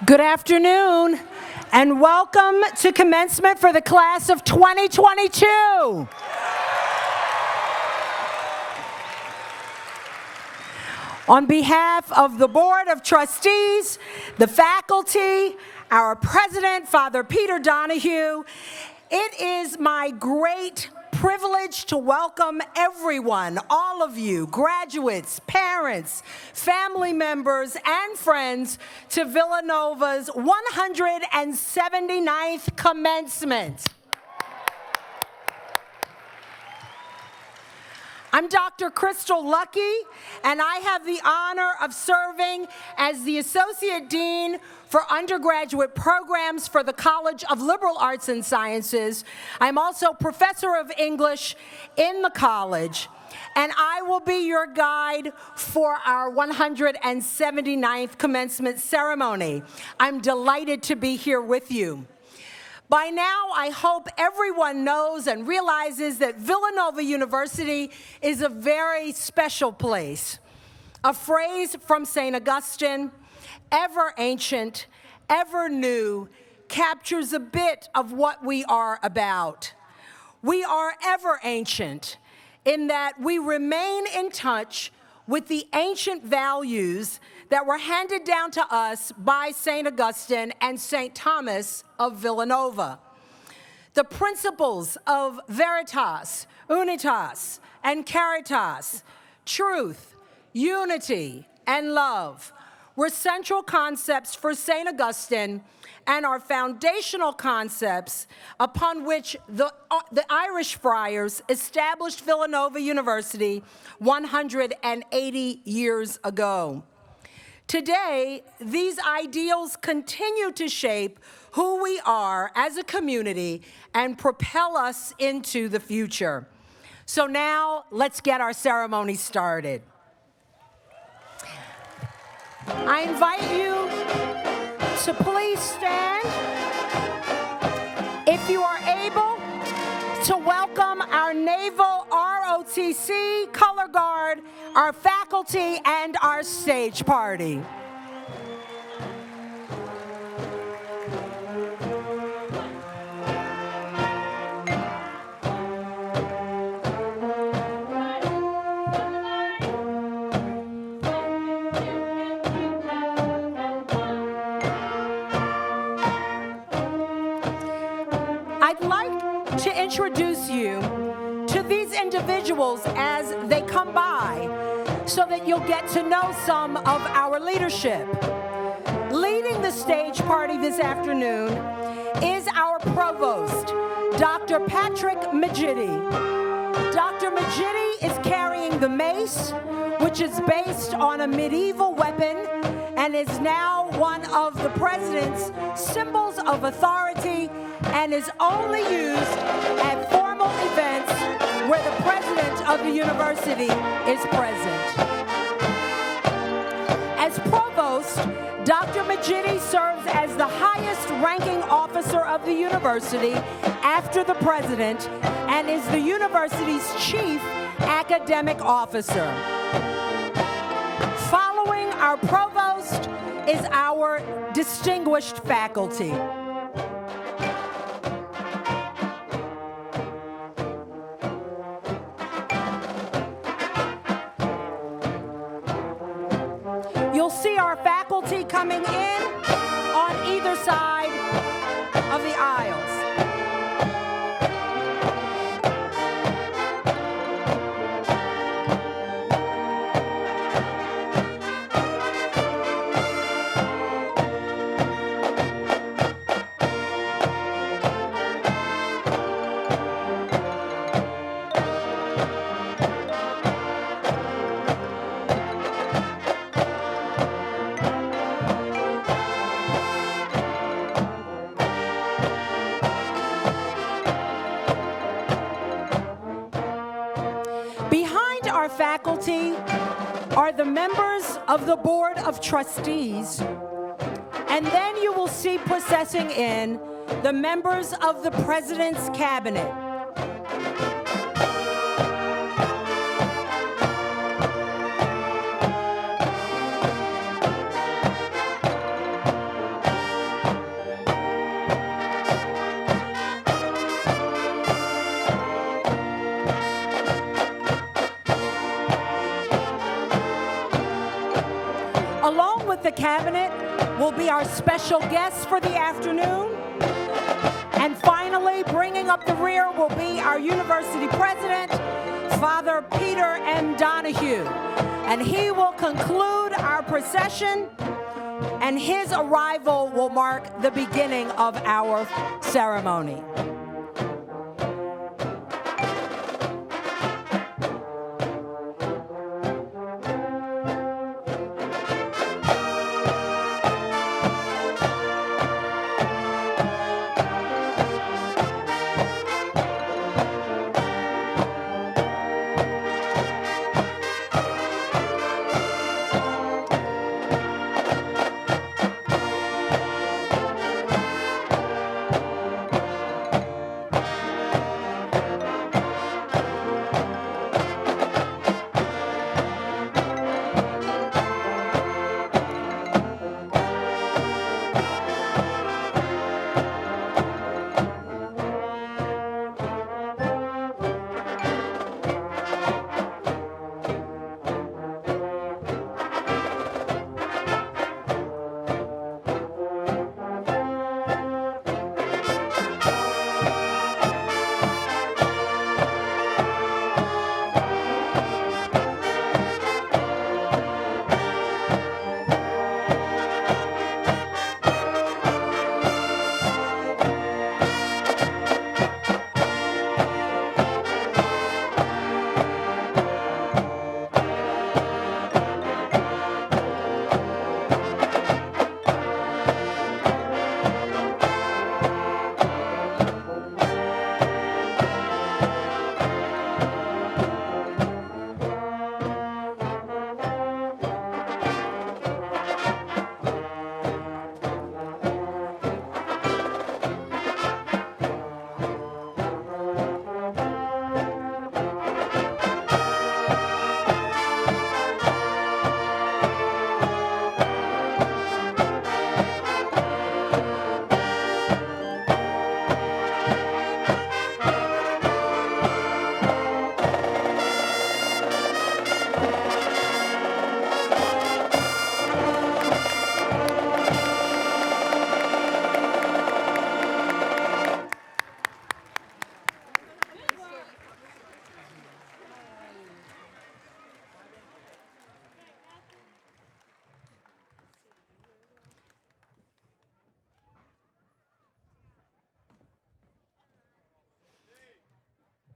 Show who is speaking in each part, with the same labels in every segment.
Speaker 1: Good afternoon, and welcome to commencement for the class of 2022. On behalf of the Board of Trustees, the faculty, our president, Father Peter Donahue, it is my great privilege to welcome everyone, all of you, graduates, parents, family members, and friends to Villanova's 179th commencement. I'm Dr. Crystal Lucky, and I have the honor of serving as the Associate Dean for Undergraduate Programs for the College of Liberal Arts and Sciences. I'm also Professor of English in the college, and I will be your guide for our 179th commencement ceremony. I'm delighted to be here with you. By now, I hope everyone knows and realizes that Villanova University is a very special place. A phrase from St. Augustine, ever ancient, ever new, captures a bit of what we are about. We are ever ancient in that we remain in touch with the ancient values that were handed down to us by St. Augustine and St. Thomas of Villanova. The principles of veritas, unitas, and caritas, truth, unity, and love, were central concepts for St. Augustine and are foundational concepts upon which the Irish friars established Villanova University 180 years ago. Today, these ideals continue to shape who we are as a community and propel us into the future. So now, let's get our ceremony started. I invite you to please stand if you are able to welcome our Naval ROTC Color Guard, our faculty, and our stage party. I'd like to introduce you to these individuals as they come by so that you'll get to know some of our leadership. Leading the stage party this afternoon is our provost, Dr. Patrick Magidi. Dr. Magidi is carrying the mace, which is based on a medieval weapon and is now one of the president's symbols of authority and is only used at formal events where the president of the university is present. As provost, Dr. Magidi serves as the highest ranking officer of the university after the president and is the university's chief academic officer. Following our provost is our distinguished faculty. You'll see our faculty coming in on either side of the aisles. Faculty are the members of the Board of Trustees, and then you will see processing in the members of the President's Cabinet. Along with the cabinet will be our special guests for the afternoon. And finally, bringing up the rear will be our university president, Father Peter M. Donahue. And he will conclude our procession, and his arrival will mark the beginning of our ceremony.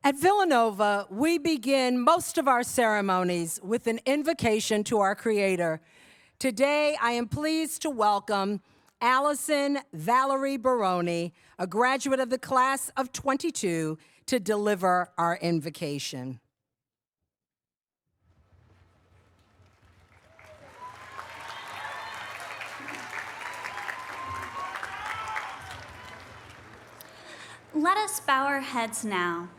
Speaker 1: At Villanova, we begin most of our ceremonies with an invocation to our Creator. Today, I am pleased to welcome Allison Valerie Baroni, a graduate of the class of 22, to deliver our invocation.
Speaker 2: Let us bow our heads now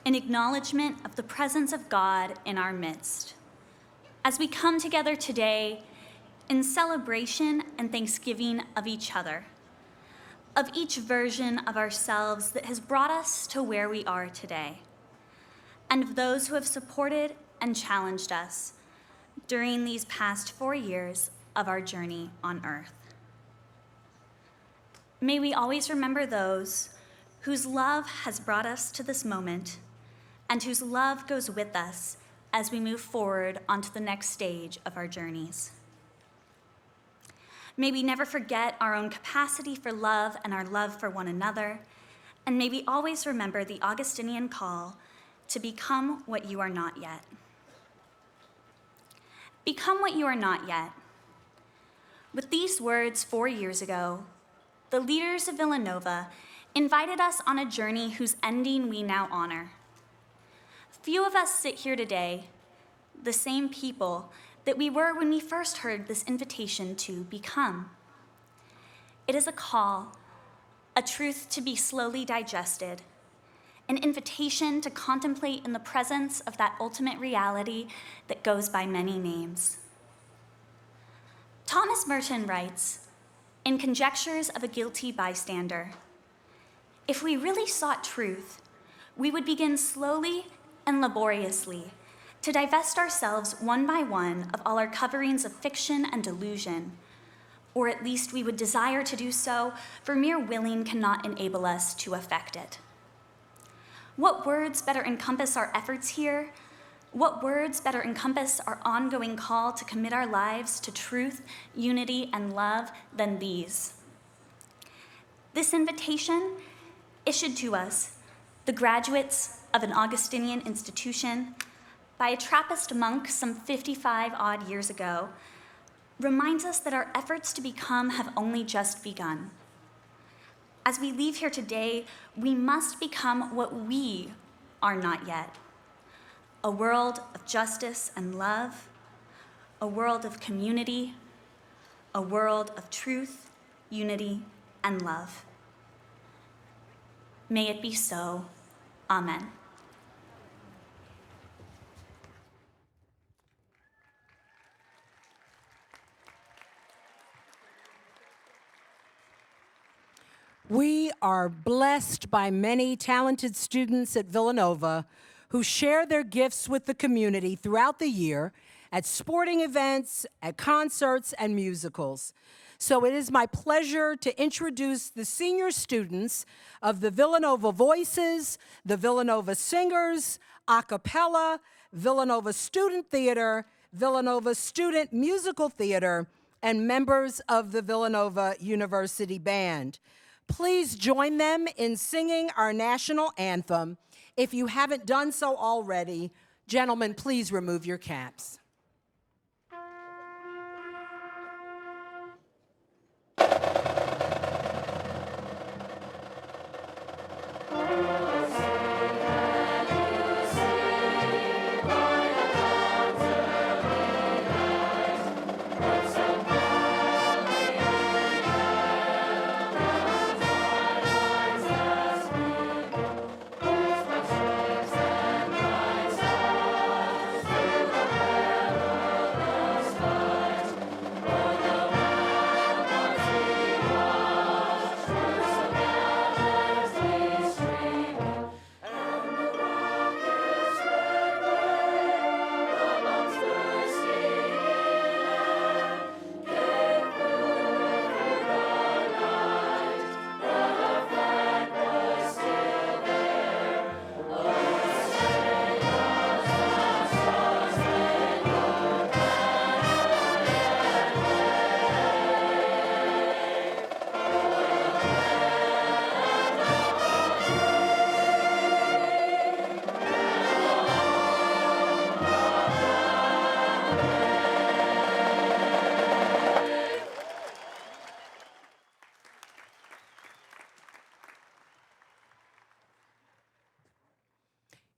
Speaker 2: in acknowledgement of the presence of God in our midst. As we come together today in celebration and thanksgiving of each other, of each version of ourselves that has brought us to where we are today, and of those who have supported and challenged us during these past 4 years of our journey on earth. May we always remember those whose love has brought us to this moment and whose love goes with us as we move forward onto the next stage of our journeys. May we never forget our own capacity for love and our love for one another, and may we always remember the Augustinian call to become what you are not yet. Become what you are not yet. With these words 4 years ago, the leaders of Villanova invited us on a journey whose ending we now honor. Few of us sit here today, the same people that we were when we first heard this invitation to become. It is a call, a truth to be slowly digested, an invitation to contemplate in the presence of that ultimate reality that goes by many names. Thomas Merton writes, in Conjectures of a Guilty Bystander, if we really sought truth, we would begin slowly and laboriously to divest ourselves one by one of all our coverings of fiction and delusion, or at least we would desire to do so, for mere willing cannot enable us to effect it. What words better encompass our efforts here? What words better encompass our ongoing call to commit our lives to truth, unity, and love than these? This invitation, issued to us, the graduates of an Augustinian institution, by a Trappist monk some 55-odd years ago, reminds us that our efforts to become have only just begun. As we leave here today, we must become what we are not yet: a world of justice and love, a world of community, a world of truth, unity, and love. May it be so. Amen.
Speaker 1: We are blessed by many talented students at Villanova who share their gifts with the community throughout the year at sporting events, at concerts, and musicals. So it is my pleasure to introduce the senior students of the Villanova Voices, the Villanova Singers, a cappella, Villanova Student Theater, Villanova Student Musical Theater, and members of the Villanova University Band. Please join them in singing our national anthem. If you haven't done so already, gentlemen, please remove your caps.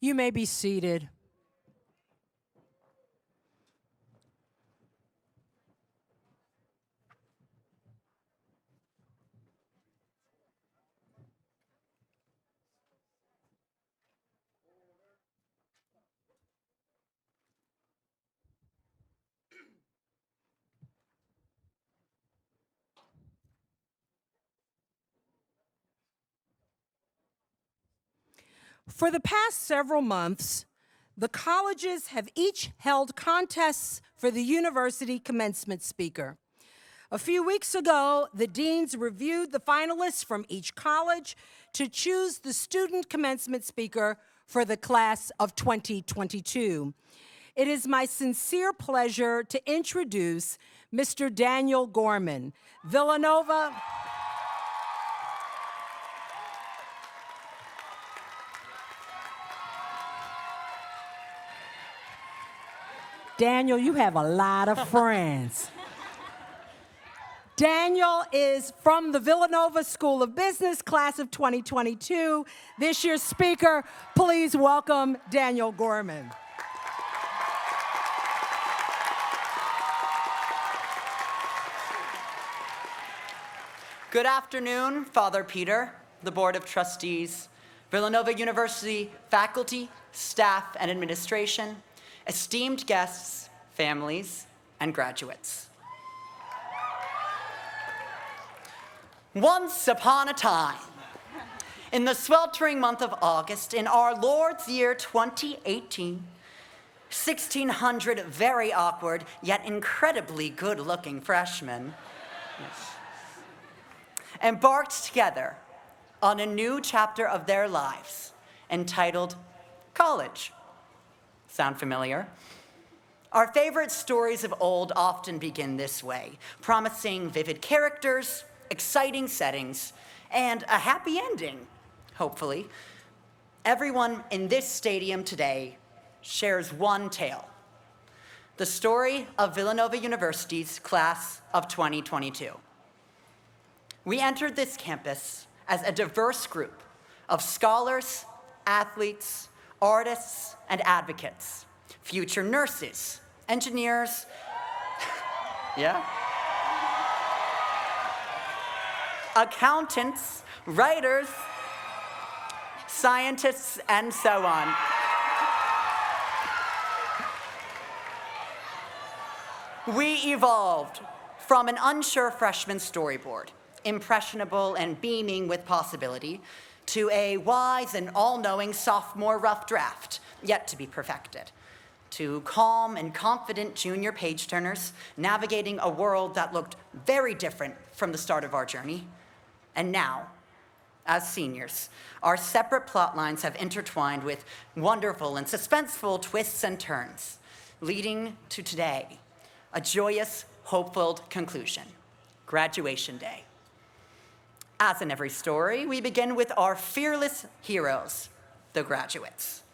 Speaker 1: You may be seated. For the past several months, the colleges have each held contests for the university commencement speaker. A few weeks ago, the deans reviewed the finalists from each college to choose the student commencement speaker for the class of 2022. It is my sincere pleasure to introduce Mr. Daniel Gorman, Villanova. Daniel, you have a lot of friends. Daniel is from the Villanova School of Business, class of 2022. This year's speaker, please welcome Daniel Gorman.
Speaker 3: Good afternoon, Father Peter, the Board of Trustees, Villanova University faculty, staff, and administration, esteemed guests, families, and graduates. Once upon a time, in the sweltering month of August in our Lord's year 2018, 1,600 very awkward yet incredibly good-looking freshmen embarked together on a new chapter of their lives entitled College. Sound familiar? Our favorite stories of old often begin this way, promising vivid characters, exciting settings, and a happy ending, hopefully. Everyone in this stadium today shares one tale: the story of Villanova University's class of 2022. We entered this campus as a diverse group of scholars, athletes, artists, and advocates, future nurses, engineers, yeah, accountants, writers, scientists, and so on. We evolved from an unsure freshman storyboard, impressionable and beaming with possibility, to a wise and all-knowing sophomore rough draft, yet to be perfected, to calm and confident junior page-turners navigating a world that looked very different from the start of our journey. And now, as seniors, our separate plot lines have intertwined with wonderful and suspenseful twists and turns, leading to today, a joyous, hope-filled conclusion: graduation day. As in every story, we begin with our fearless heroes, the graduates.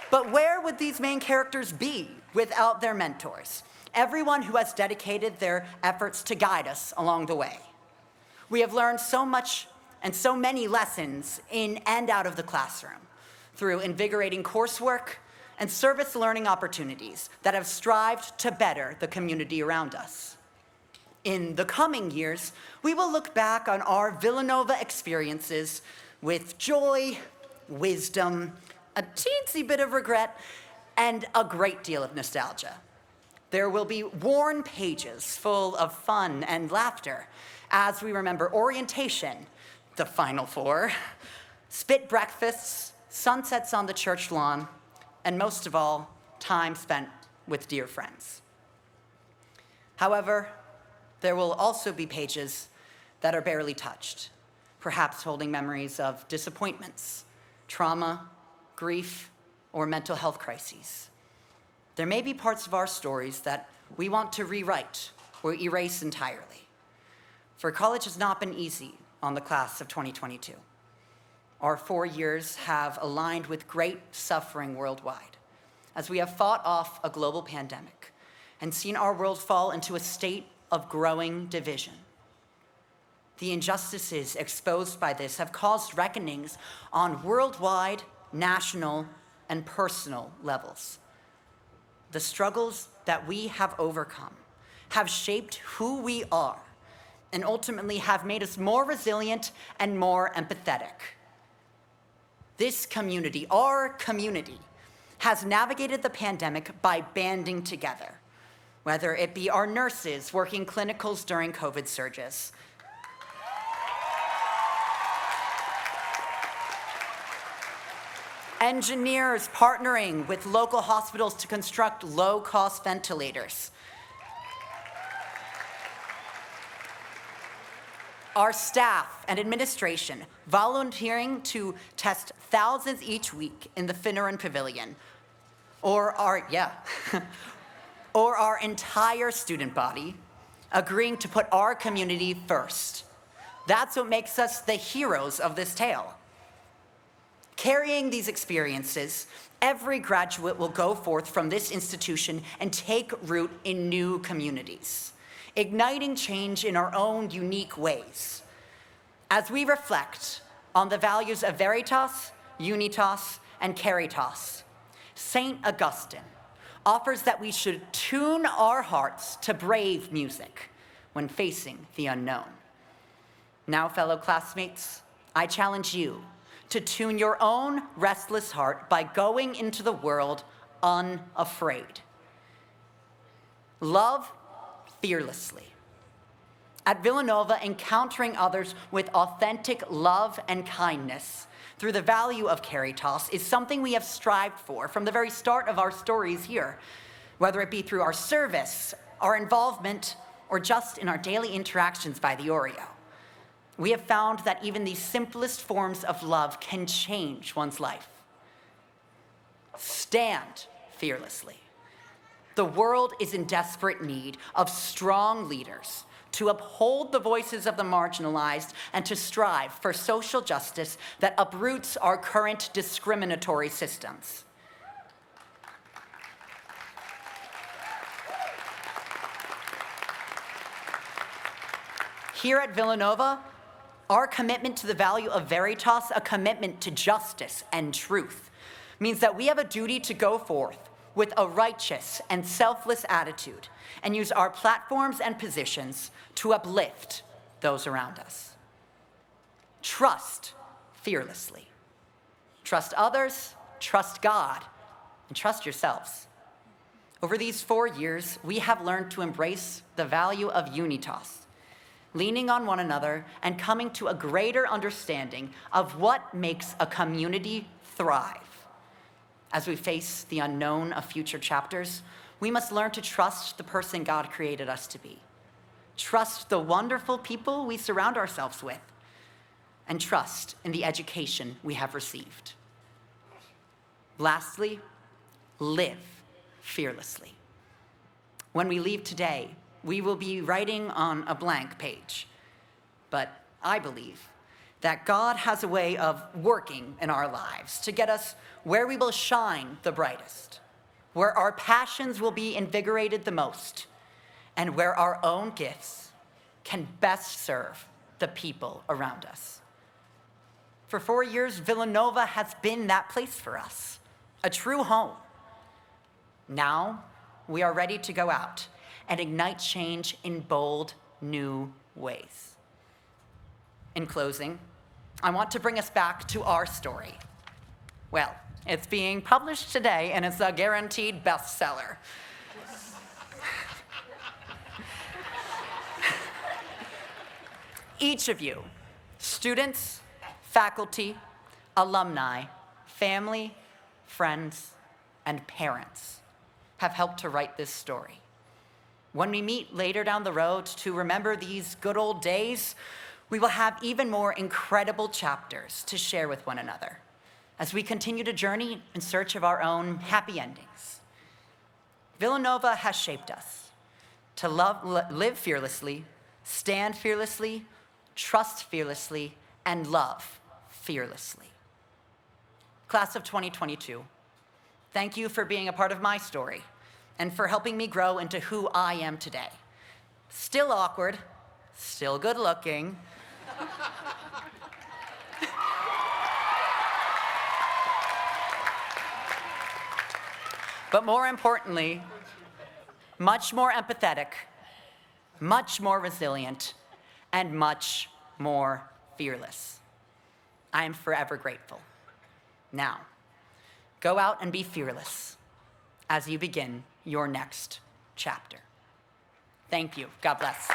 Speaker 3: But where would these main characters be without their mentors? Everyone who has dedicated their efforts to guide us along the way. We have learned so much and so many lessons in and out of the classroom through invigorating coursework and service learning opportunities that have strived to better the community around us. In the coming years, we will look back on our Villanova experiences with joy, wisdom, a teensy bit of regret, and a great deal of nostalgia. There will be worn pages full of fun and laughter as we remember orientation, the Final Four, spit breakfasts, sunsets on the church lawn, and most of all, time spent with dear friends. However, there will also be pages that are barely touched, perhaps holding memories of disappointments, trauma, grief, or mental health crises. There may be parts of our stories that we want to rewrite or erase entirely. For college has not been easy on the class of 2022. Our 4 years have aligned with great suffering worldwide as we have fought off a global pandemic and seen our world fall into a state of growing division. The injustices exposed by this have caused reckonings on worldwide, national, and personal levels. The struggles that we have overcome have shaped who we are and ultimately have made us more resilient and more empathetic. This community, our community, has navigated the pandemic by banding together, whether it be our nurses working clinicals during COVID surges, engineers partnering with local hospitals to construct low-cost ventilators, our staff and administration volunteering to test thousands each week in the Finneran Pavilion, or our entire student body agreeing to put our community first. That's what makes us the heroes of this tale. Carrying these experiences, every graduate will go forth from this institution and take root in new communities, igniting change in our own unique ways. As we reflect on the values of Veritas, Unitas, and Caritas, St. Augustine offers that we should tune our hearts to brave music when facing the unknown. Now, fellow classmates, I challenge you to tune your own restless heart by going into the world unafraid. Love fearlessly. At Villanova, encountering others with authentic love and kindness through the value of caritas is something we have strived for from the very start of our stories here, whether it be through our service, our involvement, or just in our daily interactions by the Oreo. We have found that even the simplest forms of love can change one's life. Stand fearlessly. The world is in desperate need of strong leaders to uphold the voices of the marginalized and to strive for social justice that uproots our current discriminatory systems. Here at Villanova, our commitment to the value of veritas, a commitment to justice and truth, means that we have a duty to go forth with a righteous and selfless attitude and use our platforms and positions to uplift those around us. Trust fearlessly. Trust others, trust God, and trust yourselves. Over these 4 years, we have learned to embrace the value of unitas, leaning on one another and coming to a greater understanding of what makes a community thrive. As we face the unknown of future chapters, we must learn to trust the person God created us to be. Trust the wonderful people we surround ourselves with, and trust in the education we have received. Lastly, live fearlessly. When we leave today, we will be writing on a blank page. But I believe that God has a way of working in our lives to get us where we will shine the brightest, where our passions will be invigorated the most, and where our own gifts can best serve the people around us. For 4 years, Villanova has been that place for us, a true home. Now, we are ready to go out and ignite change in bold, new ways. In closing, I want to bring us back to our story. Well, it's being published today, and it's a guaranteed bestseller. Each of you, students, faculty, alumni, family, friends, and parents, have helped to write this story. When we meet later down the road to remember these good old days, we will have even more incredible chapters to share with one another as we continue to journey in search of our own happy endings. Villanova has shaped us to live fearlessly, stand fearlessly, trust fearlessly, and love fearlessly. Class of 2022, thank you for being a part of my story and for helping me grow into who I am today. Still awkward, still good looking, but more importantly, much more empathetic, much more resilient, and much more fearless. I am forever grateful. Now, go out and be fearless as you begin your next chapter. Thank you. God bless.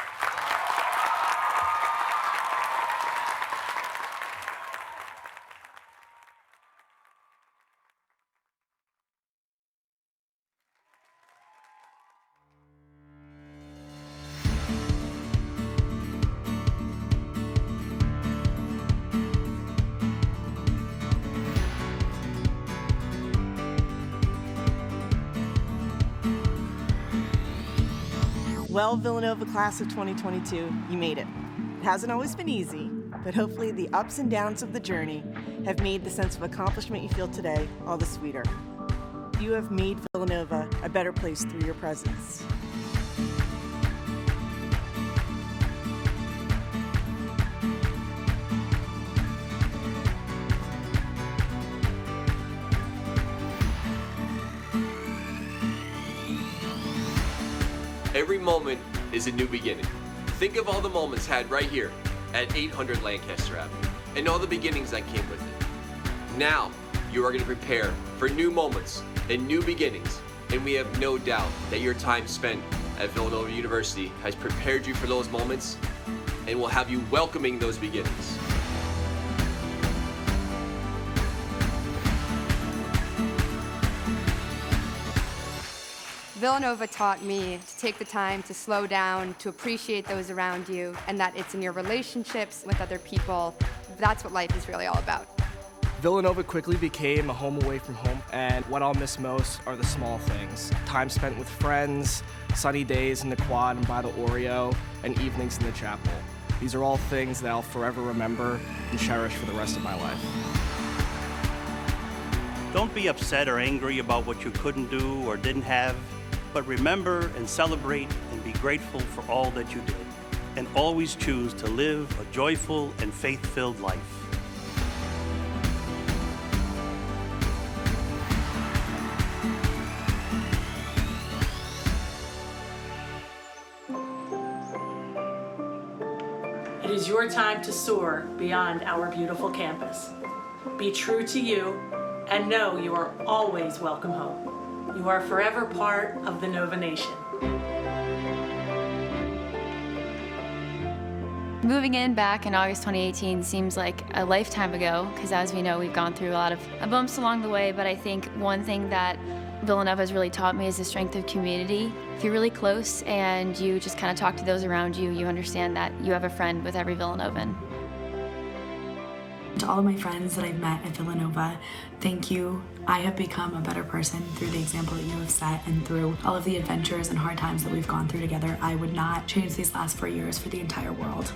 Speaker 4: Well, Villanova class of 2022, you made it. It hasn't always been easy, but hopefully the ups and downs of the journey have made the sense of accomplishment you feel today all the sweeter. You have made Villanova a better place through your presence.
Speaker 5: Every moment is a new beginning. Think of all the moments had right here at 800 Lancaster Avenue and all the beginnings that came with it. Now, you are going to prepare for new moments and new beginnings, and we have no doubt that your time spent at Villanova University has prepared you for those moments and we'll have you welcoming those beginnings.
Speaker 6: Villanova taught me to take the time to slow down, to appreciate those around you, and that it's in your relationships with other people. That's what life is really all about.
Speaker 7: Villanova quickly became a home away from home, and what I'll miss most are the small things. Time spent with friends, sunny days in the quad and by the Oreo, and evenings in the chapel. These are all things that I'll forever remember and cherish for the rest of my life.
Speaker 8: Don't be upset or angry about what you couldn't do or didn't have, but remember and celebrate and be grateful for all that you did, and always choose to live a joyful and faith-filled life.
Speaker 9: It is your time to soar beyond our beautiful campus. Be true to you and know you are always welcome home. You are forever part of the Nova Nation.
Speaker 10: Moving in back in August 2018 seems like a lifetime ago, because as we know, we've gone through a lot of bumps along the way, but I think one thing that Villanova has really taught me is the strength of community. If you're really close and you just kind of talk to those around you, you understand that you have a friend with every Villanovan.
Speaker 11: To all of my friends that I've met at Villanova, thank you. I have become a better person through the example that you have set and through all of the adventures and hard times that we've gone through together. I would not change these last 4 years for the entire world.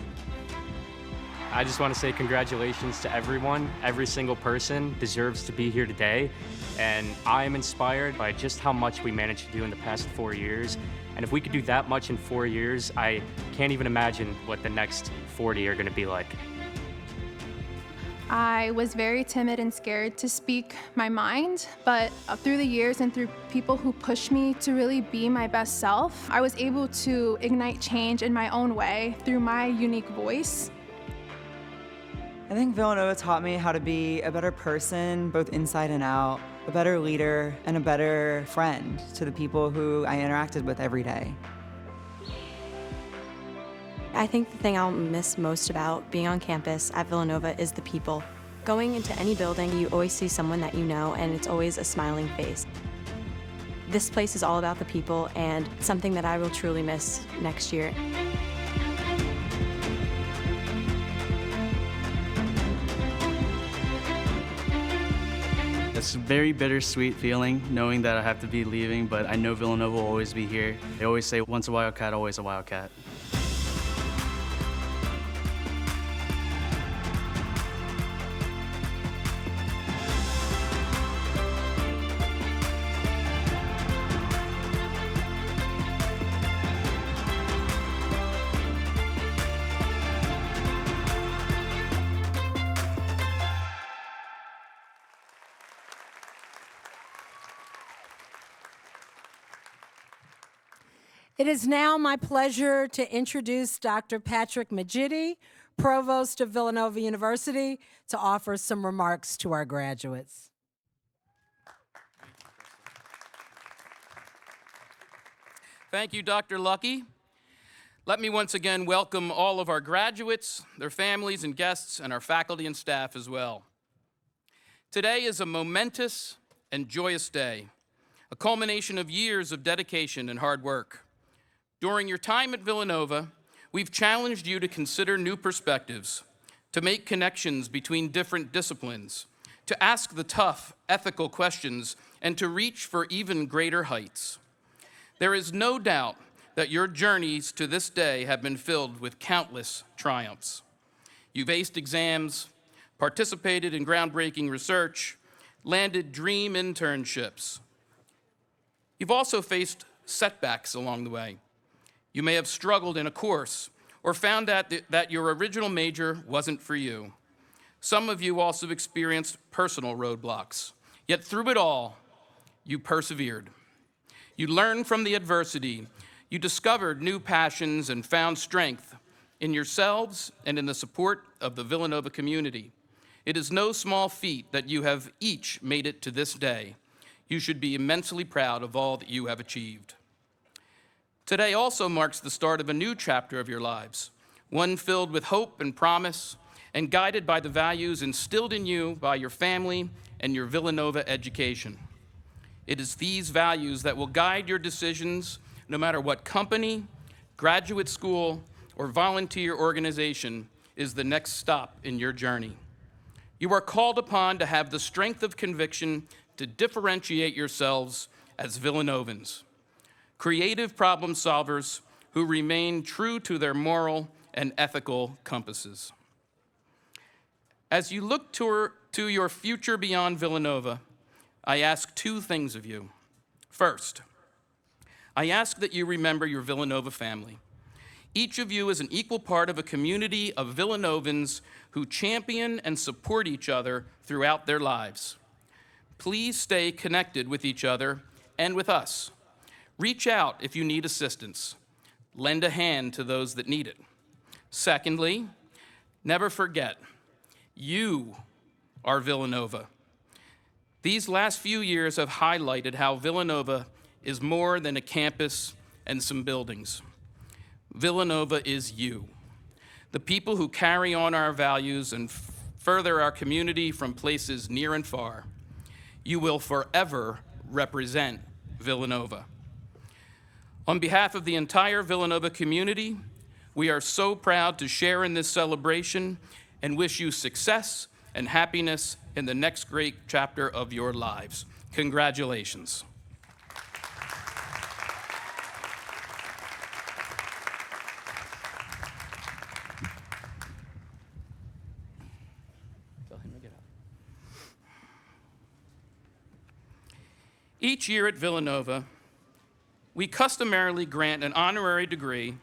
Speaker 12: I just want to say congratulations to everyone. Every single person deserves to be here today. And I am inspired by just how much we managed to do in the past 4 years. And if we could do that much in 4 years, I can't even imagine what the next 40 are going to be like.
Speaker 13: I was very timid and scared to speak my mind, but through the years and through people who pushed me to really be my best self, I was able to ignite change in my own way through my unique voice.
Speaker 14: I think Villanova taught me how to be a better person, both inside and out, a better leader, and a better friend to the people who I interacted with every day.
Speaker 15: I think the thing I'll miss most about being on campus at Villanova is the people. Going into any building, you always see someone that you know, and it's always a smiling face. This place is all about the people, and something that I will truly miss next year.
Speaker 16: It's a very bittersweet feeling knowing that I have to be leaving, but I know Villanova will always be here. They always say, once a Wildcat, always a Wildcat.
Speaker 1: It is now my pleasure to introduce Dr. Patrick Majidi, Provost of Villanova University, to offer some remarks to our graduates.
Speaker 17: Thank you, Dr. Lucky. Let me once again welcome all of our graduates, their families and guests, and our faculty and staff as well. Today is a momentous and joyous day, a culmination of years of dedication and hard work. During your time at Villanova, we've challenged you to consider new perspectives, to make connections between different disciplines, to ask the tough, ethical questions, and to reach for even greater heights. There is no doubt that your journeys to this day have been filled with countless triumphs. You've aced exams, participated in groundbreaking research, landed dream internships. You've also faced setbacks along the way. You may have struggled in a course or found that your original major wasn't for you. Some of you also experienced personal roadblocks. Yet through it all, you persevered. You learned from the adversity. You discovered new passions and found strength in yourselves and in the support of the Villanova community. It is no small feat that you have each made it to this day. You should be immensely proud of all that you have achieved. Today also marks the start of a new chapter of your lives, one filled with hope and promise and guided by the values instilled in you by your family and your Villanova education. It is these values that will guide your decisions no matter what company, graduate school, or volunteer organization is the next stop in your journey. You are called upon to have the strength of conviction to differentiate yourselves as Villanovans, creative problem solvers who remain true to their moral and ethical compasses. As you look to your future beyond Villanova, I ask two things of you. First, I ask that you remember your Villanova family. Each of you is an equal part of a community of Villanovans who champion and support each other throughout their lives. Please stay connected with each other and with us. Reach out if you need assistance. Lend a hand to those that need it. Secondly, never forget, you are Villanova. These last few years have highlighted how Villanova is more than a campus and some buildings. Villanova is you, the people who carry on our values and further our community from places near and far. You will forever represent Villanova. On behalf of the entire Villanova community, we are so proud to share in this celebration and wish you success and happiness in the next great chapter of your lives. Congratulations. Each year at Villanova, we customarily grant an honorary degree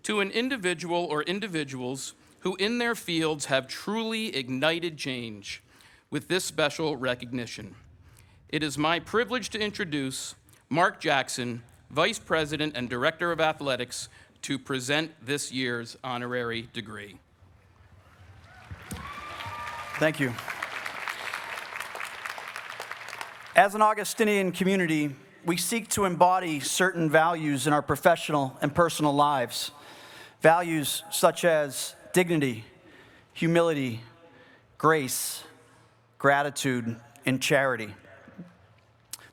Speaker 17: to an individual or individuals who in their fields have truly ignited change with this special recognition. It is my privilege to introduce Mark Jackson, Vice President and Director of Athletics, to present this year's honorary degree.
Speaker 18: Thank you. As an Augustinian community, we seek to embody certain values in our professional and personal lives. Values such as dignity, humility, grace, gratitude, and charity.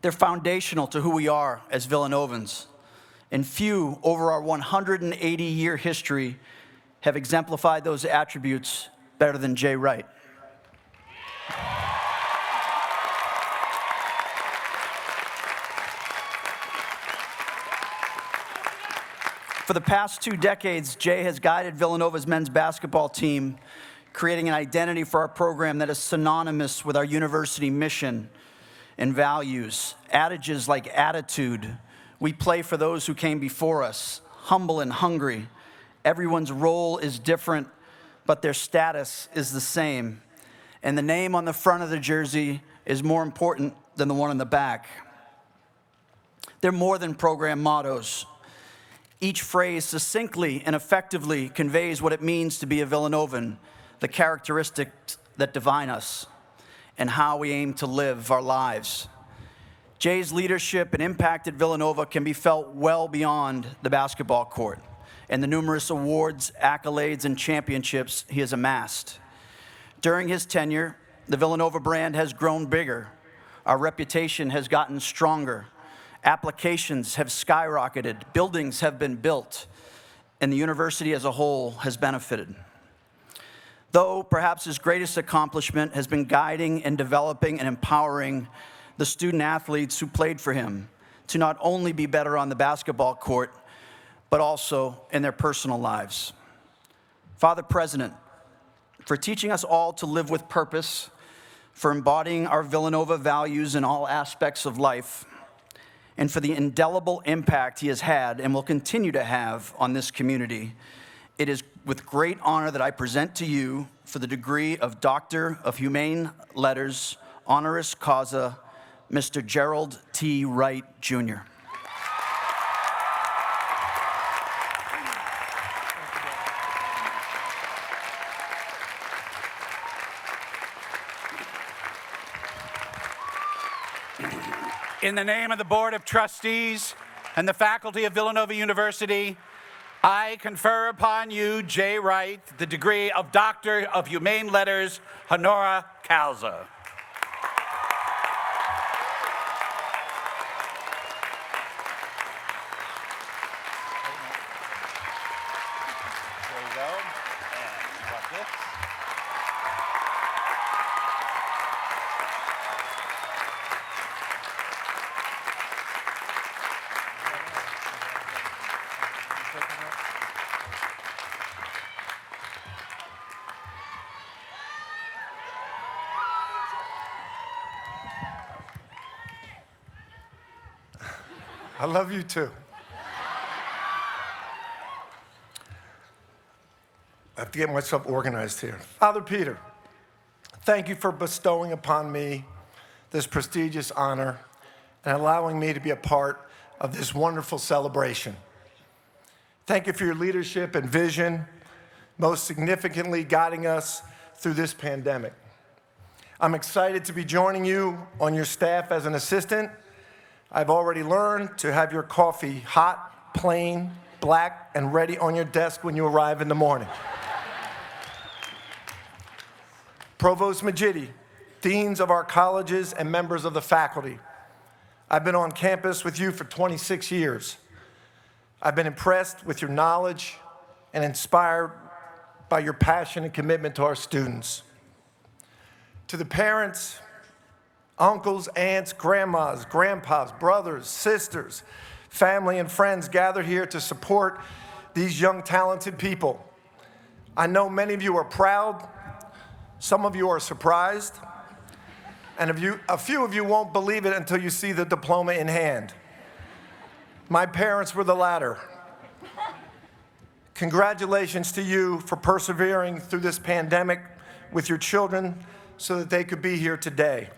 Speaker 18: They're foundational to who we are as Villanovans, and few over our 180-year history have exemplified those attributes better than Jay Wright. For the past 2 decades, Jay has guided Villanova's men's basketball team, creating an identity for our program that is synonymous with our university mission and values. Adages like attitude, we play for those who came before us, humble and hungry. Everyone's role is different, but their status is the same. And the name on the front of the jersey is more important than the one on the back. They're more than program mottos. Each phrase succinctly and effectively conveys what it means to be a Villanovan, the characteristics that define us, and how we aim to live our lives. Jay's leadership and impact at Villanova can be felt well beyond the basketball court and the numerous awards, accolades, and championships he has amassed. During his tenure, the Villanova brand has grown bigger. Our reputation has gotten stronger. Applications have skyrocketed, buildings have been built, and the university as a whole has benefited. Though perhaps his greatest accomplishment has been guiding and developing and empowering the student athletes who played for him to not only be better on the basketball court, but also in their personal lives. Father President, for teaching us all to live with purpose, for embodying our Villanova values in all aspects of life, and for the indelible impact he has had and will continue to have on this community. It is with great honor that I present to you for the degree of Doctor of Humane Letters, honoris causa, Mr. Gerald T. Wright, Jr.
Speaker 19: In the name of the Board of Trustees and the faculty of Villanova University, I confer upon you, Jay Wright, the degree of Doctor of Humane Letters, honora causa. There you go. And watch this.
Speaker 20: I love you too. I have to get myself organized here. Father Peter, thank you for bestowing upon me this prestigious honor and allowing me to be a part of this wonderful celebration. Thank you for your leadership and vision, most significantly guiding us through this pandemic. I'm excited to be joining you on your staff as an assistant. I've already learned to have your coffee hot, plain, black, and ready on your desk when you arrive in the morning. Provost Majidi, deans of our colleges, and members of the faculty, I've been on campus with you for 26 years. I've been impressed with your knowledge and inspired by your passion and commitment to our students. To the parents, uncles, aunts, grandmas, grandpas, brothers, sisters, family, and friends gathered here to support these young, talented people. I know many of you are proud, some of you are surprised, and a few of you won't believe it until you see the diploma in hand. My parents were the latter. Congratulations to you for persevering through this pandemic with your children so that they could be here today.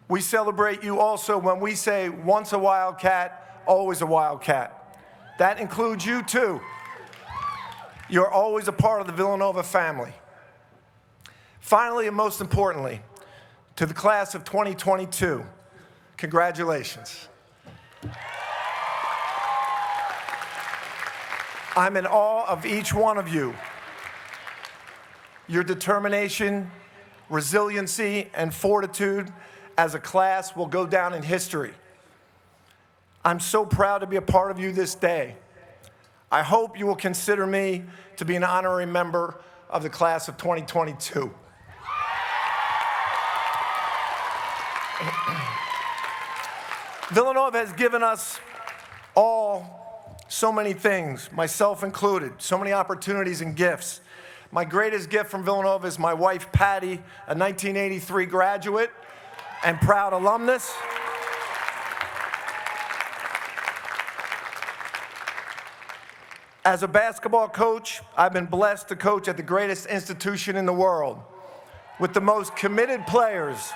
Speaker 20: We celebrate you also when we say once a Wildcat, always a Wildcat. That includes you too. You're always a part of the Villanova family. Finally, and most importantly, to the class of 2022, congratulations. I'm in awe of each one of you. Your determination, resiliency, and fortitude as a class will go down in history. I'm so proud to be a part of you this day. I hope you will consider me to be an honorary member of the class of 2022. Villanova has given us all so many things, myself included, so many opportunities and gifts. My greatest gift from Villanova is my wife, Patty, a 1983 graduate and proud alumnus. As a basketball coach, I've been blessed to coach at the greatest institution in the world with the most committed players,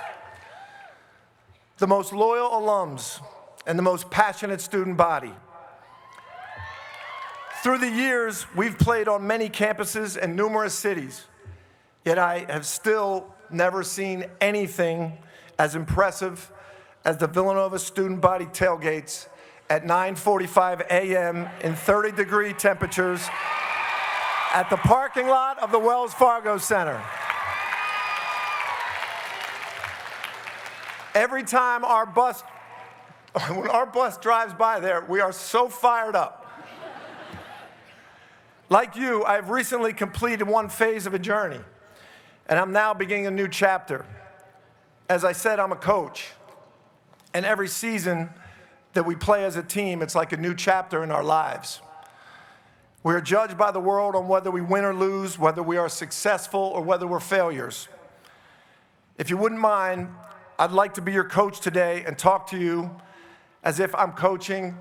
Speaker 20: the most loyal alums, and the most passionate student body. Through the years, we've played on many campuses and numerous cities, yet I have still never seen anything as impressive as the Villanova student body tailgates at 9:45 a.m. in 30-degree temperatures at the parking lot of the Wells Fargo Center. Every time when our bus drives by there, we are so fired up. Like you, I've recently completed one phase of a journey, and I'm now beginning a new chapter. As I said, I'm a coach, and every season that we play as a team, it's like a new chapter in our lives. We are judged by the world on whether we win or lose, whether we are successful or whether we're failures. If you wouldn't mind, I'd like to be your coach today and talk to you as if I'm coaching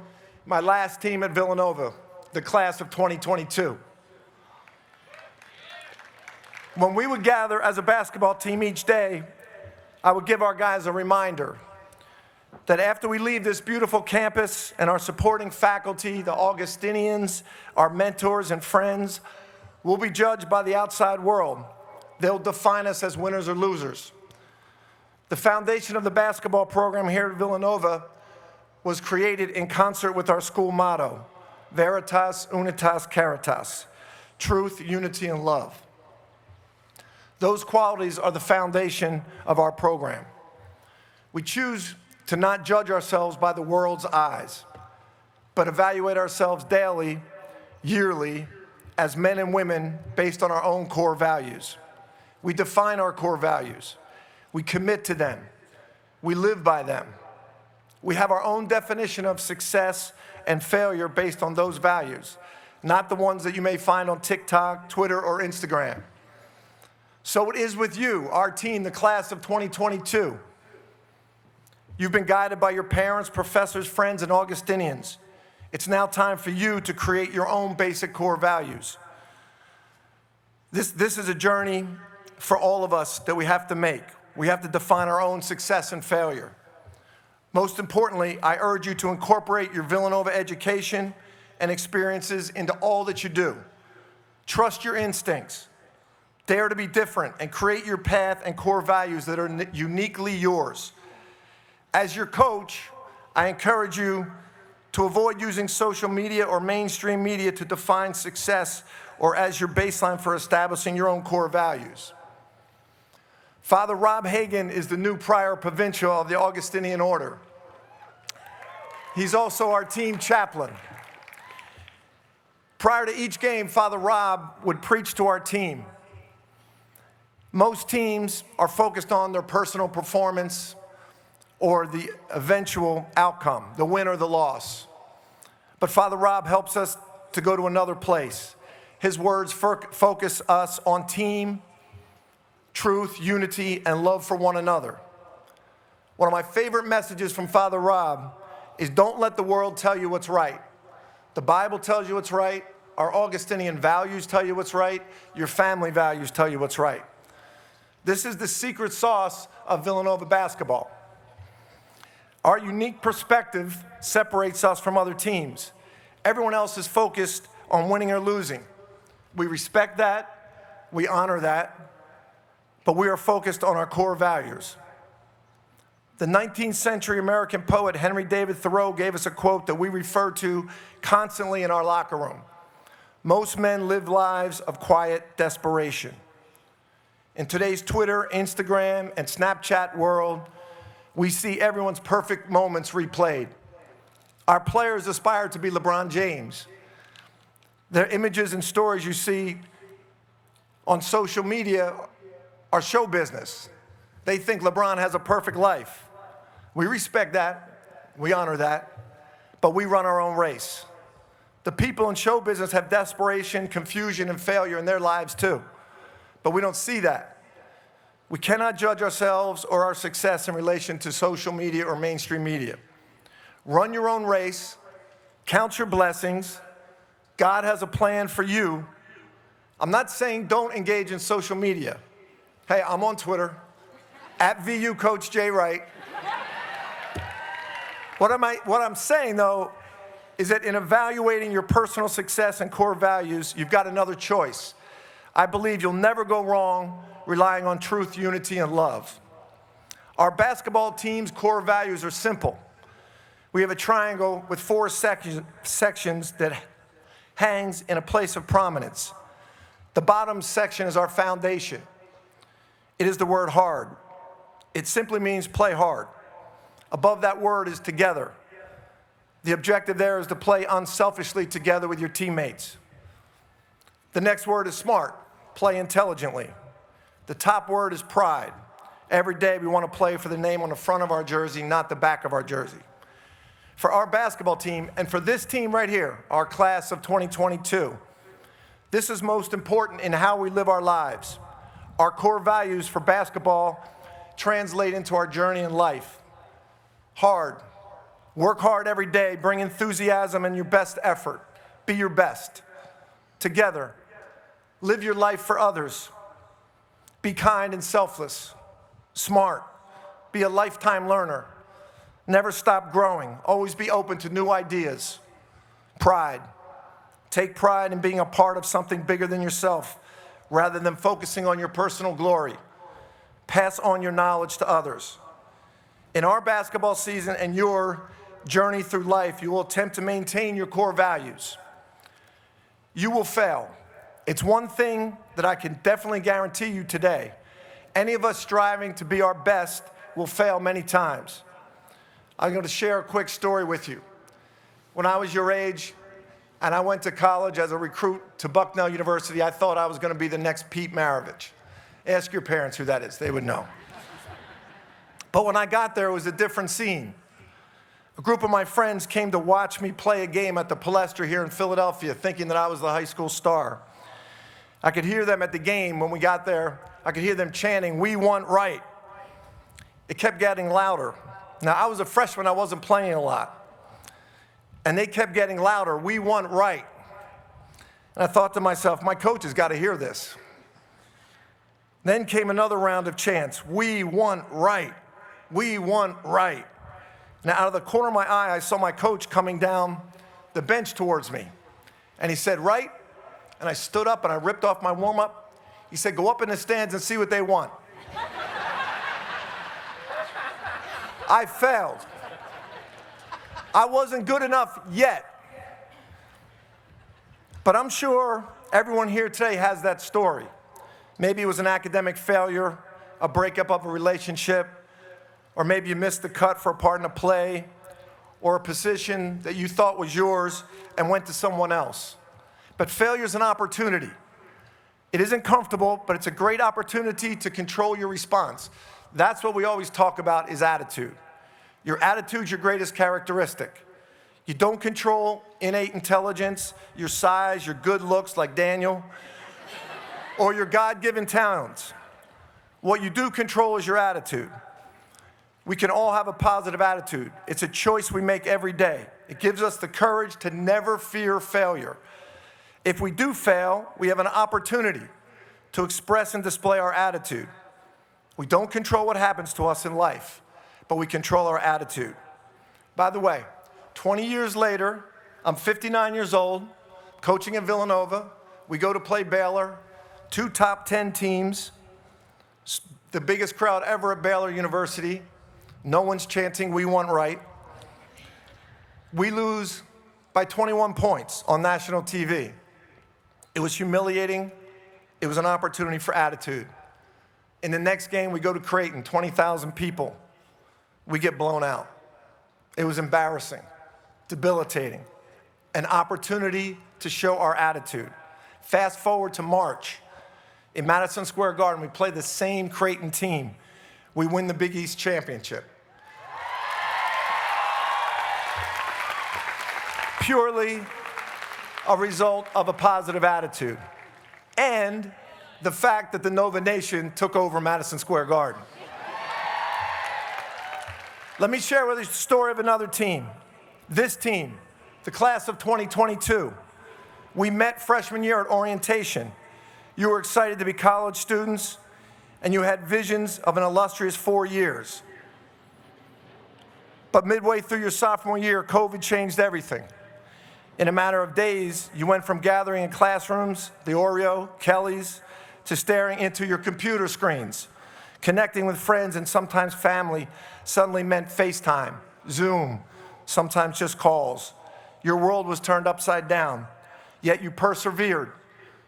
Speaker 20: my last team at Villanova, the class of 2022. When we would gather as a basketball team each day, I would give our guys a reminder that after we leave this beautiful campus and our supporting faculty, the Augustinians, our mentors and friends, we'll be judged by the outside world. They'll define us as winners or losers. The foundation of the basketball program here at Villanova was created in concert with our school motto, Veritas, Unitas, Caritas. Truth, unity, and love. Those qualities are the foundation of our program. We choose to not judge ourselves by the world's eyes, but evaluate ourselves daily, yearly, as men and women based on our own core values. We define our core values. We commit to them. We live by them. We have our own definition of success and failure based on those values, not the ones that you may find on TikTok, Twitter, or Instagram. So it is with you, our team, the class of 2022. You've been guided by your parents, professors, friends, and Augustinians. It's now time for you to create your own basic core values. This is a journey for all of us that we have to make. We have to define our own success and failure. Most importantly, I urge you to incorporate your Villanova education and experiences into all that you do. Trust your instincts. Dare to be different and create your path and core values that are uniquely yours. As your coach, I encourage you to avoid using social media or mainstream media to define success or as your baseline for establishing your own core values. Father Rob Hagan is the new prior provincial of the Augustinian Order. He's also our team chaplain. Prior to each game, Father Rob would preach to our team. Most teams are focused on their personal performance or the eventual outcome, the win or the loss. But Father Rob helps us to go to another place. His words focus us on team, truth, unity, and love for one another. One of my favorite messages from Father Rob is don't let the world tell you what's right. The Bible tells you what's right. Our Augustinian values tell you what's right. Your family values tell you what's right. This is the secret sauce of Villanova basketball. Our unique perspective separates us from other teams. Everyone else is focused on winning or losing. We respect that, we honor that, but we are focused on our core values. The 19th century American poet Henry David Thoreau gave us a quote that we refer to constantly in our locker room. Most men live lives of quiet desperation. In today's Twitter, Instagram, and Snapchat world, we see everyone's perfect moments replayed. Our players aspire to be LeBron James. Their images and stories you see on social media are show business. They think LeBron has a perfect life. We respect that, we honor that, but we run our own race. The people in show business have desperation, confusion, and failure in their lives too. But we don't see that. We cannot judge ourselves or our success in relation to social media or mainstream media. Run your own race, count your blessings. God has a plan for you. I'm not saying don't engage in social media. Hey, I'm on Twitter, @VU Coach J Wright. What I'm saying though, is that in evaluating your personal success and core values, you've got another choice. I believe you'll never go wrong relying on truth, unity, and love. Our basketball team's core values are simple. We have a triangle with 4 sections that hangs in a place of prominence. The bottom section is our foundation. It is the word hard. It simply means play hard. Above that word is together. The objective there is to play unselfishly together with your teammates. The next word is smart. Play intelligently. The top word is pride. Every day we want to play for the name on the front of our jersey, not the back of our jersey. For our basketball team, and for this team right here, our class of 2022, this is most important in how we live our lives. Our core values for basketball translate into our journey in life. Hard. Work hard every day. Bring enthusiasm and your best effort. Be your best. Together. Live your life for others. Be kind and selfless. Smart. Be a lifetime learner. Never stop growing. Always be open to new ideas. Pride. Take pride in being a part of something bigger than yourself rather than focusing on your personal glory. Pass on your knowledge to others. In our basketball season and your journey through life, you will attempt to maintain your core values. You will fail. It's one thing that I can definitely guarantee you today. Any of us striving to be our best will fail many times. I'm going to share a quick story with you. When I was your age and I went to college as a recruit to Bucknell University, I thought I was going to be the next Pete Maravich. Ask your parents who that is, they would know. But when I got there, it was a different scene. A group of my friends came to watch me play a game at the Palestra here in Philadelphia, thinking that I was the high school star. I could hear them at the game when we got there. I could hear them chanting, "We want right." It kept getting louder. Now, I was a freshman, I wasn't playing a lot. And they kept getting louder, "We want right." And I thought to myself, my coach has got to hear this. Then came another round of chants, "We want right, we want right." Now, out of the corner of my eye, I saw my coach coming down the bench towards me. And he said, "Right?" And I stood up and I ripped off my warm-up. He said, "Go up in the stands and see what they want." I failed. I wasn't good enough yet. But I'm sure everyone here today has that story. Maybe it was an academic failure, a breakup of a relationship, or maybe you missed the cut for a part in a play, or a position that you thought was yours and went to someone else. But failure is an opportunity. It isn't comfortable, but it's a great opportunity to control your response. That's what we always talk about is attitude. Your attitude's your greatest characteristic. You don't control innate intelligence, your size, your good looks like Daniel, or your God-given talents. What you do control is your attitude. We can all have a positive attitude. It's a choice we make every day. It gives us the courage to never fear failure. If we do fail, we have an opportunity to express and display our attitude. We don't control what happens to us in life, but we control our attitude. By the way, 20 years later, I'm 59 years old, coaching at Villanova. We go to play Baylor, 2 top 10 teams, the biggest crowd ever at Baylor University. No one's chanting, "We want right." We lose by 21 points on national TV. It was humiliating. It was an opportunity for attitude. In the next game, we go to Creighton, 20,000 people. We get blown out. It was embarrassing, debilitating, an opportunity to show our attitude. Fast forward to March. In Madison Square Garden, we play the same Creighton team. We win the Big East championship. Purely a result of a positive attitude and the fact that the Nova Nation took over Madison Square Garden. Let me share with you the story of another team. This team, the class of 2022. We met freshman year at orientation. You were excited to be college students, and you had visions of an illustrious 4 years. But midway through your sophomore year, COVID changed everything. In a matter of days, you went from gathering in classrooms, the Oreo, Kelly's, to staring into your computer screens. Connecting with friends and sometimes family suddenly meant FaceTime, Zoom, sometimes just calls. Your world was turned upside down, yet you persevered.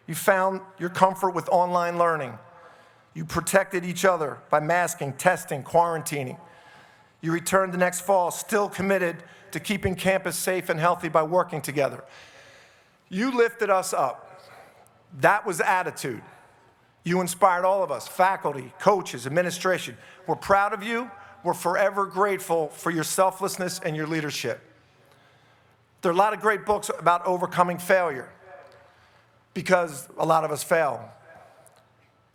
Speaker 20: You found your comfort with online learning. You protected each other by masking, testing, quarantining. You returned the next fall, still committed to keeping campus safe and healthy by working together. You lifted us up. That was attitude. You inspired all of us, faculty, coaches, administration. We're proud of you. We're forever grateful for your selflessness and your leadership. There are a lot of great books about overcoming failure because a lot of us fail.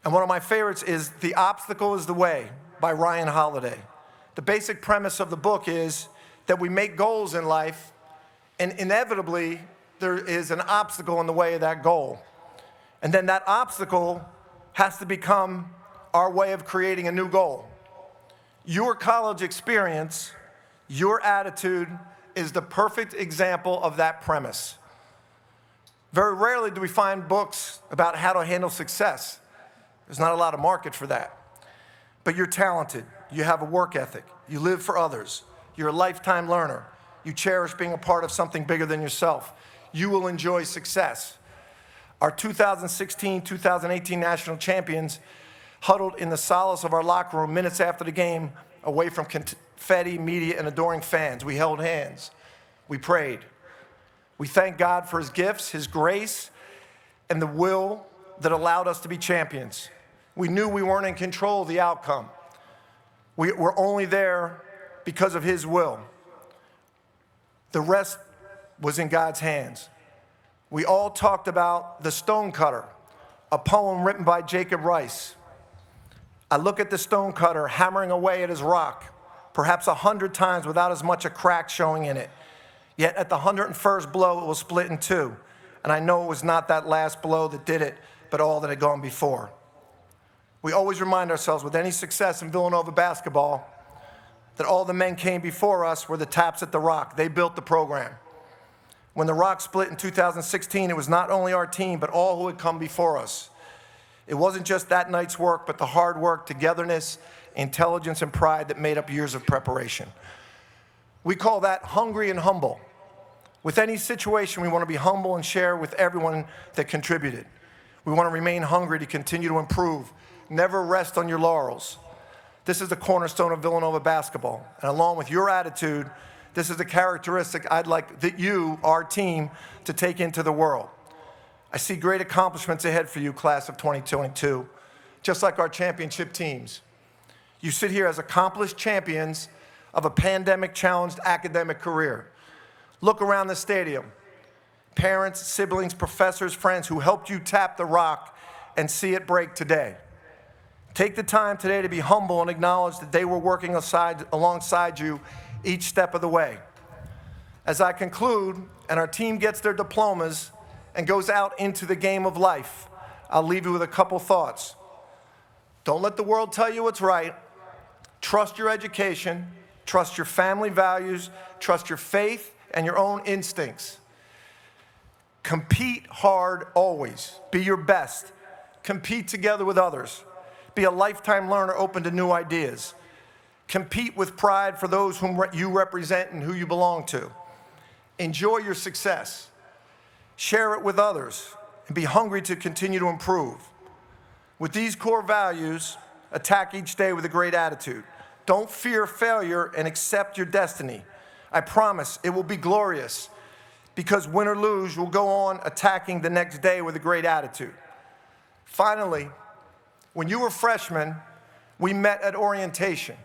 Speaker 20: And one of my favorites is The Obstacle is the Way by Ryan Holiday. The basic premise of the book is that we make goals in life, and inevitably there is an obstacle in the way of that goal. And then that obstacle has to become our way of creating a new goal. Your college experience, your attitude is the perfect example of that premise. Very rarely do we find books about how to handle success. There's not a lot of market for that. But you're talented, you have a work ethic, you live for others, you're a lifetime learner, You cherish being a part of something bigger than yourself. You will enjoy success. Our 2016-2018 national champions huddled in the solace of our locker room minutes after the game, away from confetti, media, and adoring fans. We held hands. We prayed. We thanked God for his gifts, his grace, and the will that allowed us to be champions. We knew we weren't in control of the outcome. We were only there because of his will. The rest was in God's hands. We all talked about The Stonecutter, a poem written by Jacob Riis. I look at the stonecutter hammering away at his rock, perhaps 100 times without as much a crack showing in it. Yet at the 101st blow, it will split in two. And I know it was not that last blow that did it, but all that had gone before. We always remind ourselves with any success in Villanova basketball that all the men came before us were the taps at the rock. They built the program. When the rock split in 2016, it was not only our team, but all who had come before us. It wasn't just that night's work, but the hard work, togetherness, intelligence, and pride that made up years of preparation. We call that hungry and humble. With any situation, we want to be humble and share with everyone that contributed. We want to remain hungry to continue to improve. Never rest on your laurels. This is the cornerstone of Villanova basketball. And along with your attitude, this is the characteristic I'd like that you, our team, to take into the world. I see great accomplishments ahead for you, class of 2022, just like our championship teams. You sit here as accomplished champions of a pandemic-challenged academic career. Look around the stadium. Parents, siblings, professors, friends who helped you tap the rock and see it break today. Take the time today to be humble and acknowledge that they were working alongside you each step of the way. As I conclude, and our team gets their diplomas and goes out into the game of life, I'll leave you with a couple thoughts. Don't let the world tell you what's right. Trust your education, trust your family values, trust your faith and your own instincts. Compete hard always. Be your best. Compete together with others. Be a lifetime learner open to new ideas. Compete with pride for those whom you represent and who you belong to. Enjoy your success. Share it with others, and be hungry to continue to improve. With these core values, attack each day with a great attitude. Don't fear failure and accept your destiny. I promise it will be glorious, because win or lose, you'll go on attacking the next day with a great attitude. Finally, when you were freshmen, we met at orientation.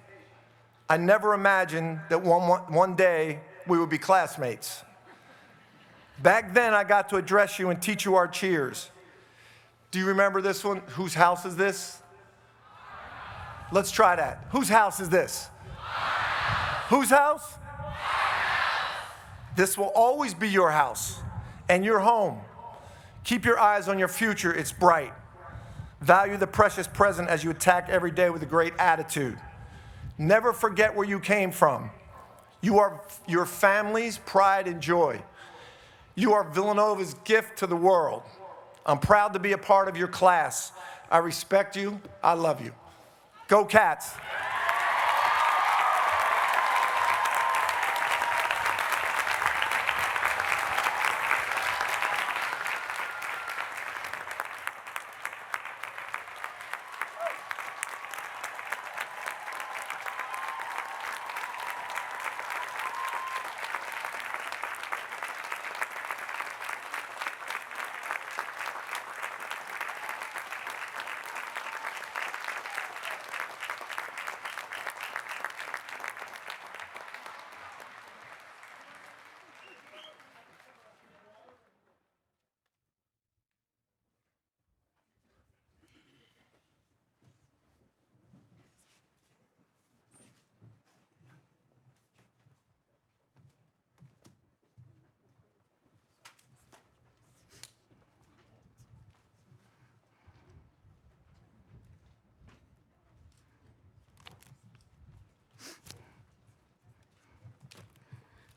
Speaker 20: I never imagined that one day we would be classmates. Back then, I got to address you and teach you our cheers. Do you remember this one? Whose house is this? Let's try that. Whose house is this? Whose house? This will always be your house and your home. Keep your eyes on your future. It's bright. Value the precious present as you attack every day with a great attitude. Never forget where you came from. You are your family's pride and joy. You are Villanova's gift to the world. I'm proud to be a part of your class. I respect you. I love you. Go Cats.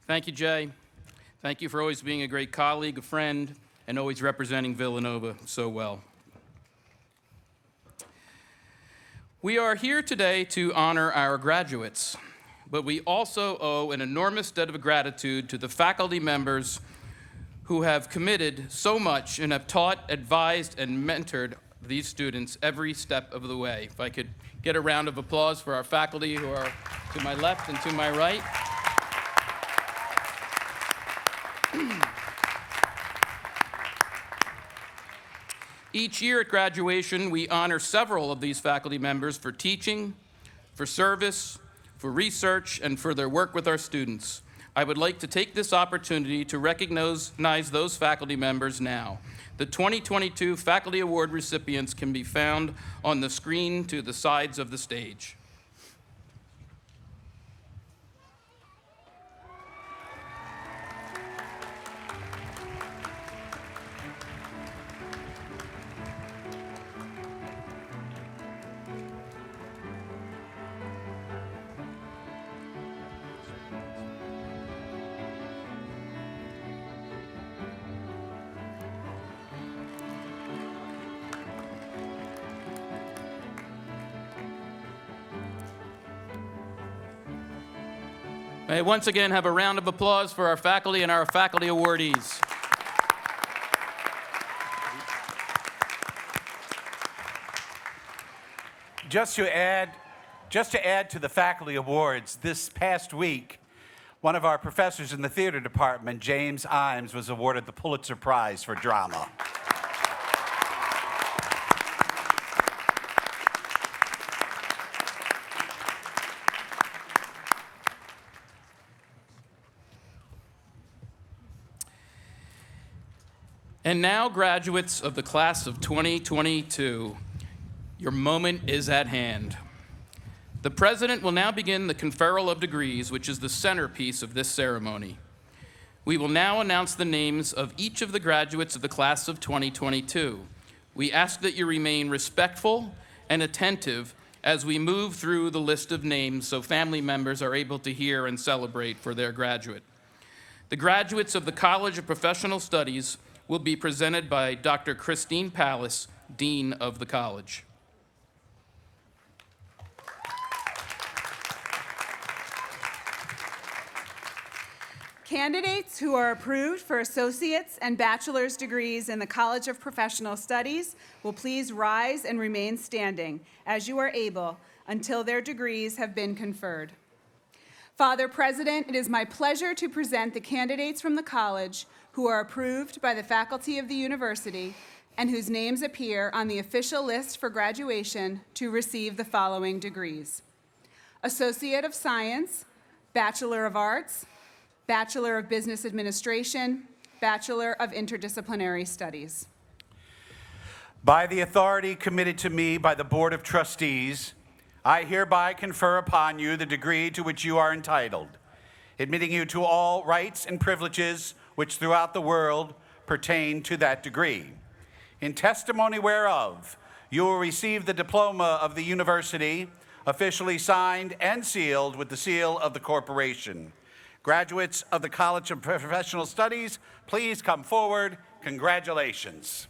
Speaker 17: Thank you, Jay. Thank you for always being a great colleague, a friend, and always representing Villanova so well. We are here today to honor our graduates. but we also owe an enormous debt of gratitude to the faculty members who have committed so much and have taught, advised, and mentored these students every step of the way. If I could get a round of applause for our faculty who are to my left and to my right. Each year at graduation, we honor several of these faculty members for teaching, for service, for research, and for their work with our students. I would like to take this opportunity to recognize those faculty members now. The 2022 Faculty Award recipients can be found on the screen to the sides of the stage. May I once again have a round of applause for our faculty and our faculty awardees.
Speaker 19: Just to add to the faculty awards, this past week, one of our professors in the theater department, James Imes, was awarded the Pulitzer Prize for drama.
Speaker 17: And now, graduates of the class of 2022, your moment is at hand. The president will now begin the conferral of degrees, which is the centerpiece of this ceremony. We will now announce the names of each of the graduates of the class of 2022. We ask that you remain respectful and attentive as we move through the list of names so family members are able to hear and celebrate for their graduate. The graduates of the College of Professional Studies will be presented by Dr. Christine Pallas, Dean of the college.
Speaker 21: Candidates who are approved for associate's and bachelor's degrees in the College of Professional Studies will please rise and remain standing as you are able until their degrees have been conferred. Father President, it is my pleasure to present the candidates from the college who are approved by the faculty of the university and whose names appear on the official list for graduation to receive the following degrees: Associate of Science, Bachelor of Arts, Bachelor of Business Administration, Bachelor of Interdisciplinary Studies.
Speaker 19: By the authority committed to me by the Board of Trustees, I hereby confer upon you the degree to which you are entitled, admitting you to all rights and privileges which throughout the world pertain to that degree. In testimony whereof, you will receive the diploma of the university, officially signed and sealed with the seal of the corporation. Graduates of the College of Professional Studies, please come forward. Congratulations.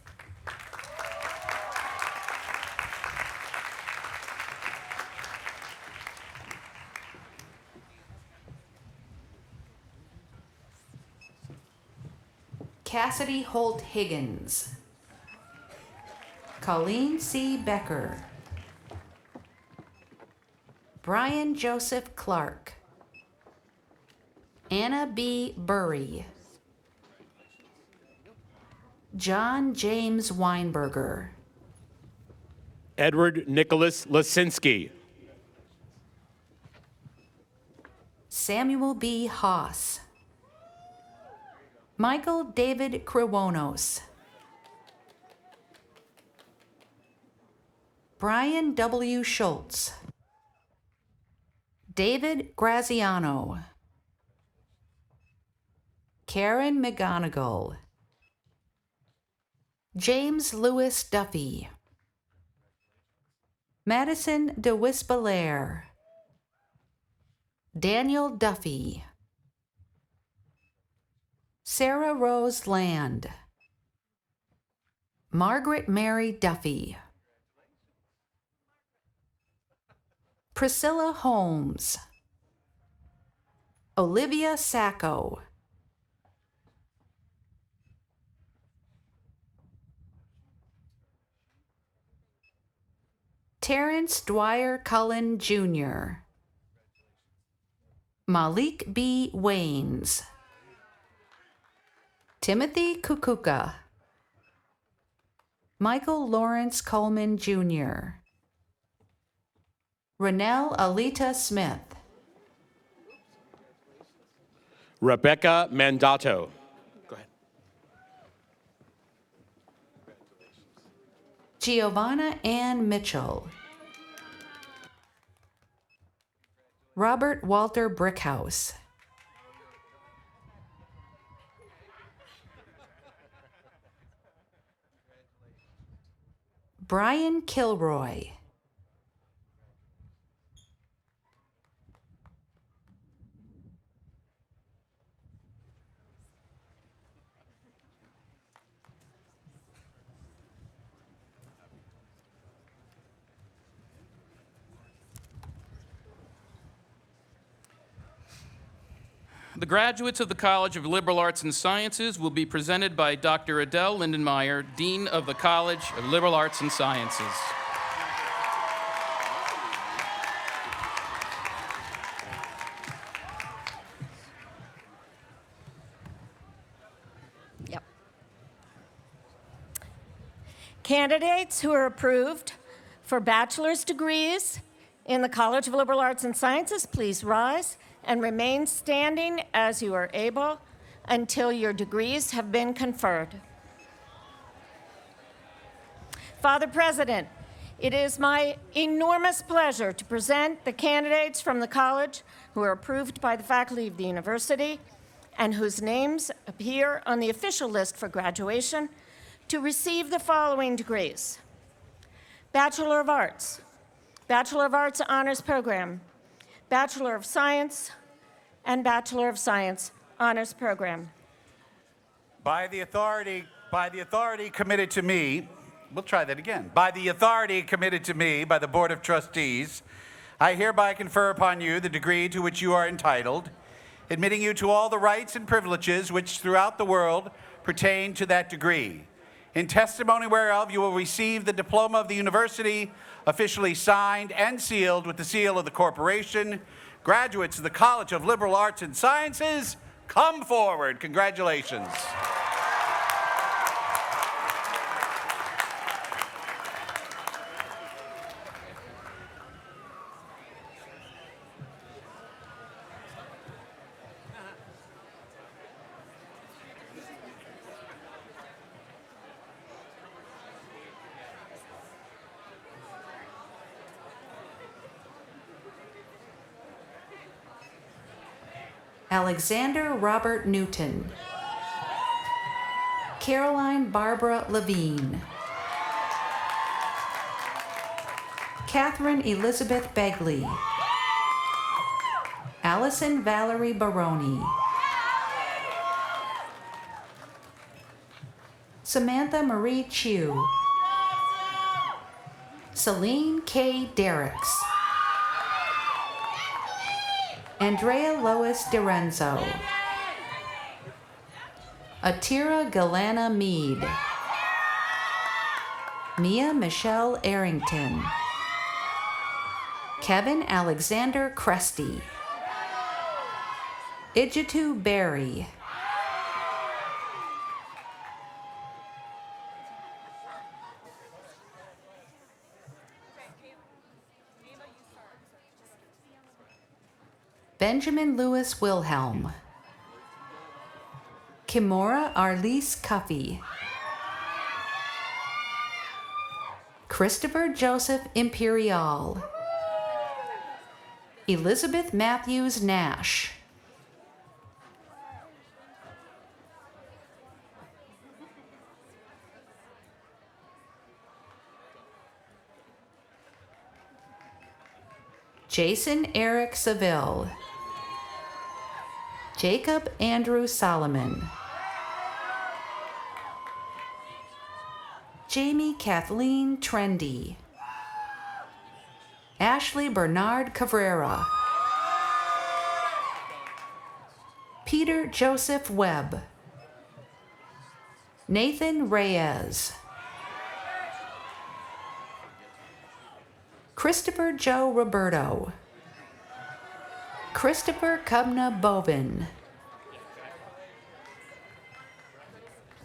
Speaker 22: Cassidy Holt Higgins, Colleen C. Becker, Brian Joseph Clark, Anna B. Burry, John James Weinberger,
Speaker 23: Edward Nicholas Lasinski,
Speaker 22: Samuel B. Haas, Michael David Krewonos, Brian W. Schultz, David Graziano, Karen McGonigal, James Lewis Duffy, Madison DeWispelaire, Daniel Duffy, Sarah Rose Land, Margaret Mary Duffy, Priscilla Holmes,
Speaker 23: Olivia Sacco. Terrence Dwyer Cullen Jr. Malik B. Waynes. Timothy Kukuka. Michael Lawrence Coleman Jr. Renelle Alita Smith.
Speaker 2: Rebecca Mandato. Go ahead.
Speaker 23: Giovanna Ann Mitchell. Robert Walter Brickhouse. Brian Kilroy.
Speaker 17: The graduates of the College of Liberal Arts and Sciences will be presented by Dr. Adele Lindenmeyer, Dean of the College of Liberal Arts and Sciences.
Speaker 3: Yep. Candidates who are approved for bachelor's degrees in the College of Liberal Arts and Sciences, please rise and remain standing as you are able until your degrees have been conferred. Father President, it is my enormous pleasure to present the candidates from the college who are approved by the faculty of the university and whose names appear on the official list for graduation to receive the following degrees: Bachelor of Arts, Bachelor of Arts Honors Program, Bachelor of Science, and Bachelor of Science Honors Program.
Speaker 19: By the authority committed to me, we'll try that again. By the authority committed to me by the Board of Trustees, I hereby confer upon you the degree to which you are entitled, admitting you to all the rights and privileges which throughout the world pertain to that degree. In testimony whereof you will receive the diploma of the university, officially signed and sealed with the seal of the corporation. Graduates of the College of Liberal Arts and Sciences, come forward. Congratulations.
Speaker 23: Alexander Robert Newton. Caroline Barbara Levine. Catherine Elizabeth Begley. Allison Valerie Baroni. Samantha Marie Chu. Celine K. Derricks. Andrea Lois DiRenzo. Atira Galana Mead. Mia Michelle Arrington. Kevin Alexander Cresty. Ijitu Berry. Benjamin Lewis Wilhelm. Kimora Arlise Cuffey. Christopher Joseph Imperial. Elizabeth Matthews Nash. Jason Eric Seville. Jacob Andrew Solomon. Jamie Kathleen Trendy. Ashley Bernard Cabrera. Peter Joseph Webb, Nathan Reyes, Christopher Joe Roberto, Christopher Cubna Bovin,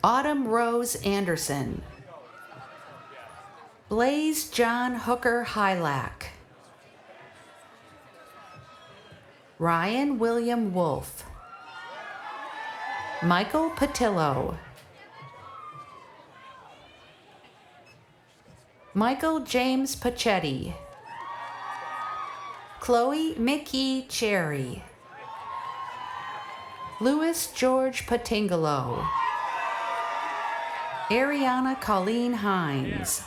Speaker 23: Autumn Rose Anderson, Blaze John Hooker Hylack, Ryan William Wolf, Michael Patillo, Michael James Pachetti, Chloe Mickey Cherry, Louis George Patingalo, Ariana Colleen Hines,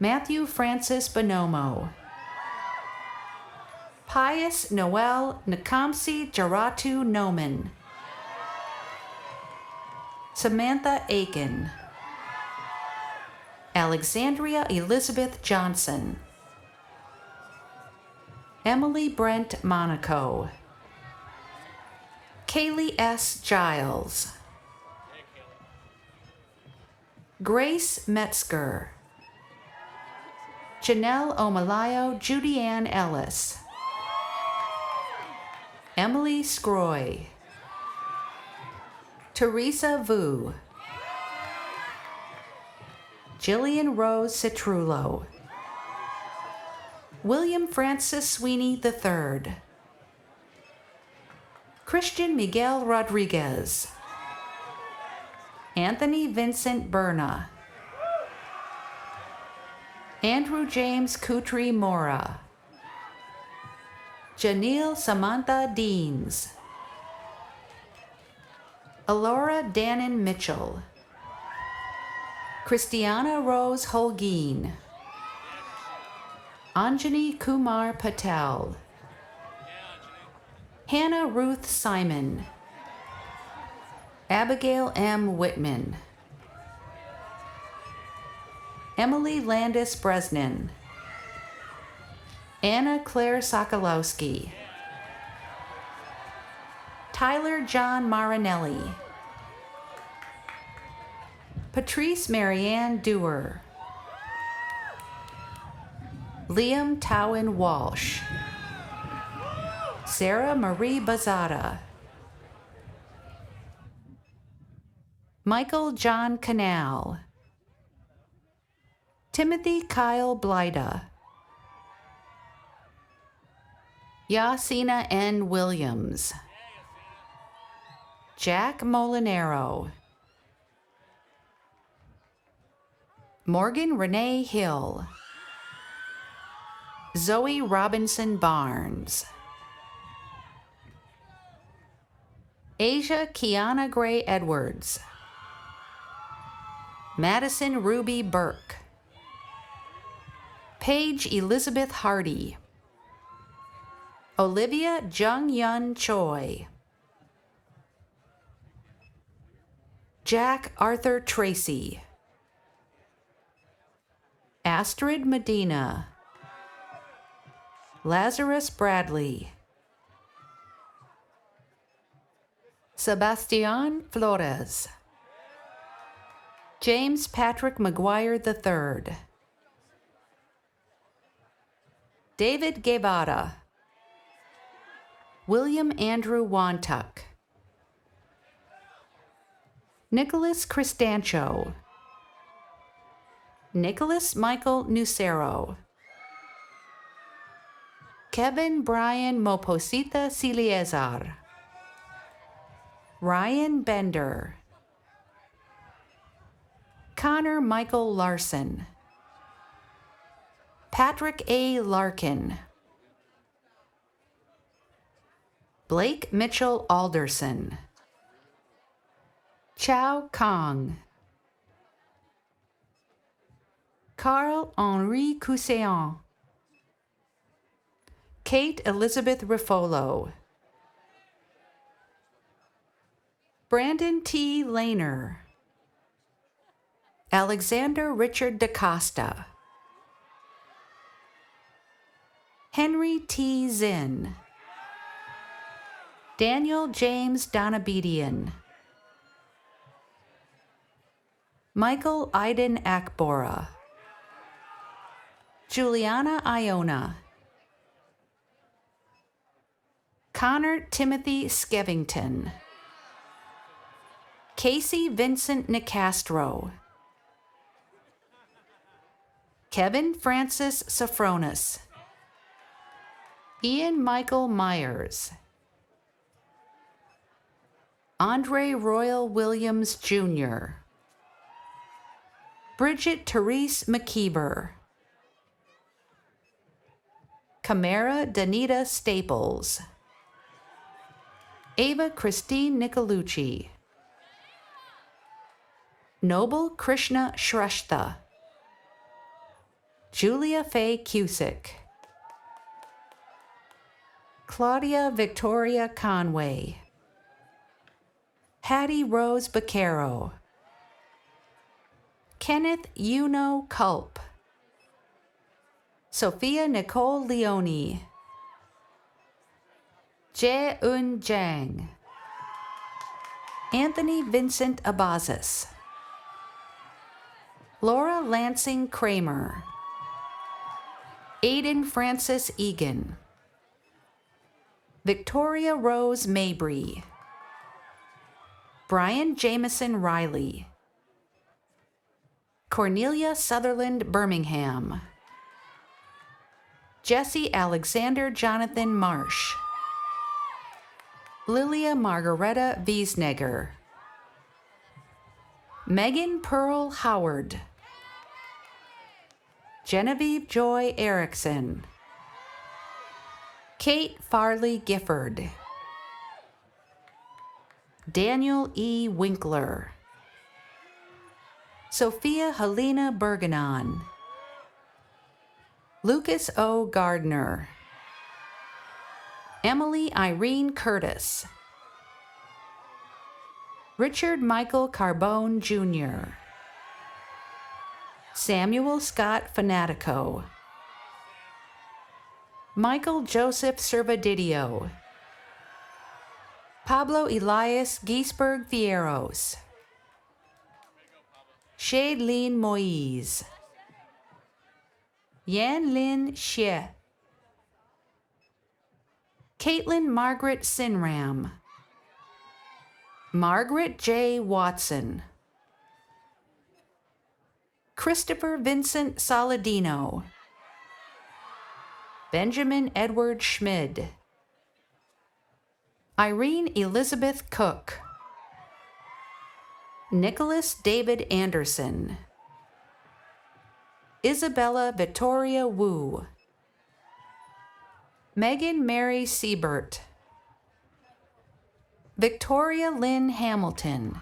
Speaker 23: Matthew Francis Bonomo, Pius Noel Nakamsi Jaratu Noman, Samantha Aiken, Alexandria Elizabeth Johnson, Emily Brent Monaco, Kaylee S. Giles, Grace Metzger, Janelle Omalayo Judy-Ann Ellis, Emily Scroy, Teresa Vu, Jillian Rose Citrullo, William Francis Sweeney III, Christian Miguel Rodriguez, Anthony Vincent Berna, Andrew James Kutri Mora, Janelle Samantha Deans, Alora Dannon Mitchell, Christiana Rose Holguin, Anjani Kumar Patel, Hannah Ruth Simon, Abigail M. Whitman, Emily Landis Bresnan, Anna Claire Sokolowski, Tyler John Marinelli, Patrice Marianne Dewar, Liam Towan Walsh, Sarah Marie Bazada, Michael John Canal, Timothy Kyle Blyda, Yasina N. Williams, Jack Molinaro, Morgan Renee Hill, Zoe Robinson Barnes, Asia Kiana Gray Edwards, Madison Ruby Burke, Paige Elizabeth Hardy, Olivia Jung Yun Choi, Jack Arthur Tracy, Astrid Medina, Lazarus Bradley, Sebastian Flores, James Patrick McGuire III, David Guevara, William Andrew Wantuck, Nicholas Cristancho, Nicholas Michael Nucero, Kevin Brian Moposita Ciliezar, Ryan Bender, Connor Michael Larson, Patrick A. Larkin, Blake Mitchell Alderson, Chow Kong, Carl Henri Coussean, Kate Elizabeth Rifolo, Brandon T. Lehner, Alexander Richard DaCosta, Henry T. Zinn, Daniel James Donabedian, Michael Iden Akbora, Juliana Iona, Connor Timothy Skevington, Casey Vincent Nicastro, Kevin Francis Safronis, Ian Michael Myers, Andre Royal Williams Jr., Bridget Therese McKeever, Camara Danita Staples, Ava Christine Nicolucci, Noble Krishna Shrestha, Julia Faye Cusick, Claudia Victoria Conway, Hattie Rose Baquero, Kenneth Yuno Culp, Sophia Nicole Leone, Jae-eun Jang, Anthony Vincent Abazis, Laura Lansing Kramer, Aiden Francis Egan, Victoria Rose Mabry, Brian Jameson Riley, Cornelia Sutherland Birmingham, Jesse Alexander Jonathan Marsh, Lilia Margareta Wiesnegger, Megan Pearl Howard, Genevieve Joy Erickson, Kate Farley Gifford, Daniel E. Winkler, Sophia Helena Bergenon, Lucas O. Gardner, Emily Irene Curtis, Richard Michael Carbone Jr., Samuel Scott Fanatico, Michael Joseph Servadidio, Pablo Elias Giesberg Fierros, Shailene Moise, Yan Lin Xie, Caitlin Margaret Sinram, Margaret J. Watson, Christopher Vincent Saladino, Benjamin Edward Schmid, Irene Elizabeth Cook, Nicholas David Anderson, Isabella Victoria Wu, Megan Mary Siebert, Victoria Lynn Hamilton,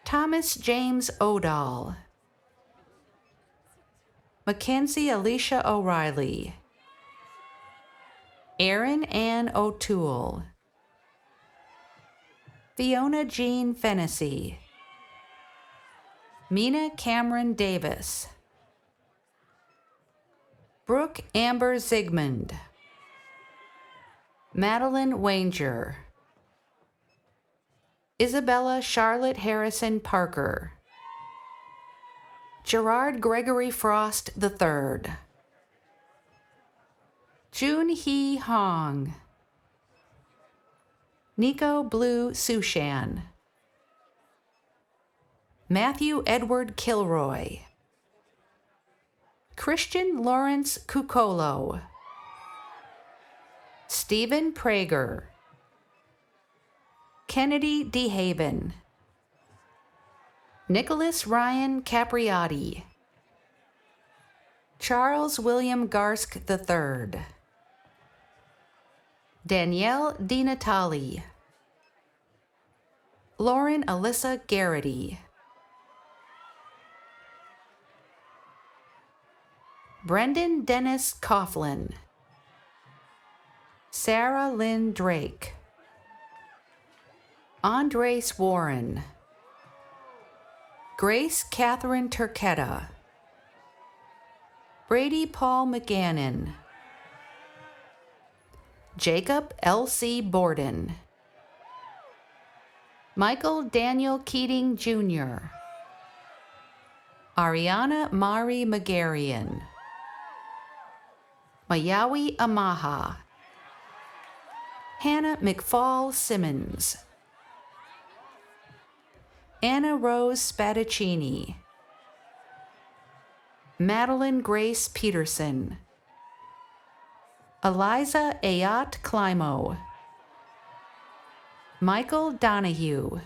Speaker 23: Thomas James Odall, Mackenzie Alicia O'Reilly, Erin Ann O'Toole, Fiona Jean Fennessy, Mina Cameron Davis, Brooke Amber Zigmund, Madeline Wanger, Isabella Charlotte Harrison Parker, Gerard Gregory Frost III, June Hee Hong, Nico Blue Sushan, Matthew Edward Kilroy, Christian Lawrence Cucolo, Stephen Prager, Kennedy DeHaven, Nicholas Ryan Capriati, Charles William Garsk III, Danielle DiNatale, Lauren Alyssa Garrity, Brendan Dennis Coughlin, Sarah Lynn Drake, Andres Warren, Grace Catherine Turquetta, Brady Paul McGannon, Jacob L.C. Borden. Michael Daniel Keating Jr. Ariana Mari Magarian. Mayawi Amaha. Hannah McFall Simmons. Anna Rose Spadaccini. Madeline Grace Peterson. Eliza Ayat Climo. Michael Donahue.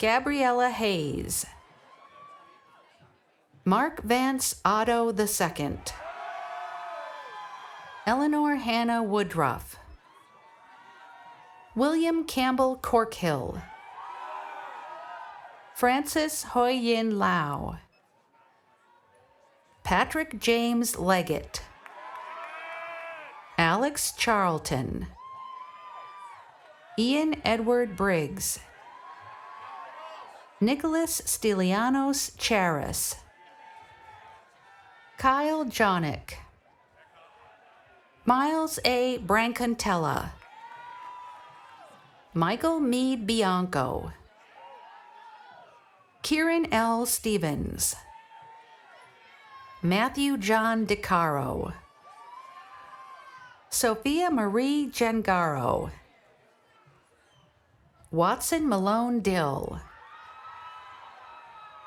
Speaker 23: Gabriella Hayes. Mark Vance Otto II. Eleanor Hannah Woodruff. William Campbell Corkhill. Francis Hoi Yin Lau. Patrick James Leggett. Alex Charlton. Ian Edward Briggs. Nicholas Stylianos Charis. Kyle Jonick. Miles A. Brancontella. Michael Meade Bianco. Kieran L. Stevens. Matthew John DeCaro. Sophia Marie Gengaro. Watson Malone Dill.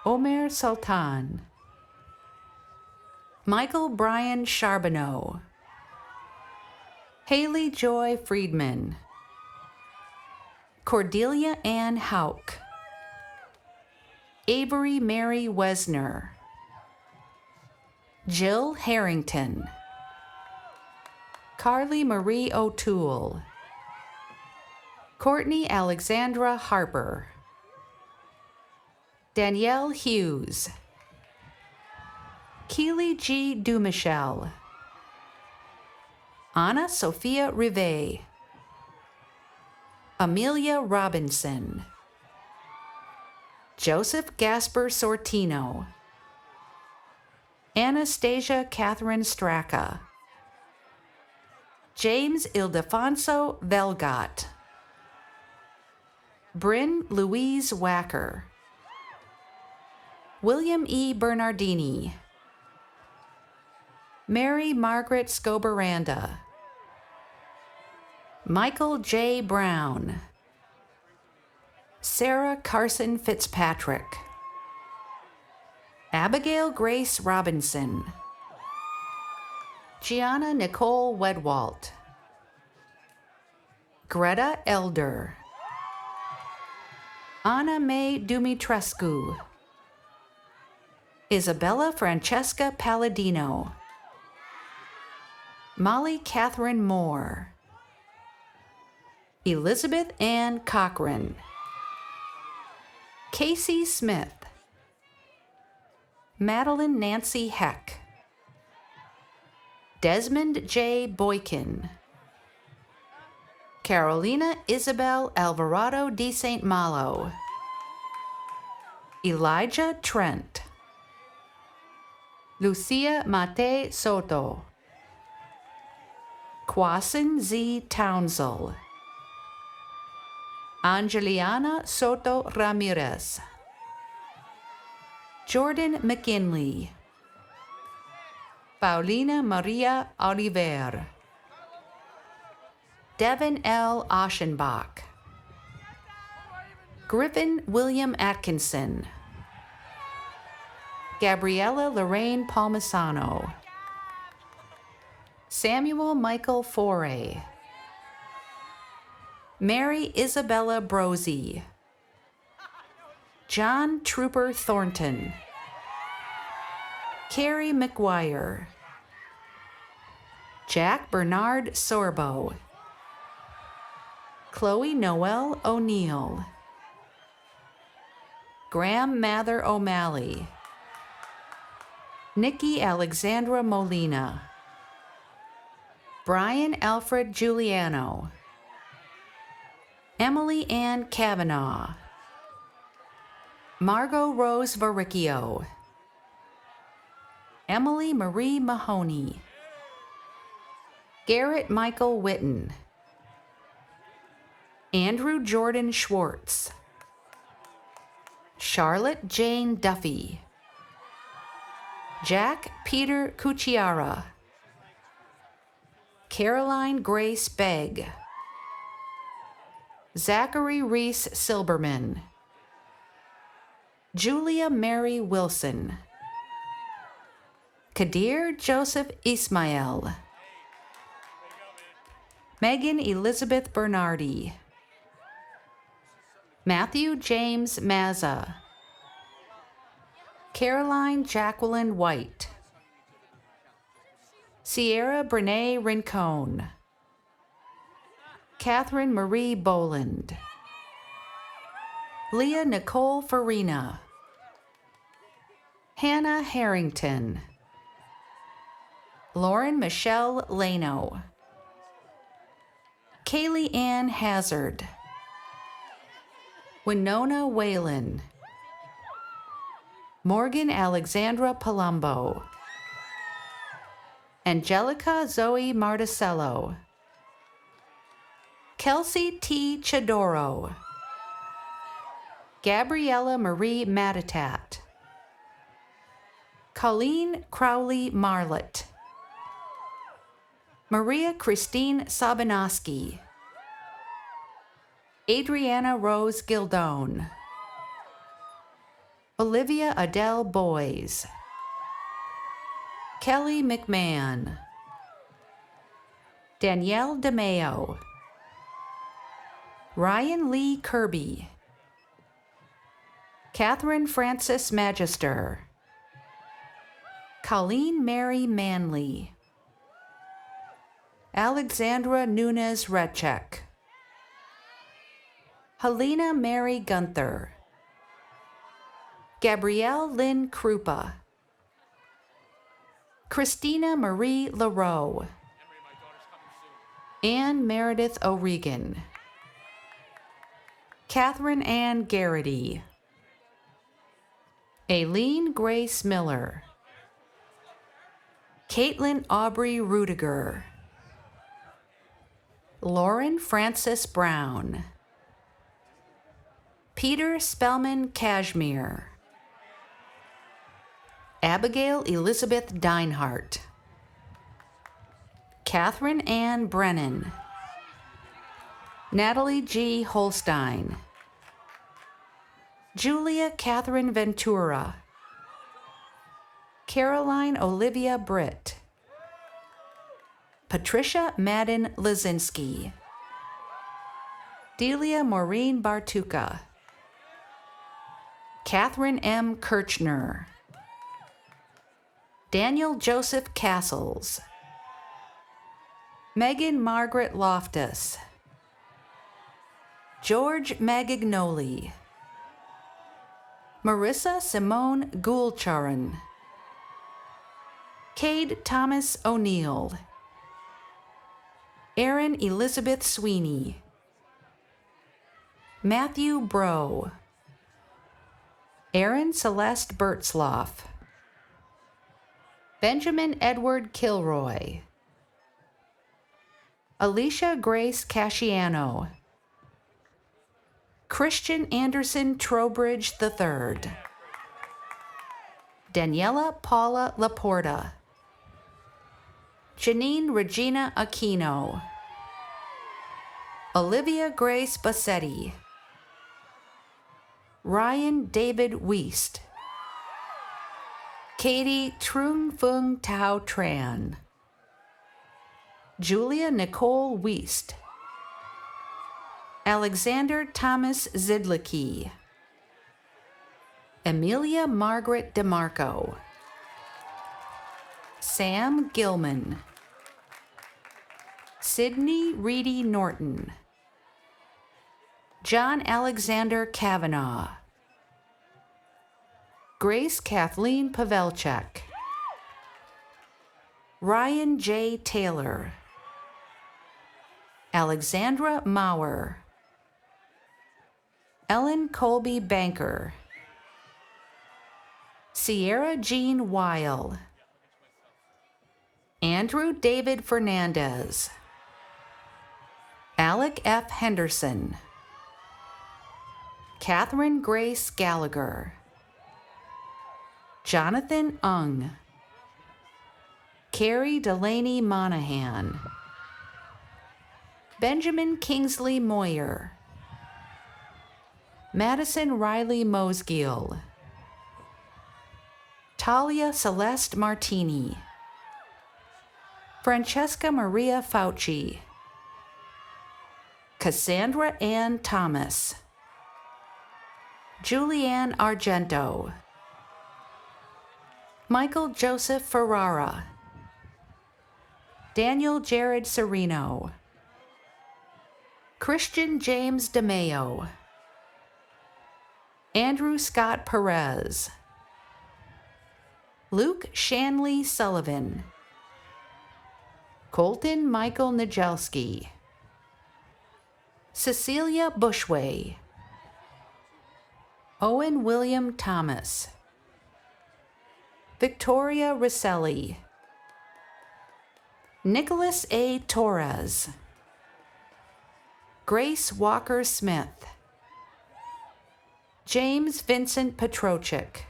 Speaker 23: Omer Sultan. Michael Brian Charbonneau. Haley Joy Friedman. Cordelia Ann Hauk. Avery Mary Wesner. Jill Harrington. Carly Marie O'Toole. Courtney Alexandra Harper. Danielle Hughes. Keely G. Dumichel. Anna Sophia Rivet. Amelia Robinson. Joseph Gasper Sortino. Anastasia Catherine Stracca. James Ildefonso Velgot. Bryn Louise Wacker. William E. Bernardini. Mary Margaret Scoberanda. Michael J. Brown. Sarah Carson Fitzpatrick. Abigail Grace Robinson. Gianna Nicole Wedwalt. Greta Elder. Anna May Dumitrescu. Isabella Francesca Palladino. Molly Catherine Moore. Elizabeth Ann Cochran. Casey Smith. Madeline Nancy Heck. Desmond J. Boykin. Carolina Isabel Alvarado de St. Malo. Elijah Trent. Lucia Mate Soto. Kwasin Z. Townsell. Angeliana Soto Ramirez. Jordan McKinley. Paulina Maria Oliver. Devin L. Aschenbach. Griffin William Atkinson. Gabriella Lorraine Palmisano. Samuel Michael Foray. Mary Isabella Brosey. John Trooper Thornton. Carrie McGuire. Jack Bernard Sorbo. Chloe Noel O'Neill. Graham Mather O'Malley. Nikki Alexandra Molina. Brian Alfred Giuliano. Emily Ann Kavanaugh. Margot Rose Varicchio. Emily Marie Mahoney.
Speaker 22: Garrett Michael Witten, Andrew Jordan Schwartz, Charlotte Jane Duffy, Jack Peter Cucciara, Caroline Grace Begg, Zachary Reese Silberman, Julia Mary Wilson, Kadir Joseph Ismail, Megan Elizabeth Bernardi, Matthew James Mazza, Caroline Jacqueline White, Sierra Brene Rincon, Catherine Marie Boland, Leah Nicole Farina, Hannah Harrington, Lauren Michelle Lano, Kaylee Ann Hazard, Winona Whalen, Morgan Alexandra Palumbo, Angelica Zoe Marticello, Kelsey T. Chidoro, Gabriella Marie Matatat, Colleen Crowley Marlett, Maria Christine Sabinoski, Adriana Rose Gildone, Olivia Adele Boys, Kelly McMahon, Danielle DeMeo, Ryan Lee Kirby, Catherine Frances Magister, Colleen Mary Manley, Alexandra Nunez Redcheck, Helena Mary Gunther, Gabrielle Lynn Krupa, Christina Marie LaRoe, Anne Meredith O'Regan, Catherine Ann Garrity, Aileen Grace Miller, Caitlin Aubrey Rudiger, Lauren Francis Brown, Peter Spellman Cashmere, Abigail Elizabeth Deinhart, Catherine Ann Brennan, Natalie G. Holstein, Julia Catherine Ventura, Caroline Olivia Britt, Patricia Madden Lizinski, Delia Maureen Bartuka, Catherine M. Kirchner, Daniel Joseph Castles, Megan Margaret Loftus, George Magagnoli, Marissa Simone Goulcharan, Cade Thomas O'Neill, Erin Elizabeth Sweeney, Matthew Bro, Erin Celeste Bertzloff, Benjamin Edward Kilroy, Alicia Grace Casciano, Christian Anderson Trowbridge III, Daniela Paula Laporta, Janine Regina Aquino, Olivia Grace Bassetti, Ryan David Wiest, Katie Trung Fung Tao Tran, Julia Nicole Wiest, Alexander Thomas Zidlicki, Amelia Margaret DeMarco, Sam Gilman, Sydney Reedy Norton, John Alexander Kavanaugh, Grace Kathleen Pavelchuk, Ryan J. Taylor, Alexandra Maurer, Ellen Colby Banker, Sierra Jean Weil, Andrew David Fernandez, Alec F. Henderson, Catherine Grace Gallagher, Jonathan Ung, Carrie Delaney Monahan, Benjamin Kingsley Moyer, Madison Riley Mosgiel, Talia Celeste Martini, Francesca Maria Fauci, Cassandra Ann Thomas, Julianne Argento, Michael Joseph Ferrara, Daniel Jared Sereno, Christian James DeMeo, Andrew Scott Perez, Luke Shanley Sullivan, Colton Michael Nijelski, Cecilia Bushway, Owen William Thomas, Victoria Rosselli, Nicholas A. Torres, Grace Walker Smith, James Vincent Petrochik,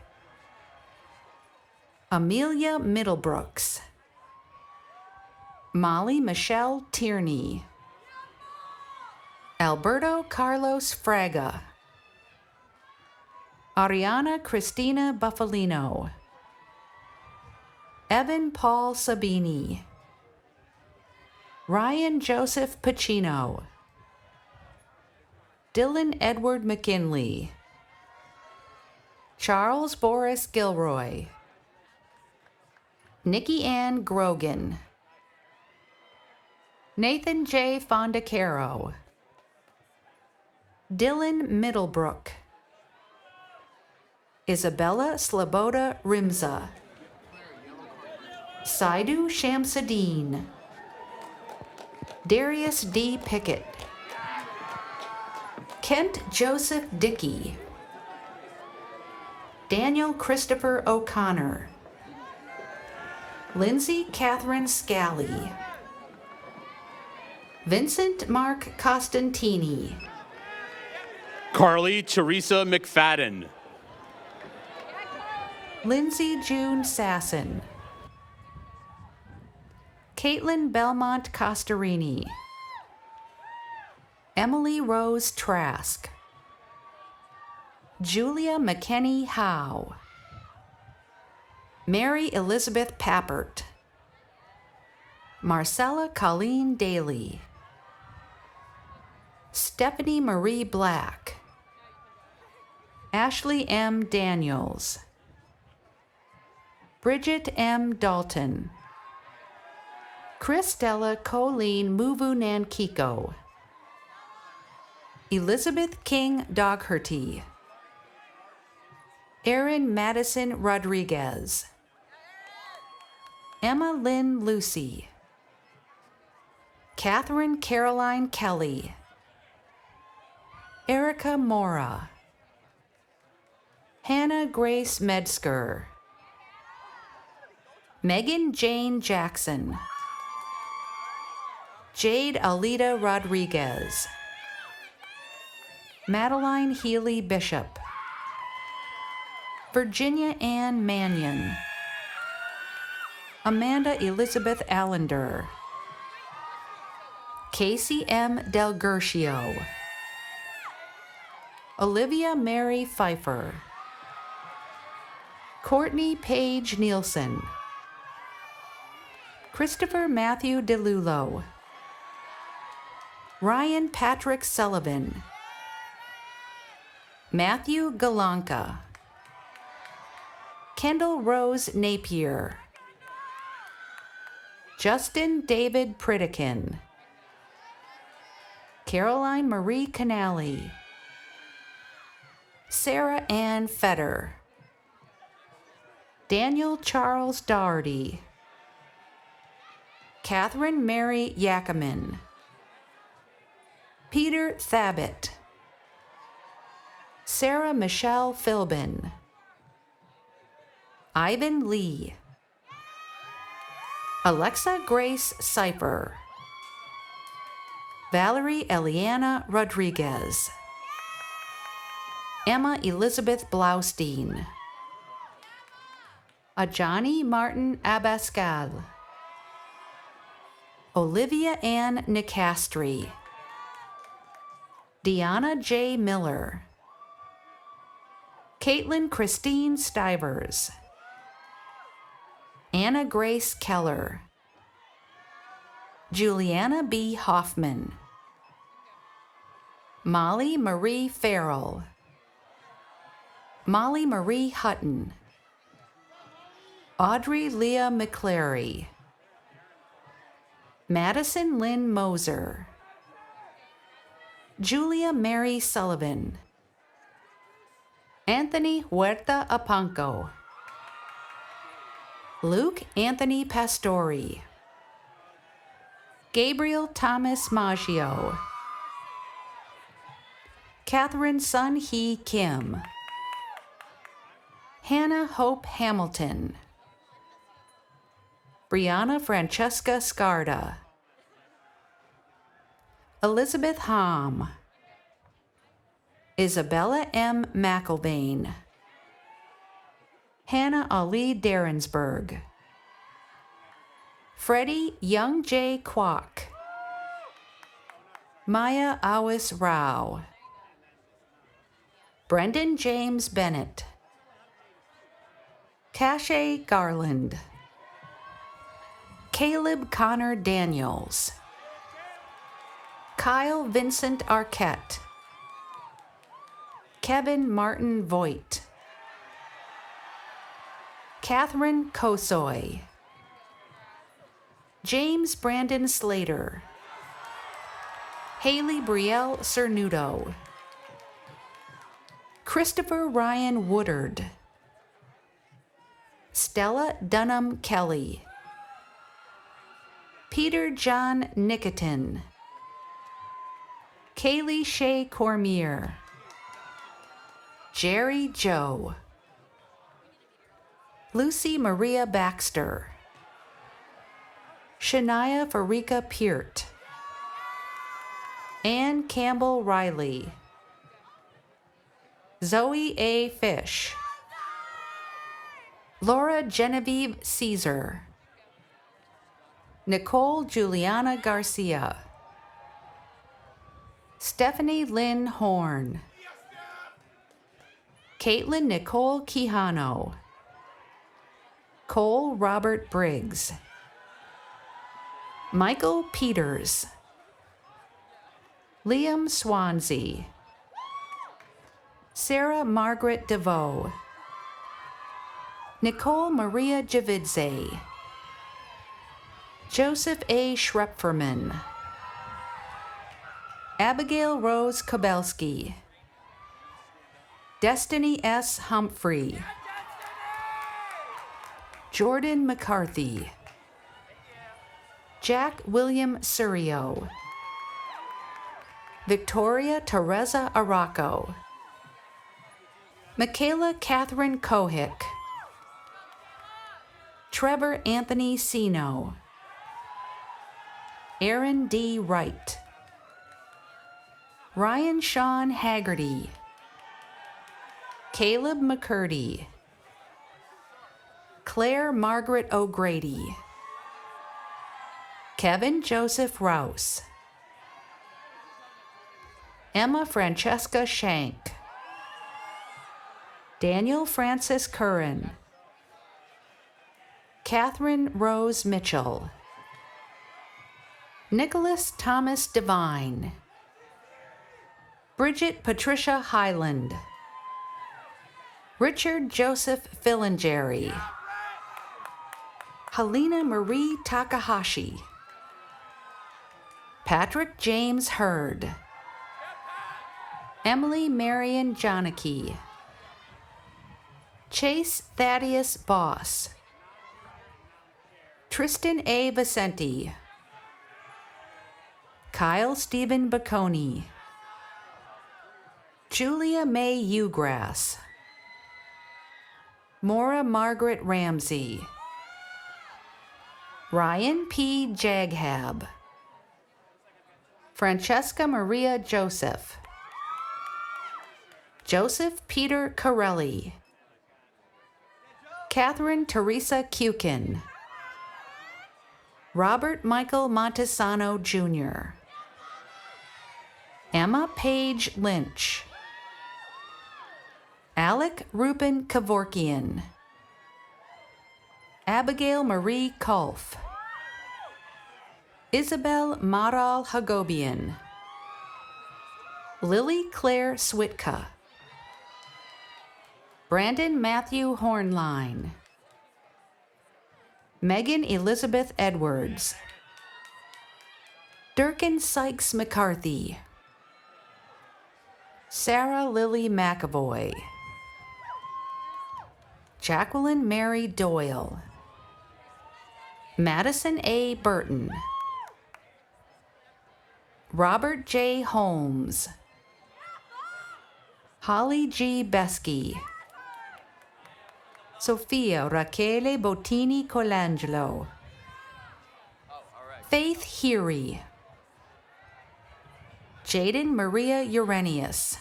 Speaker 22: Amelia Middlebrooks, Molly Michelle Tierney, Alberto Carlos Fraga, Ariana Cristina Buffalino, Evan Paul Sabini, Ryan Joseph Pacino, Dylan Edward McKinley, Charles Boris Gilroy, Nikki Ann Grogan, Nathan J. Fondacaro, Dylan Middlebrook, Isabella Sloboda Rimza, Saidu Shamsuddin, Darius D. Pickett, Kent Joseph Dickey, Daniel Christopher O'Connor, Lindsay Catherine Scally, Vincent Mark Costantini,
Speaker 2: Carly Teresa McFadden,
Speaker 22: Lindsay June Sasson, Caitlin Belmont Costarini, Emily Rose Trask, Julia McKenney Howe, Mary Elizabeth Pappert, Marcella Colleen Daly, Stephanie Marie Black, Ashley M. Daniels, Bridget M. Dalton, Christella Colleen Muvu Nankiko, Elizabeth King Dogherty, Erin Madison Rodriguez, Emma Lynn Lucy, Catherine Caroline Kelly, Erica Mora, Hannah Grace Metzger, Megan Jane Jackson, Jade Alita Rodriguez, Madeline Healy Bishop, Virginia Ann Mannion, Amanda Elizabeth Allender, Casey M. Del Gershio, Olivia Mary Pfeiffer, Courtney Paige Nielsen, Christopher Matthew DeLulo, Ryan Patrick Sullivan, Matthew Galanka, Kendall Rose Napier, Justin David Pritikin, Caroline Marie Canali, Sarah Ann Fetter, Daniel Charles Doherty, Catherine Mary Yakaman, Peter Thabit, Sarah Michelle Philbin, Ivan Lee,
Speaker 23: Alexa Grace Seifer, Valerie Eliana Rodriguez, Emma Elizabeth Blaustein, Ajani Martin Abascal, Olivia Ann Nicastri, Deanna J. Miller, Caitlin Christine Stivers, Anna Grace Keller, Juliana B. Hoffman, Molly Marie Farrell, Molly Marie Hutton, Audrey Leah McClary, Madison Lynn Moser, Julia Mary Sullivan, Anthony Huerta Apanco, Luke Anthony Pastori, Gabriel Thomas Maggio, Catherine Sun Hee Kim, Hannah Hope Hamilton, Brianna Francesca Scarda, Elizabeth Hom, Isabella M. McElvain, Hannah Ali Derensberg, Freddie Young J. Kwok, Maya Awis Rao, Brendan James Bennett, Cache Garland, Caleb Connor Daniels, Kyle Vincent Arquette, Kevin Martin Voigt, Catherine Kosoy, James Brandon Slater, Haley Brielle Cernudo, Christopher Ryan Woodard, Stella Dunham Kelly, Peter John Nicotin, Kaylee Shea Cormier, Jerry Joe, Lucy Maria Baxter, Shania Farika Peart, Ann Campbell Riley, Zoe A. Fish, Laura Genevieve Caesar, Nicole Juliana Garcia, Stephanie Lynn Horn, Caitlin Nicole Quijano, Cole Robert Briggs, Michael Peters, Liam Swansea, Sarah Margaret DeVoe, Nicole Maria Javidze, Joseph A. Schrepferman, Abigail Rose Kabelski, Destiny S. Humphrey, Jordan McCarthy, Jack William Surio, Victoria Teresa Araco, Michaela Catherine Kohick, Trevor Anthony Sino, Aaron D. Wright, Ryan Sean Haggerty, Caleb McCurdy, Claire Margaret O'Grady, Kevin Joseph Rouse, Emma Francesca Shank, Daniel Francis Curran, Catherine Rose Mitchell, Nicholas Thomas Devine, Bridget Patricia Highland, Richard Joseph Fillingerry, Helena Marie Takahashi, Patrick James Hurd, Emily Marion Janicki, Chase Thaddeus Boss, Tristan A. Vicenti, Kyle Stephen Bacconi, Julia May Ugrass, Maura Margaret Ramsey, Ryan P. Jaghab, Francesca Maria Joseph, Joseph Peter Corelli, Catherine Teresa Kukin, Robert Michael Montesano Jr., Emma Page Lynch, Alec Rupen Kevorkian, Abigail Marie Kolf, Isabel Maral Hagobian, Lily Claire Switka, Brandon Matthew Hornline, Megan Elizabeth Edwards, Durkin Sykes McCarthy, Sarah Lily McAvoy, Jacqueline Mary Doyle, Madison A. Burton, Robert J. Holmes, Holly G. Besky, Sophia Rachele Bottini Colangelo, Faith Heery, Jaden Maria Urenius,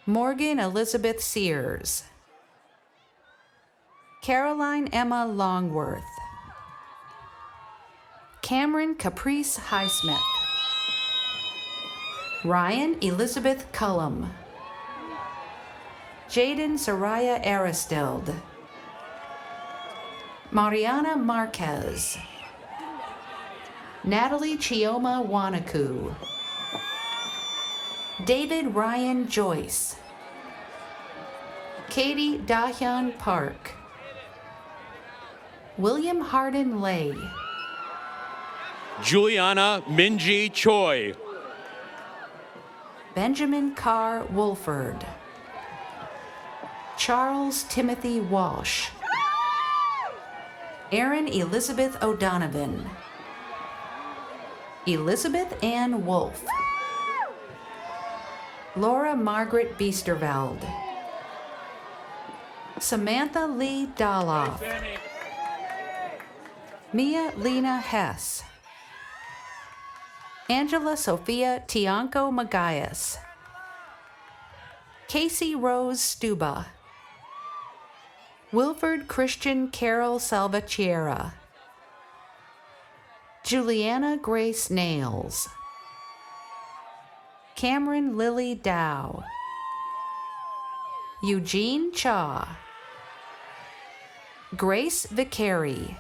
Speaker 23: Morgan Elizabeth Sears, Caroline Emma Longworth, Cameron Caprice Highsmith, Ryan Elizabeth Cullum, Jaden Soraya Aristeld, Mariana Marquez, Natalie Chioma Wanaku, David Ryan Joyce, Katie Dahyun Park, William Hardin Lay,
Speaker 2: Juliana Minji Choi,
Speaker 23: Benjamin Carr Wolford, Charles Timothy Walsh, Erin Elizabeth O'Donovan, Elizabeth Ann Wolfe, Laura Margaret Biesterveld, Samantha Lee Doloff, Mia Lena Hess, Angela Sophia Tianco Magallas, Casey Rose Stuba, Wilford Christian Carol Salvatierra, Juliana Grace Nails, Cameron Lily Dow, Eugene Chaw, Grace Vicari,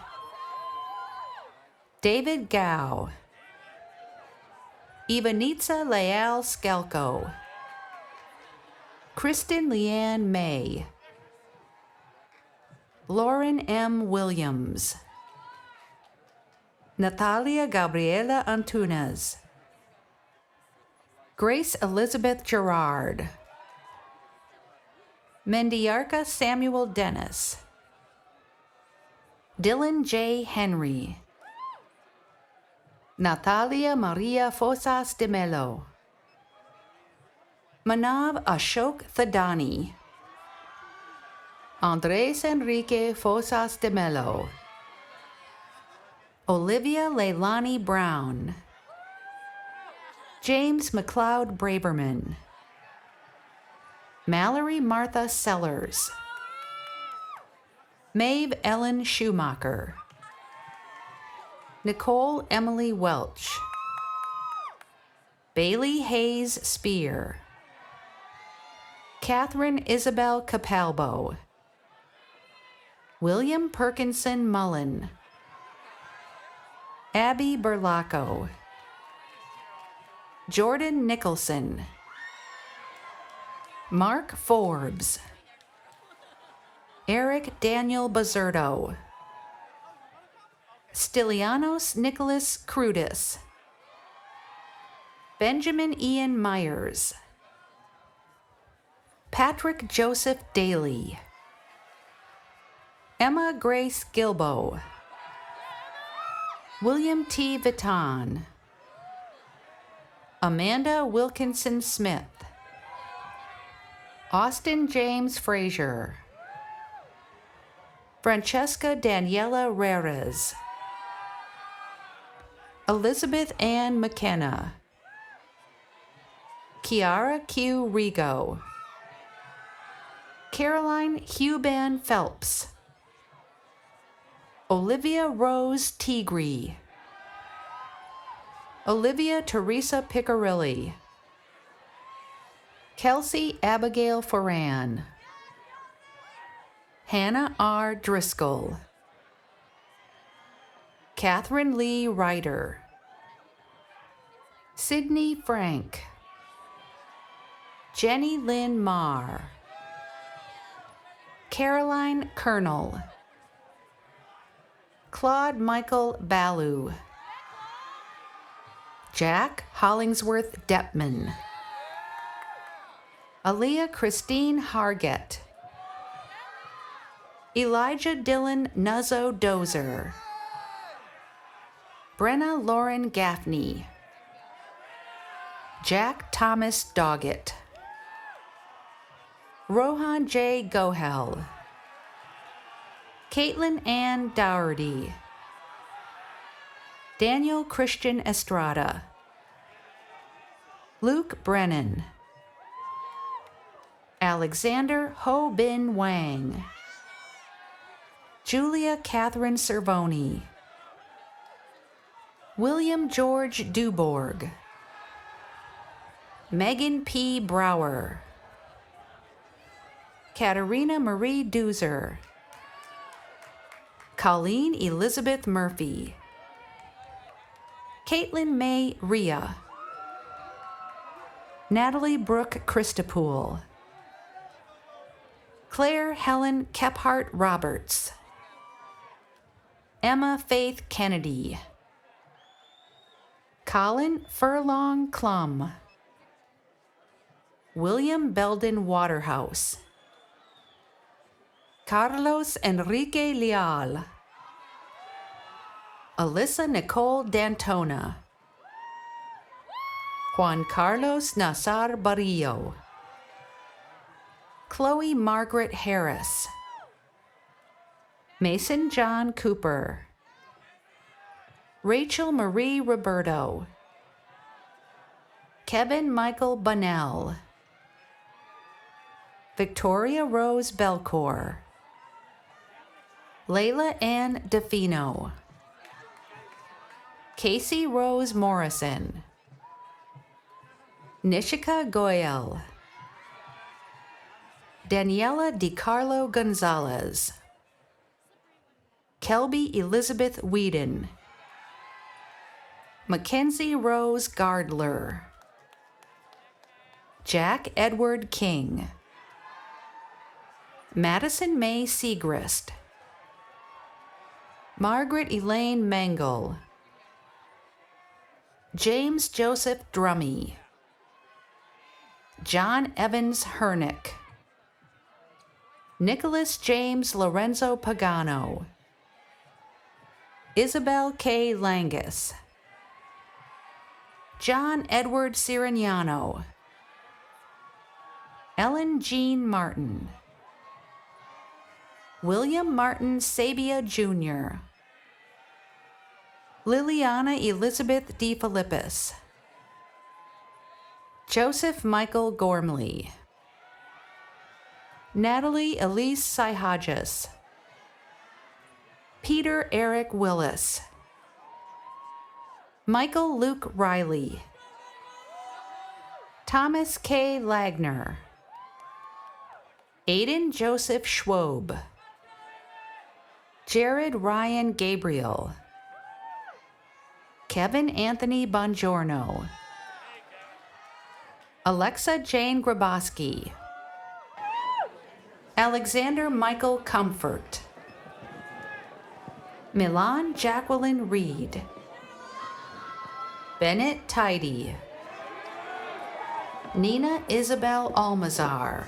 Speaker 23: David Gao, Ivanitza Leal Skelko, Kristen Leanne May, Lauren M. Williams, Natalia Gabriela Antunes, Grace Elizabeth Gerard, Mendiarca Samuel Dennis, Dylan J. Henry, Natalia Maria Fosas de Melo, Manav Ashok Thadani, Andres Enrique Fosas de Melo, Olivia Leilani Brown, James McLeod Braberman, Mallory Martha Sellers, Maeve Ellen Schumacher, Nicole Emily Welch, Bailey Hayes Spear, Catherine Isabel Capalbo, William Perkinson Mullen, Abby Berlacco, Jordan Nicholson, Mark Forbes, Eric Daniel Bazerto, Stylianos Nicholas Crudis, Benjamin Ian Myers, Patrick Joseph Daly, Emma Grace Gilbo, William T. Vitton, Amanda Wilkinson Smith, Austin James Frazier, Francesca Daniela Reyes, Elizabeth Ann McKenna, Kiara Q. Rigo, Caroline Huban Phelps, Olivia Rose Tigre, Olivia Teresa Piccirilli, Kelsey Abigail Foran, Hannah R. Driscoll, Catherine Lee Ryder, Sydney Frank, Jenny Lynn Marr, Caroline Colonel, Claude Michael Ballou, Jack Hollingsworth Deppman, Aaliyah Christine Hargett, Elijah Dylan Nuzzo Dozer, Brenna Lauren Gaffney, Jack Thomas Doggett, Rohan J. Gohel, Caitlin Ann Dougherty, Daniel Christian Estrada, Luke Brennan, Alexander Ho Bin Wang, Julia Catherine Cervoni, William George Duborg, Megan P. Brower, Katerina Marie Doozer, Colleen Elizabeth Murphy, Caitlin May Rhea, Natalie Brooke Christopoul, Claire Helen Kephart Roberts, Emma Faith Kennedy, Colin Furlong Klum, William Belden Waterhouse, Carlos Enrique Leal, Alyssa Nicole Dantona, Juan Carlos Nazar Barrillo, Chloe Margaret Harris, Mason John Cooper, Rachel Marie Roberto, Kevin Michael Bunnell, Victoria Rose Belcour, Layla Ann DeFino, Casey Rose Morrison, Nishika Goyal, Daniela DiCarlo Gonzalez, Kelby Elizabeth Whedon, Mackenzie Rose Gardler, Jack Edward King, Madison May Segrist, Margaret Elaine Mangle, James Joseph Drummy, John Evans Hernick, Nicholas James Lorenzo Pagano, Isabel K. Langus, John Edward Sirignano, Ellen Jean Martin, William Martin Sabia Jr., Liliana Elizabeth DeFilippis, Joseph Michael Gormley, Natalie Elise Syhajas, Peter Eric Willis, Michael Luke Riley, Thomas K. Lagner, Aiden Joseph Schwob, Jared Ryan Gabriel, Kevin Anthony Bongiorno, Alexa Jane Graboski, Alexander Michael Comfort, Milan Jacqueline Reed, Bennett Tidy, Nina Isabel Almazar,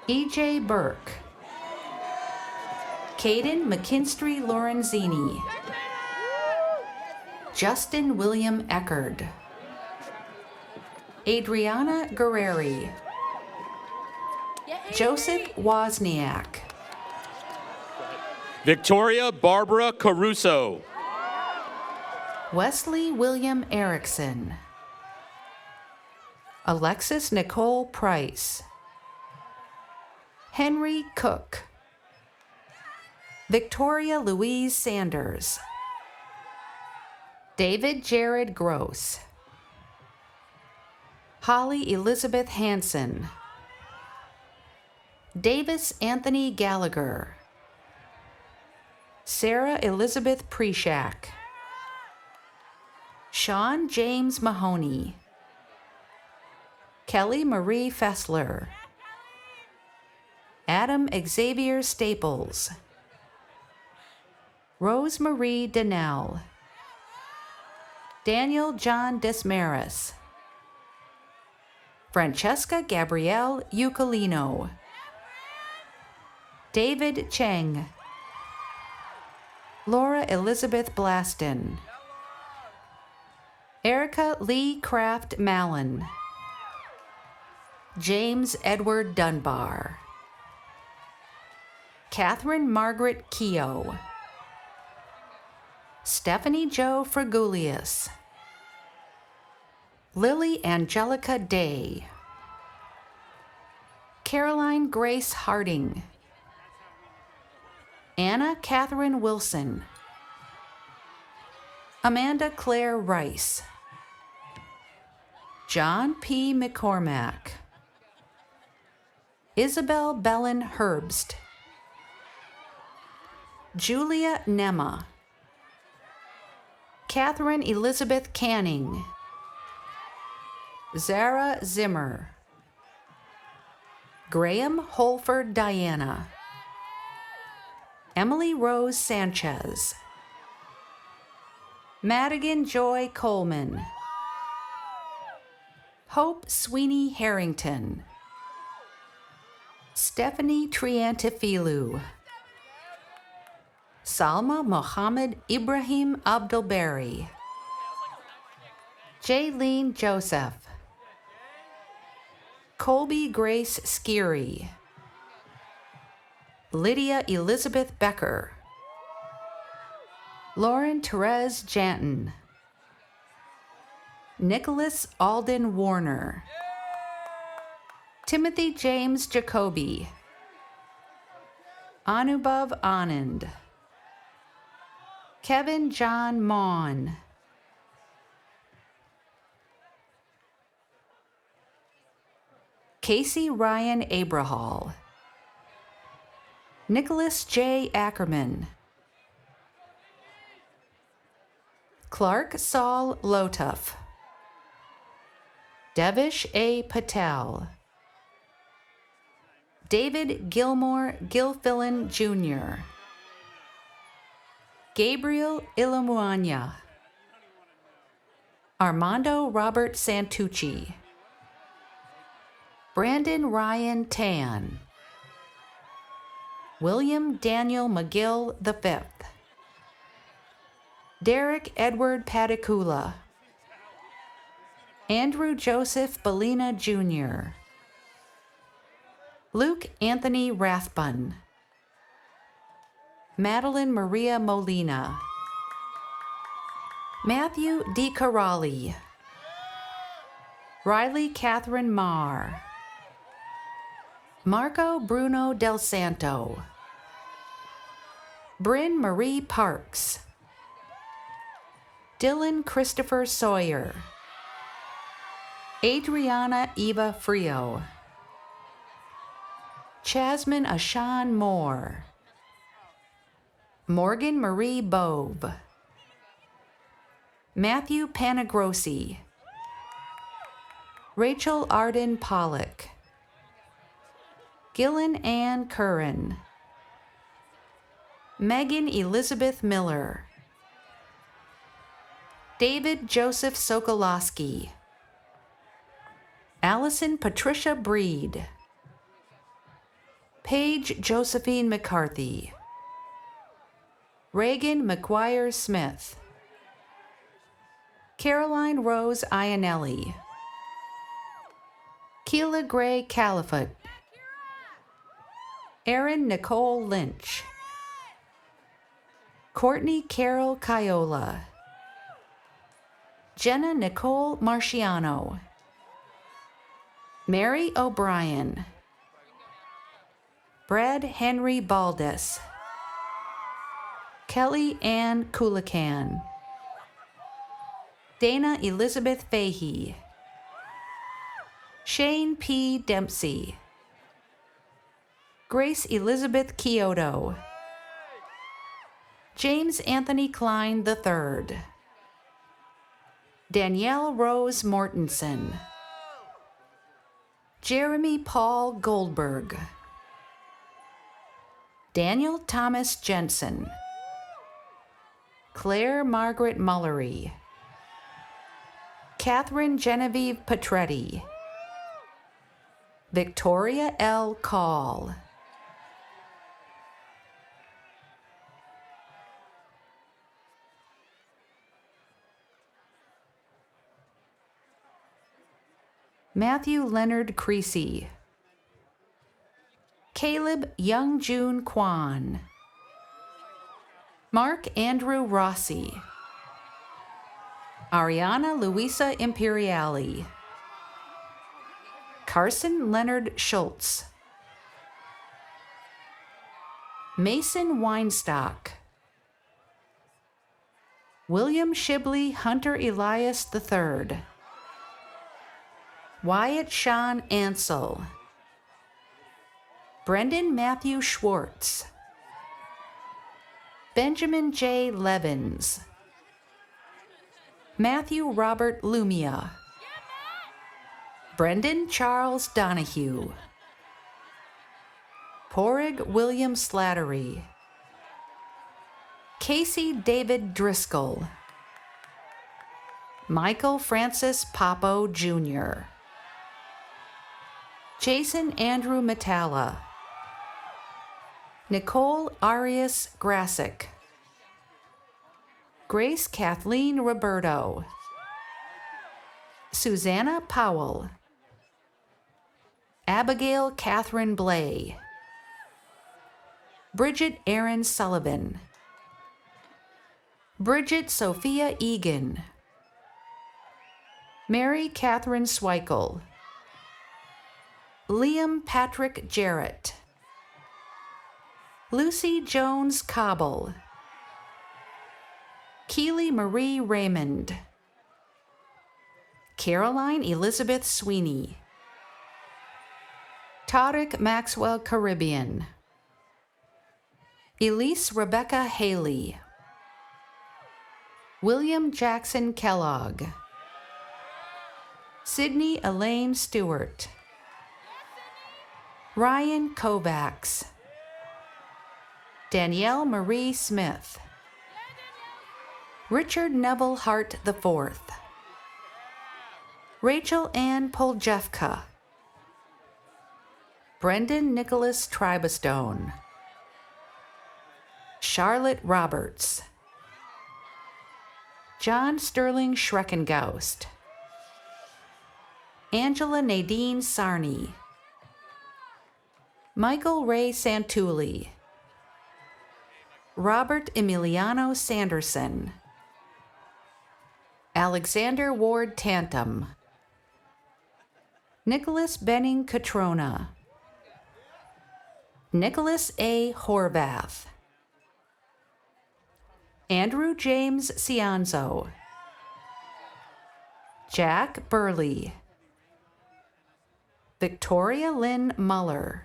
Speaker 23: E.J. Burke, Caden McKinstry Lorenzini, Justin William Eckerd, Adriana Guerreri, Joseph Wozniak,
Speaker 2: Victoria Barbara Caruso.
Speaker 22: Wesley William Erickson. Alexis Nicole Price. Henry Cook. Victoria Louise Sanders. David Jared Gross. Holly Elizabeth Hanson. Davis Anthony Gallagher. Sarah Elizabeth Preshak. Sean James Mahoney. Kelly Marie Fessler. Adam Xavier Staples. Rose Marie Donnell. Daniel John Desmaris. Francesca Gabrielle Ucolino. David Cheng. Laura Elizabeth Blaston. Erica Lee Kraft Mallon. James Edward Dunbar. Catherine Margaret Keogh. Stephanie Jo Fragulius. Lily Angelica Day. Caroline Grace Harding. Anna Catherine Wilson. Amanda Claire Rice. John P. McCormack. Isabel Bellin Herbst. Julia Nema. Catherine Elizabeth Canning. Zara Zimmer. Graham Holford Diana. Emily Rose Sanchez. Madigan Joy Coleman. Hope Sweeney Harrington. Stephanie Triantafilu. Salma Mohammed Ibrahim Abdelbari. Jaylene Joseph. Colby Grace Skiri. Lydia Elizabeth Becker. Lauren Therese Janton. Nicholas Alden Warner. Timothy James Jacoby. Anubhav Anand. Kevin John Maughan. Casey Ryan Abrahall. Nicholas J. Ackerman. Clark Saul Lotuff. Devish A. Patel. David Gilmore Gilfillan Jr. Gabriel Ilamuanya. Armando Robert Santucci. Brandon Ryan Tan. William Daniel McGill V. Derek Edward Paticula. Andrew Joseph Bellina Jr. Luke Anthony Rathbun. Madeline Maria Molina. Matthew D. Carali. Riley Catherine Marr. Marco Bruno Del Santo. Bryn Marie Parks. Dylan Christopher Sawyer. Adriana Eva Frio. Chasmin Ashan Moore. Morgan Marie Bove. Matthew Panagrossi. Rachel Arden Pollock. Gillen Ann Curran. Megan Elizabeth Miller. David Joseph Sokolowski. Allison Patricia Breed. Paige Josephine McCarthy. Reagan McGuire Smith. Caroline Rose Ionelli. Keela Gray Caliphate. Erin Nicole Lynch. Courtney Carol Caiola, Jenna Nicole Marciano, Mary O'Brien, Brad Henry Baldus, Kelly Ann Coolican, Dana Elizabeth Fahey, Shane P. Dempsey, Grace Elizabeth Kyoto, James Anthony Klein III, Danielle Rose Mortensen, Jeremy Paul Goldberg, Daniel Thomas Jensen, Claire Margaret Mullery, Catherine Genevieve Petretti, Victoria L. Call, Matthew Leonard Creasy, Caleb Young June Kwan, Mark Andrew Rossi, Ariana Luisa Imperiali, Carson Leonard Schultz, Mason Weinstock, William Shibley Hunter Elias III, Wyatt Sean Ansel, Brendan Matthew Schwartz, Benjamin J. Levins, Matthew Robert Lumia, Brendan Charles Donahue, Porig William Slattery, Casey David Driscoll, Michael Francis Papo Jr., Jason Andrew Metalla, Nicole Arias Grassick, Grace Kathleen Roberto, Susanna Powell, Abigail Catherine Blay, Bridget Aaron Sullivan, Bridget Sophia Egan, Mary Catherine Sweikel, Liam Patrick Jarrett, Lucy Jones Cobble, Keely Marie Raymond, Caroline Elizabeth Sweeney, Tariq Maxwell Caribbean, Elise Rebecca Haley, William Jackson Kellogg, Sydney Elaine Stewart, Ryan Kovacs, Danielle Marie Smith, Richard Neville Hart IV, Rachel Ann Poljevka, Brendan Nicholas Tribestone, Charlotte Roberts, John Sterling Schreckengaust, Angela Nadine Sarney, Michael Ray Santulli, Robert Emiliano Sanderson, Alexander Ward Tantum, Nicholas Benning Catrona, Nicholas A. Horvath, Andrew James Cianzo, Jack Burley, Victoria Lynn Muller,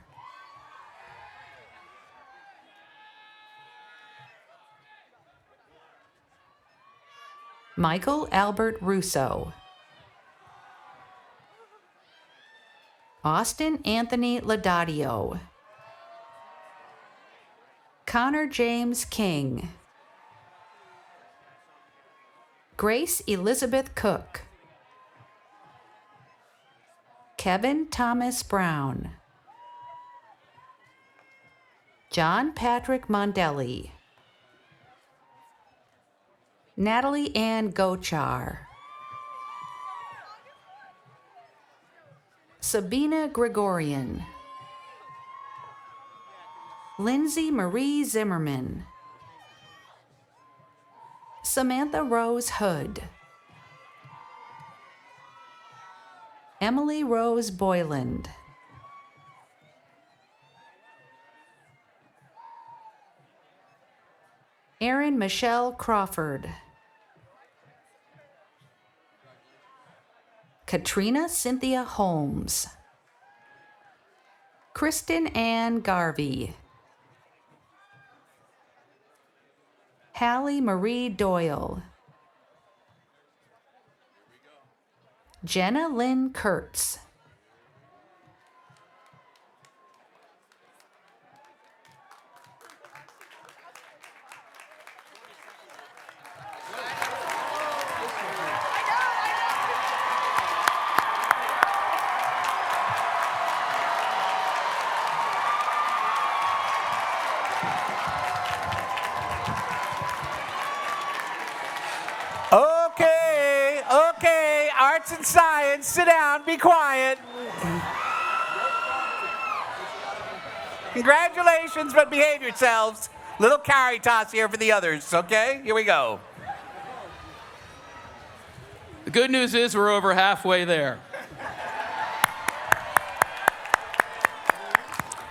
Speaker 22: Michael Albert Russo, Austin Anthony Laudadio, Connor James King, Grace Elizabeth Cook, Kevin Thomas Brown, John Patrick Mondelli, Natalie Ann Gochar, Sabina Gregorian, Lindsay Marie Zimmerman, Samantha Rose Hood. Emily Rose Boyland. Erin Michelle Crawford. Katrina Cynthia Holmes. Kristen Ann Garvey. Hallie Marie Doyle. Jenna Lynn Kurtz.
Speaker 19: Okay, arts and science, sit down, be quiet. Congratulations, but behave yourselves. Little carry toss here for the others, okay? Here we go.
Speaker 17: The good news is we're over halfway there.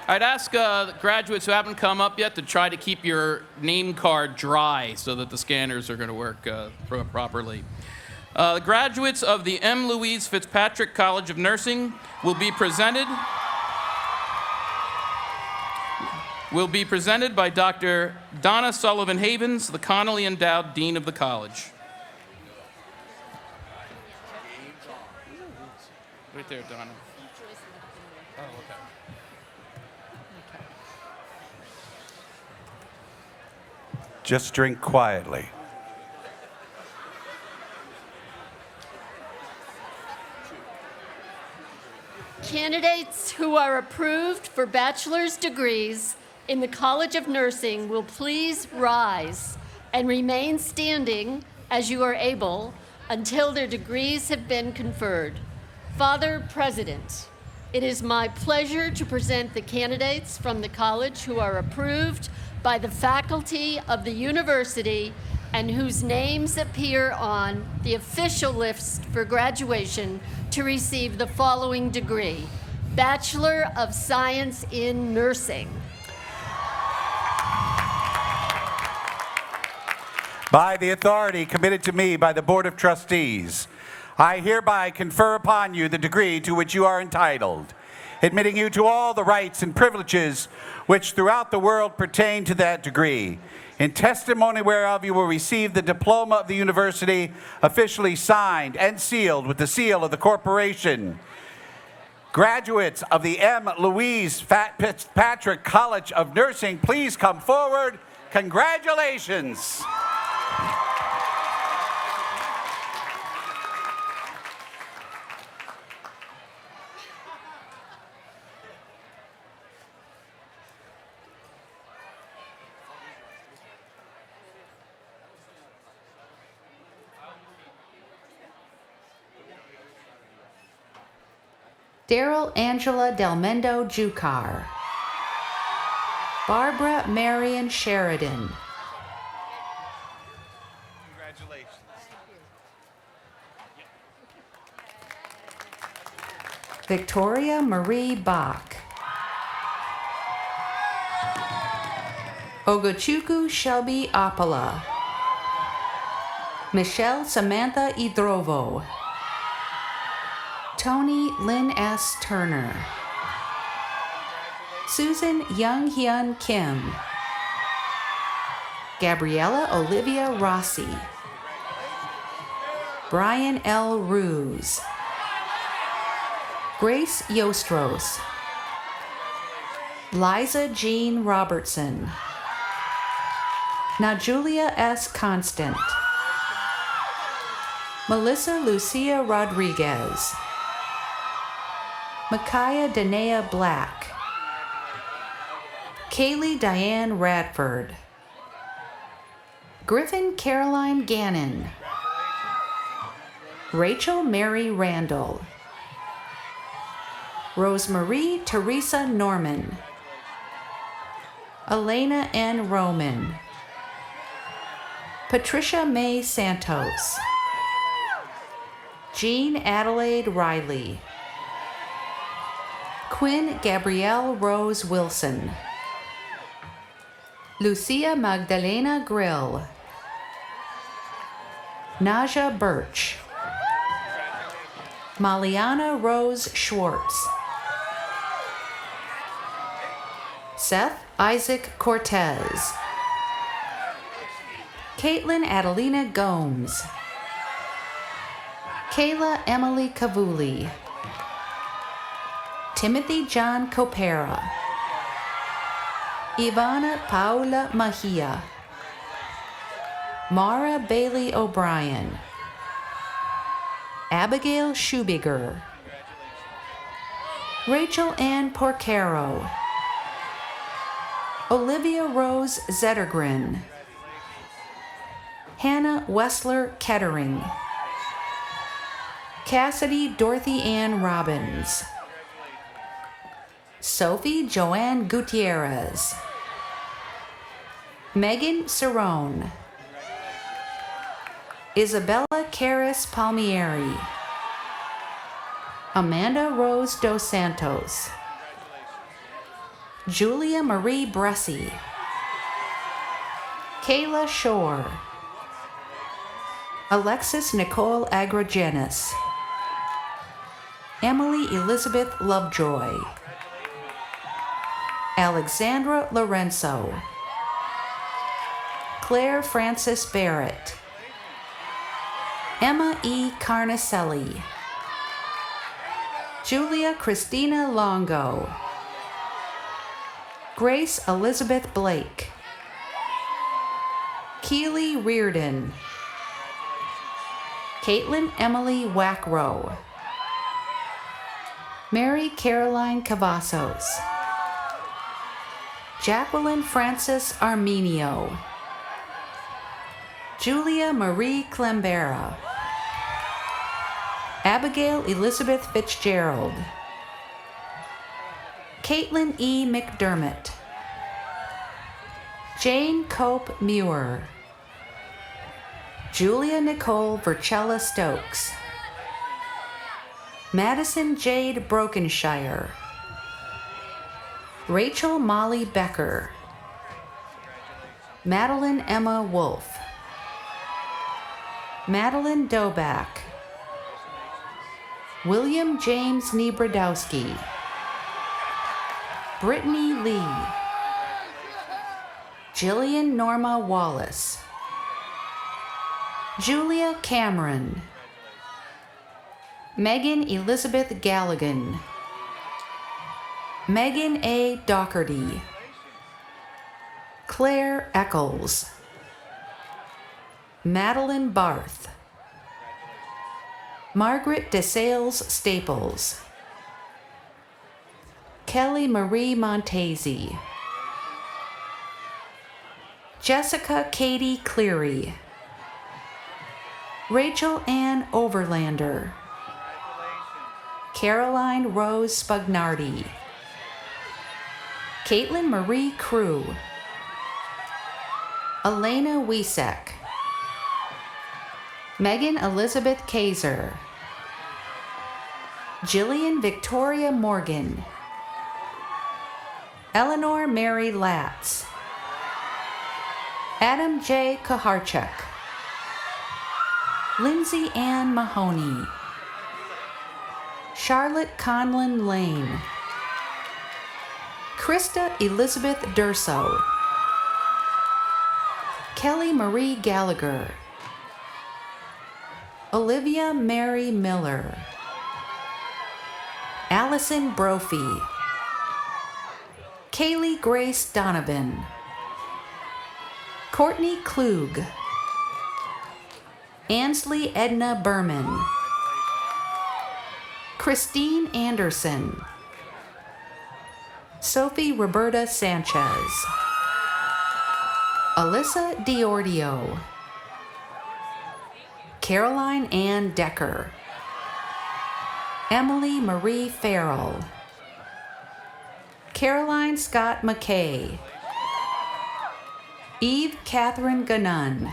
Speaker 17: I'd ask graduates who haven't come up yet to try to keep your name card dry so that the scanners are going to work properly. The graduates of the M. Louise Fitzpatrick College of Nursing will be presented by Dr. Donna Sullivan Havens, the Connolly Endowed Dean of the college. Right there, Donna. Oh, okay.
Speaker 19: Just drink quietly.
Speaker 4: Candidates who are approved for bachelor's degrees in the College of Nursing will please rise and remain standing as you are able until their degrees have been conferred. Father President, it is my pleasure to present the candidates from the college who are approved by the faculty of the university and whose names appear on the official list for graduation to receive the following degree: Bachelor of Science in Nursing.
Speaker 19: By the authority committed to me by the Board of Trustees, I hereby confer upon you the degree to which you are entitled, admitting you to all the rights and privileges which throughout the world pertain to that degree, in testimony whereof you will receive the diploma of the university officially signed and sealed with the seal of the corporation. Graduates of the M. Louise Fitzpatrick College of Nursing, please come forward. Congratulations.
Speaker 22: Daryl Angela Delmendo Jucar. Barbara Marion Sheridan.
Speaker 19: Congratulations.
Speaker 22: Victoria Marie Bach. Ogochukwu Shelby Apala. Michelle Samantha Idrovo. Tony Lynn S. Turner. Susan Young Hyun Kim. Gabriella Olivia Rossi. Brian L. Ruse. Grace Yostros. Liza Jean Robertson. Najulia S. Constant. Melissa Lucia Rodriguez. Micaiah Danae Black. Kaylee Diane Radford. Griffin Caroline Gannon. Rachel Mary Randall. Rosemarie Teresa Norman. Elena N. Roman.
Speaker 23: Patricia May Santos. Jean Adelaide Riley. Quinn Gabrielle Rose Wilson. Lucia Magdalena Grill. Naja Birch. Maliana Rose Schwartz. Seth Isaac Cortez. Caitlin Adelina Gomes. Kayla Emily Cavuli. Timothy John Copera. Ivana Paula Mahia. Mara Bailey O'Brien. Abigail Schubiger. Rachel Ann Porcaro. Olivia Rose Zettergren. Hannah Wessler Kettering. Cassidy Dorothy Ann Robbins. Sophie Joanne Gutierrez. Megan Cerrone. Isabella Caris Palmieri. Amanda Rose Dos Santos. Julia Marie Bressi. Kayla Shore. Alexis Nicole Agrogenis. Emily Elizabeth Lovejoy. Alexandra Lorenzo. Claire Frances Barrett. Emma E. Carnicelli. Julia Christina Longo. Grace Elizabeth Blake. Keely Reardon. Caitlin Emily Wackrow. Mary Caroline Cavazos. Jacqueline Frances Armenio. Julia Marie Clembera. Abigail Elizabeth Fitzgerald. Caitlin E. McDermott. Jane Cope Muir. Julia Nicole Vercella Stokes. Madison Jade Brokenshire. Rachel Molly Becker. Madeline Emma Wolf. Madeline Doback. William James Niebradowski. Brittany Lee. Jillian Norma Wallace. Julia Cameron. Megan Elizabeth Galligan. Megan A. Doherty. Claire Eccles. Madeline Barth. Margaret DeSales Staples. Kelly Marie Montesi. Jessica Katie Cleary. Rachel Ann Overlander. Caroline Rose Spagnardi. Caitlin Marie Crew. Elena Wiesek. Megan Elizabeth Kaiser. Jillian Victoria Morgan. Eleanor Mary Latz. Adam J. Kaharchuk. Lindsay Ann Mahoney. Charlotte Conlon Lane. Krista Elizabeth Durso. Kelly Marie Gallagher. Olivia Mary Miller. Allison Brophy. Kaylee Grace Donovan. Courtney Klug. Ansley Edna Berman. Christine Anderson. Sophie Roberta Sanchez. Alyssa Diordio. Caroline Ann Decker. Emily Marie Farrell. Caroline Scott McKay. Eve Catherine Ganun.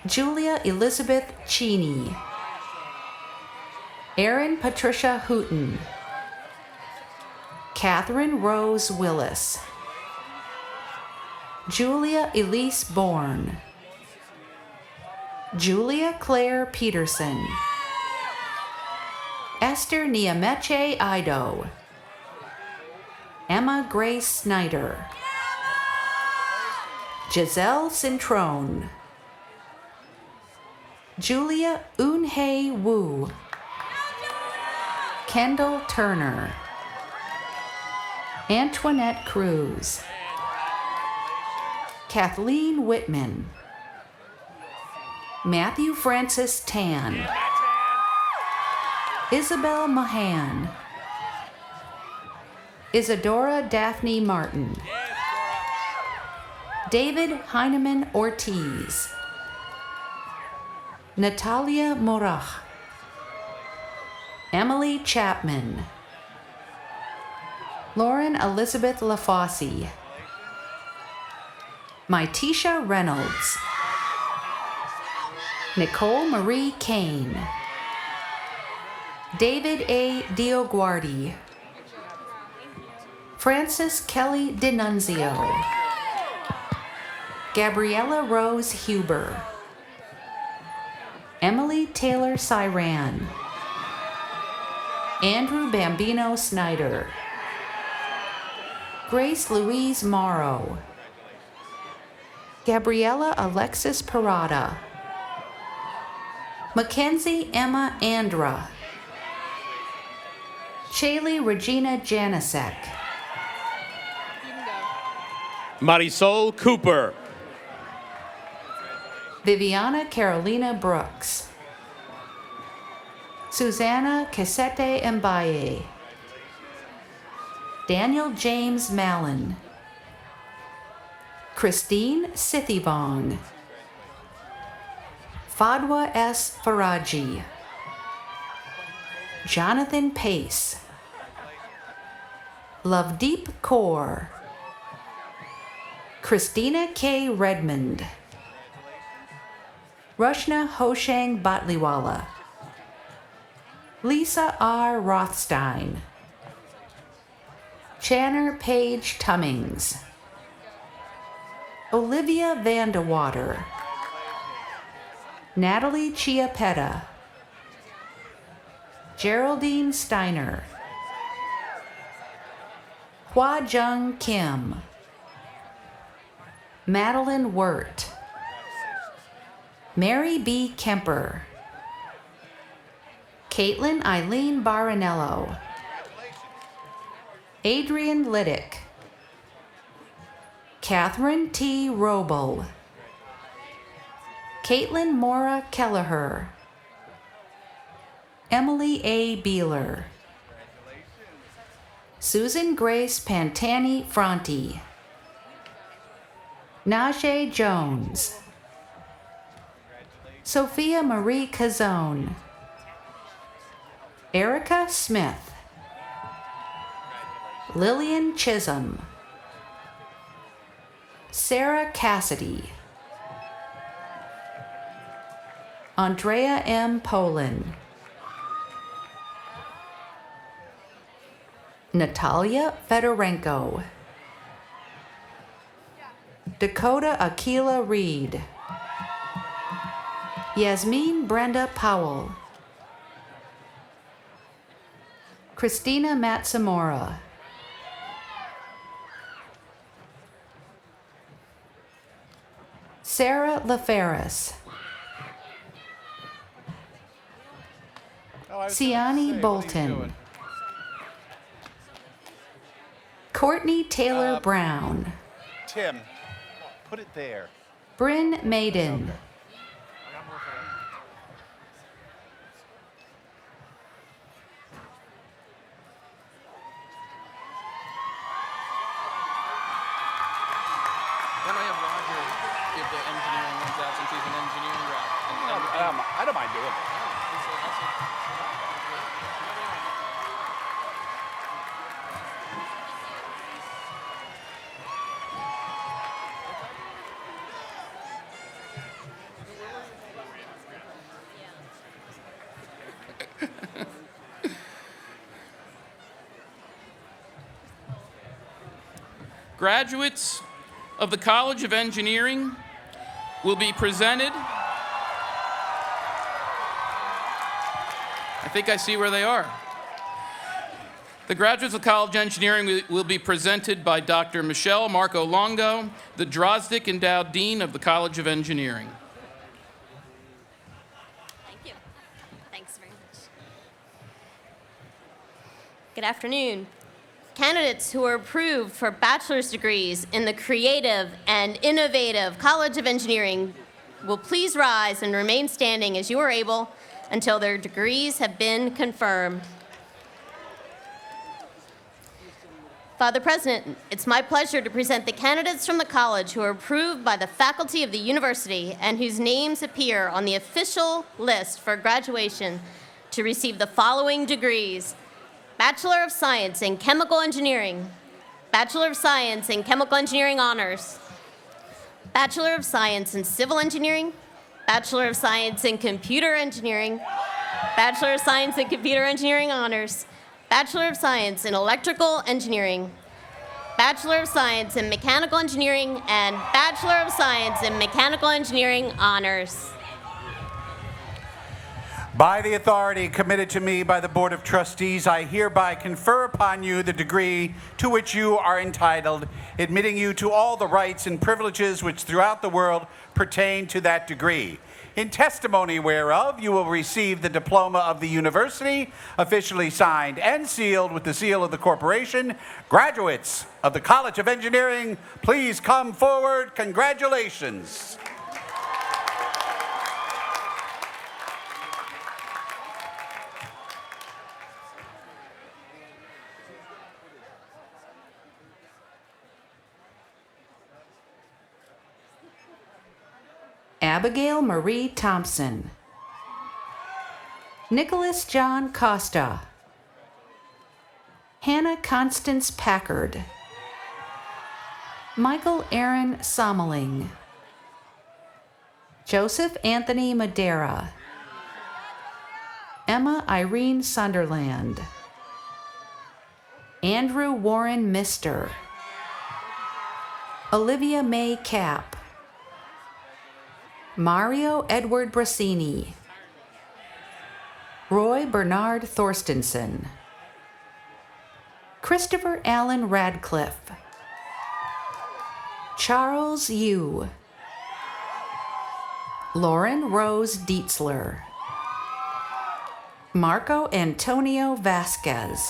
Speaker 23: Julia Elizabeth Cheney. Erin Patricia Hooten. Catherine Rose Willis. Julia Elise Bourne. Julia Claire Peterson. Esther Niemeche Ido. Emma Grace Snyder. Giselle Cintrone. Julia Eunhae Wu. Kendall Turner. Antoinette Cruz. Kathleen Whitman. Matthew Francis Tan. Isabel Mahan. Isadora Daphne Martin. David Heinemann Ortiz. Natalia Morach. Emily Chapman. Lauren Elizabeth LaFosse. Mytisha Reynolds. Nicole Marie Kane. David A. Dioguardi. Frances Kelly Denunzio. Gabriella Rose Huber. Emily Taylor Cyran. Andrew Bambino Snyder. Grace Louise Morrow. Gabriella Alexis Parada. Mackenzie Emma Andra. Shaylee Regina Janisek.
Speaker 2: Marisol Cooper.
Speaker 23: Viviana Carolina Brooks. Susanna Casete Mbaye. Daniel James Mallon. Christine Sithibong. Fadwa S. Faraji. Jonathan Pace. Lovedeep Kaur. Christina K. Redmond. Rushna Hoshang Batliwala. Lisa R. Rothstein. Channer Paige Tummings. Olivia Vandewater. Natalie Chiapetta. Geraldine Steiner. Hua Jung Kim. Madeline Wirt. Mary B. Kemper. Caitlin Eileen Baranello. Adrian Liddick. Catherine T. Robel. Caitlin Mora Kelleher. Emily A. Beeler. Susan Grace Pantani Fronti. Najee Jones. Sophia Marie Cazone. Erica Smith. Lillian Chisholm. Sarah Cassidy. Andrea M. Polin. Natalia Fedorenko. Dakota Akila Reed. Yasmin Brenda Powell. Christina Matsamora. Sarah LaFerris. Siani Bolton. Courtney Taylor Brown.
Speaker 19: Tim, put it there.
Speaker 23: Bryn Maiden.
Speaker 17: Then I have Roger give the engineering ones out since he's an engineering rep.
Speaker 19: I don't mind doing it.
Speaker 17: Graduates of the College of Engineering will be presented. I think I see where they are. The graduates of the College of Engineering will be presented by Dr. Michelle Marco Longo, the Drozdick Endowed Dean of the College of Engineering.
Speaker 5: Thank you. Thanks very much. Good afternoon. Candidates who are approved for bachelor's degrees in the Creative and Innovative College of Engineering will please rise and remain standing as you are able until their degrees have been confirmed. Father President, it's my pleasure to present the candidates from the college who are approved by the faculty of the university and whose names appear on the official list for graduation to receive the following degrees: Bachelor of Science in Chemical Engineering, Bachelor of Science in Chemical Engineering Honors, Bachelor of Science in Civil Engineering, Bachelor of Science in Computer Engineering, Bachelor of Science in Computer Engineering Honors, Bachelor of Science in Electrical Engineering, Bachelor of Science in Mechanical Engineering, and Bachelor of Science in Mechanical Engineering Honors.
Speaker 19: By the authority committed to me by the Board of Trustees, I hereby confer upon you the degree to which you are entitled, admitting you to all the rights and privileges which throughout the world pertain to that degree. In testimony whereof, you will receive the diploma of the university, officially signed and sealed with the seal of the corporation. Graduates of the College of Engineering, please come forward. Congratulations.
Speaker 23: Abigail Marie Thompson, Nicholas John Costa, Hannah Constance Packard, Michael Aaron Sommeling, Joseph Anthony Madera, Emma Irene Sunderland, Andrew Warren Mister, Olivia May Capp, Mario Edward Brasini, Roy Bernard Thorstensen, Christopher Allen Radcliffe, Charles Yu, Lauren Rose Dietzler, Marco Antonio Vasquez,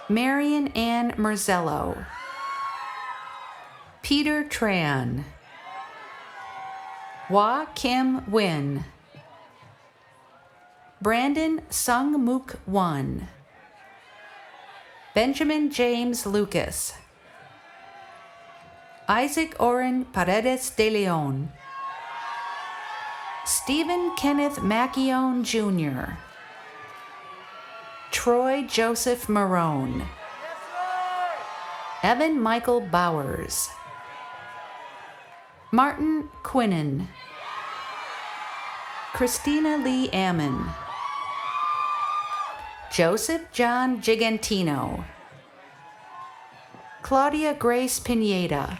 Speaker 23: Marion Ann Merzello, Peter Tran, Hua Kim Win, Brandon Sung Mook Won, Benjamin James Lucas, Isaac Oren Paredes de Leon, Stephen Kenneth Macchione Jr., Troy Joseph Marone, Evan Michael Bowers, Martin Quinnen, Christina Lee Ammon, Joseph John Gigantino, Claudia Grace Pineda,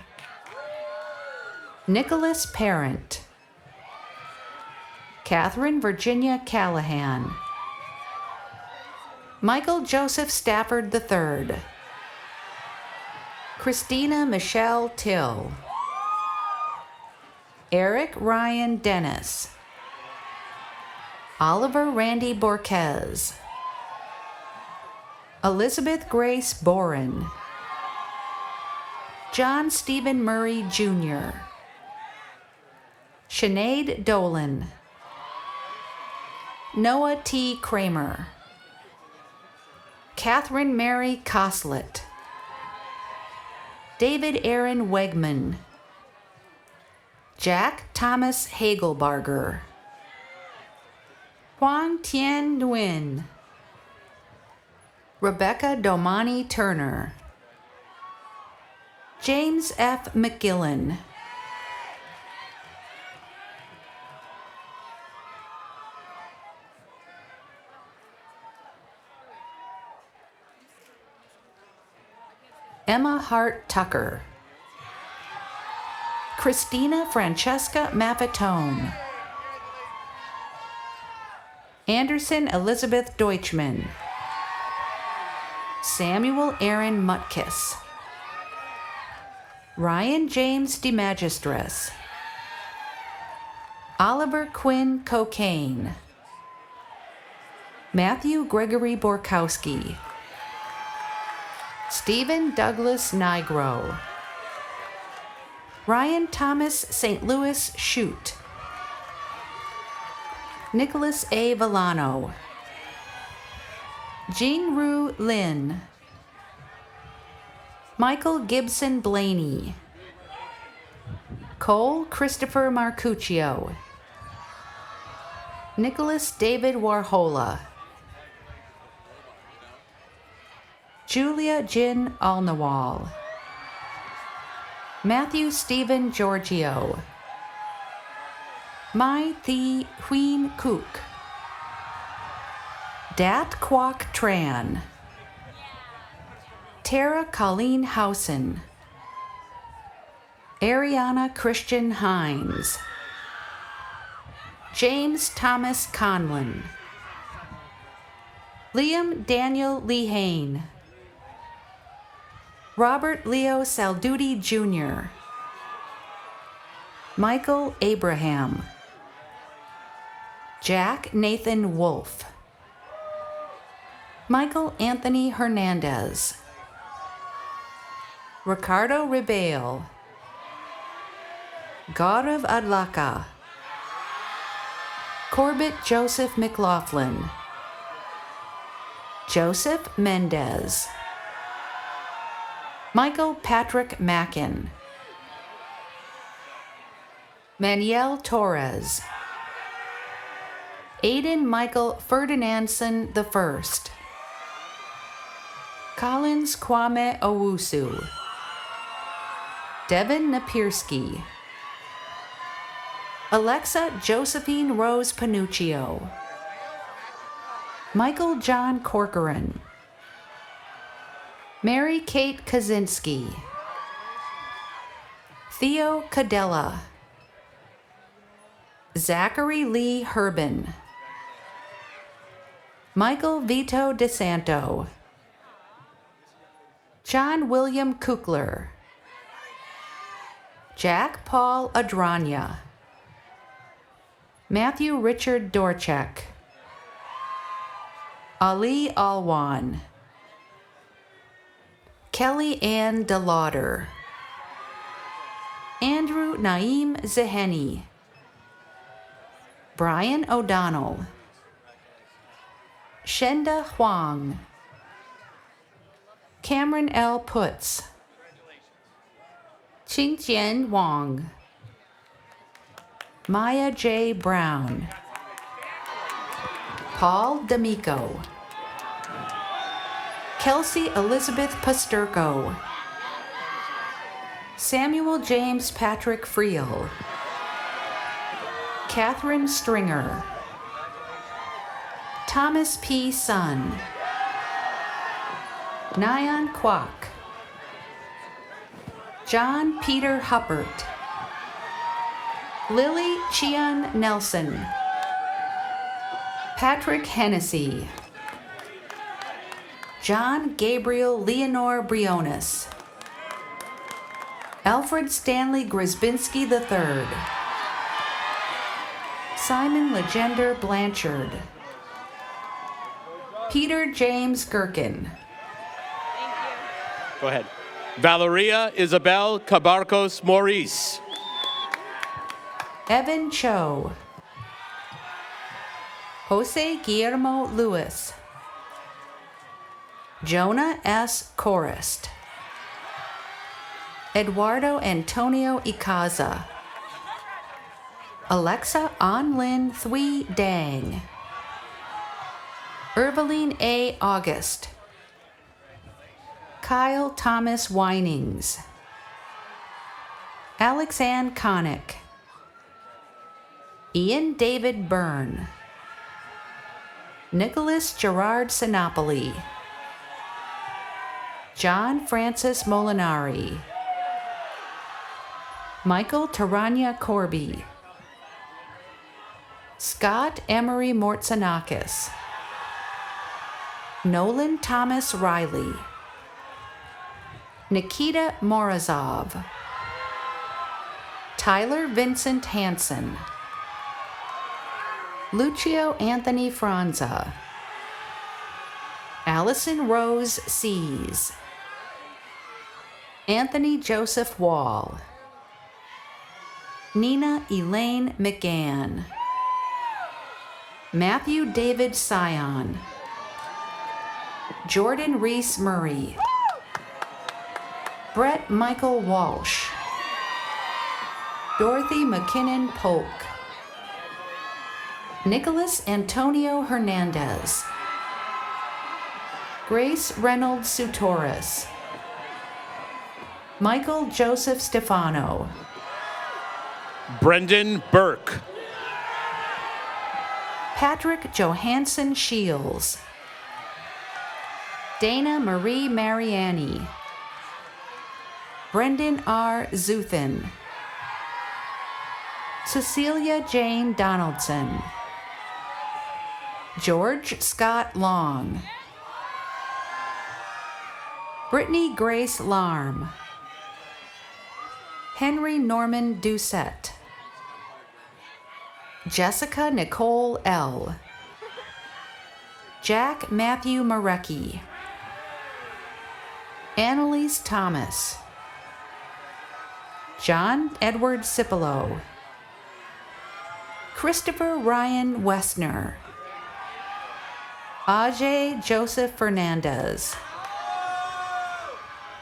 Speaker 23: Nicholas Parent, Catherine Virginia Callahan, Michael Joseph Stafford III, Christina Michelle Till, Eric Ryan Dennis, Oliver Randy Borquez, Elizabeth Grace Boren, John Stephen Murray Jr., Sinead Dolan, Noah T. Kramer, Catherine Mary Coslet, David Aaron Wegman, Jack Thomas Hagelbarger, Huang Tien Nguyen, Rebecca Domani Turner, James F. McGillen, Emma Hart Tucker. Christina Francesca Maffetone. Anderson Elizabeth Deutschman. Samuel Aaron Mutkiss. Ryan James DeMagistris. Oliver Quinn Cocaine. Matthew Gregory Borkowski. Stephen Douglas Nigro. Ryan Thomas St. Louis Shute. Nicholas A. Villano. Jean Rue Lin. Michael Gibson Blaney. Cole Christopher Marcuccio. Nicholas David Warhola. Julia Jin Alnawal. Matthew Stephen Giorgio. Mai Thi Huyen Cook. Dat Quoc Tran. Tara Colleen Housen. Ariana Christian Hines. James Thomas Conlon. Liam Daniel Lehane. Robert Leo Salduti Jr. Michael Abraham. Jack Nathan Wolf. Michael Anthony Hernandez. Ricardo Ribeil. Gaurav Adlaka. Corbett Joseph McLaughlin. Joseph Mendez. Michael Patrick Mackin. Manuel Torres. Aiden Michael Ferdinandson I. Collins Kwame Owusu. Devin Napierski. Alexa Josephine Rose Panuccio. Michael John Corcoran. Mary Kate Kaczynski. Theo Cadella. Zachary Lee Herbin. Michael Vito DeSanto. John William Kukler. Jack Paul Adranya. Matthew Richard Dorchek. Ali Alwan. Kelly Ann DeLauder. Andrew Naeem Zeheni. Brian O'Donnell. Shenda Huang. Cameron L. Putz. Qingjian Wang. Maya J. Brown. Paul D'Amico. Kelsey Elizabeth Pasterko. Samuel James Patrick Friel. Catherine Stringer. Thomas P. Sun. Nyan Kwok. John Peter Huppert. Lily Chian Nelson. Patrick Hennessy. John Gabriel Leonore Briones. Alfred Stanley Grisbinski III. Simon Legender Blanchard. Peter James Gherkin.
Speaker 2: Go ahead. Valeria Isabel Cabarcos Maurice.
Speaker 23: Evan Cho. Jose Guillermo Lewis. Jonah S. Correst. Eduardo Antonio Icaza. Alexa Anlin Thuy Dang. Irveline A. August. Kyle Thomas Winings. Alexanne Connick. Ian David Byrne. Nicholas Gerard Sinopoli. John Francis Molinari, Michael Taranya Corby, Scott Emery Mortsanakis, Nolan Thomas Riley, Nikita Morozov, Tyler Vincent Hansen, Lucio Anthony Franza, Allison Rose Sees, Anthony Joseph Wall, Nina Elaine McGann, Matthew David Sion, Jordan Reese Murray, Brett Michael Walsh, Dorothy McKinnon Polk, Nicholas Antonio Hernandez, Grace Reynolds Sutoris, Michael Joseph Stefano,
Speaker 2: Brendan Burke,
Speaker 23: Patrick Johansson Shields, Dana Marie Mariani, Brendan R. Zuthin, Cecilia Jane Donaldson, George Scott Long, Brittany Grace Larm, Henry Norman Doucette, Jessica Nicole L., Jack Matthew Marecki, Annalise Thomas, John Edward Cipolo, Christopher Ryan Westner, Ajay Joseph Fernandez,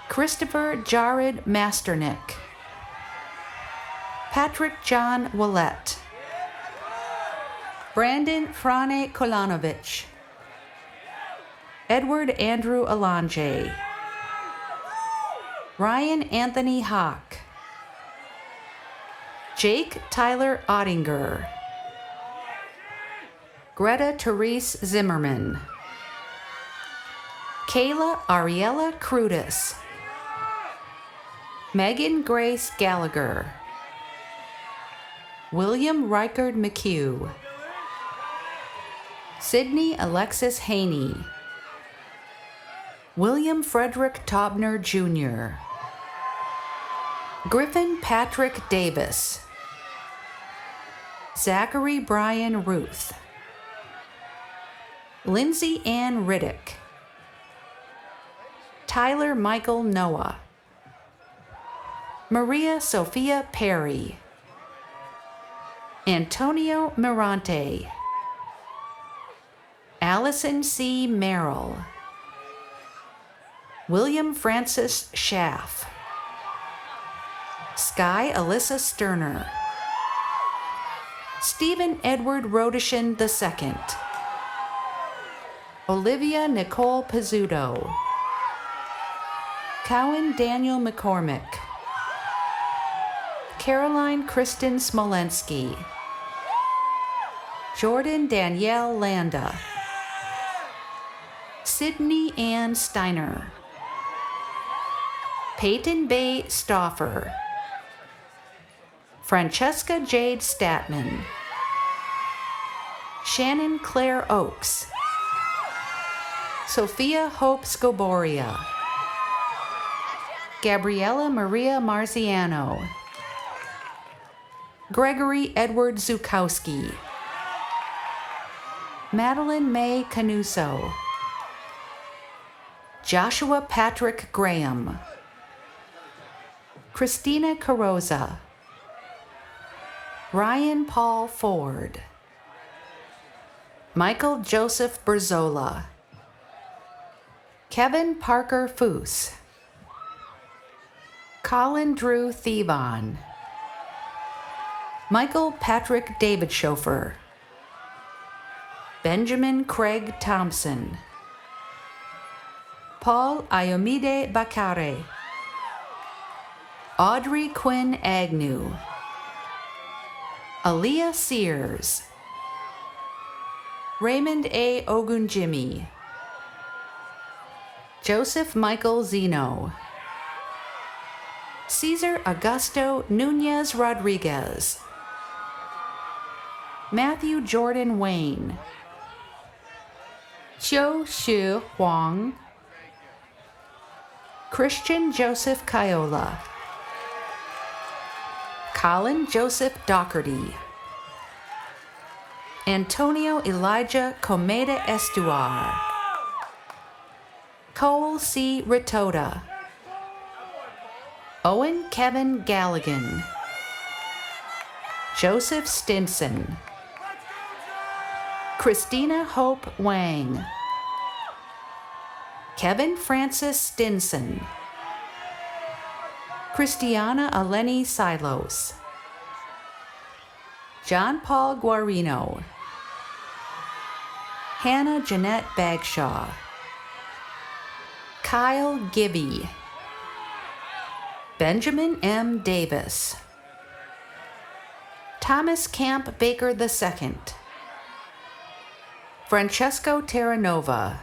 Speaker 23: Christopher Jared Masternick, Patrick John Willett, Brandon Frane Kolanovich, Edward Andrew Alonje, Ryan Anthony Hawk, Jake Tyler Ottinger, Greta Therese Zimmerman, Kayla Ariella Crudis, Megan Grace Gallagher, William Reichard McHugh, Sydney Alexis Haney, William Frederick Tobner Jr., Griffin Patrick Davis, Zachary Brian Ruth, Lindsay Ann Riddick, Tyler Michael Noah, Maria Sophia Perry, Antonio Mirante, Allison C. Merrill, William Francis Schaff, Sky Alyssa Sterner, Stephen Edward Rodishin II, Olivia Nicole Pizzuto, Cowan Daniel McCormick, Caroline Kristen Smolensky, Jordan Danielle Landa, Sydney Ann Steiner, Peyton Bay Stauffer, Francesca Jade Statman, Shannon Claire Oakes, Sophia Hope Scoboria, Gabriella Maria Marziano, Gregory Edward Zukowski, Madeline May Canuso, Joshua Patrick Graham, Christina Carosa, Ryan Paul Ford, Michael Joseph Berzola, Kevin Parker Foose, Colin Drew Thiebaun, Michael Patrick David Schofer, Benjamin Craig Thompson, Paul Ayomide Bakare, Audrey Quinn Agnew, Aaliyah Sears, Raymond A. Ogunjimi, Joseph Michael Zeno. Cesar Augusto Nunez Rodriguez. Matthew Jordan Wayne. Qiu Shi Huang. Christian Joseph Kiola. Colin Joseph Doherty. Antonio Elijah Comeda Estuar. Cole C. Ritoda. Owen Kevin Galligan. Joseph Stinson. Christina Hope Wang. Kevin Francis Stinson. Christiana Eleni Silos. John Paul Guarino. Hannah Jeanette Bagshaw. Kyle Gibby. Benjamin M. Davis. Thomas Camp Baker II. Francesco Terranova.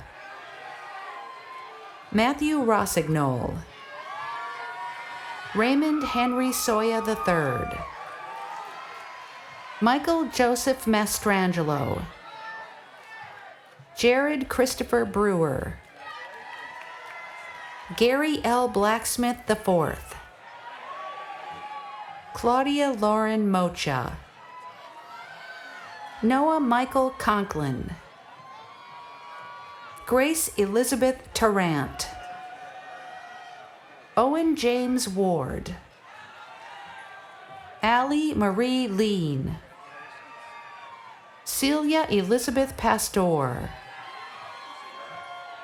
Speaker 23: Matthew Rossignol. Raymond Henry Soya III. Michael Joseph Mastrangelo. Jared Christopher Brewer. Gary L. Blacksmith IV. Claudia Lauren Mocha. Noah Michael Conklin. Grace Elizabeth Tarrant. Owen James Ward. Allie Marie Lean. Celia Elizabeth Pastor.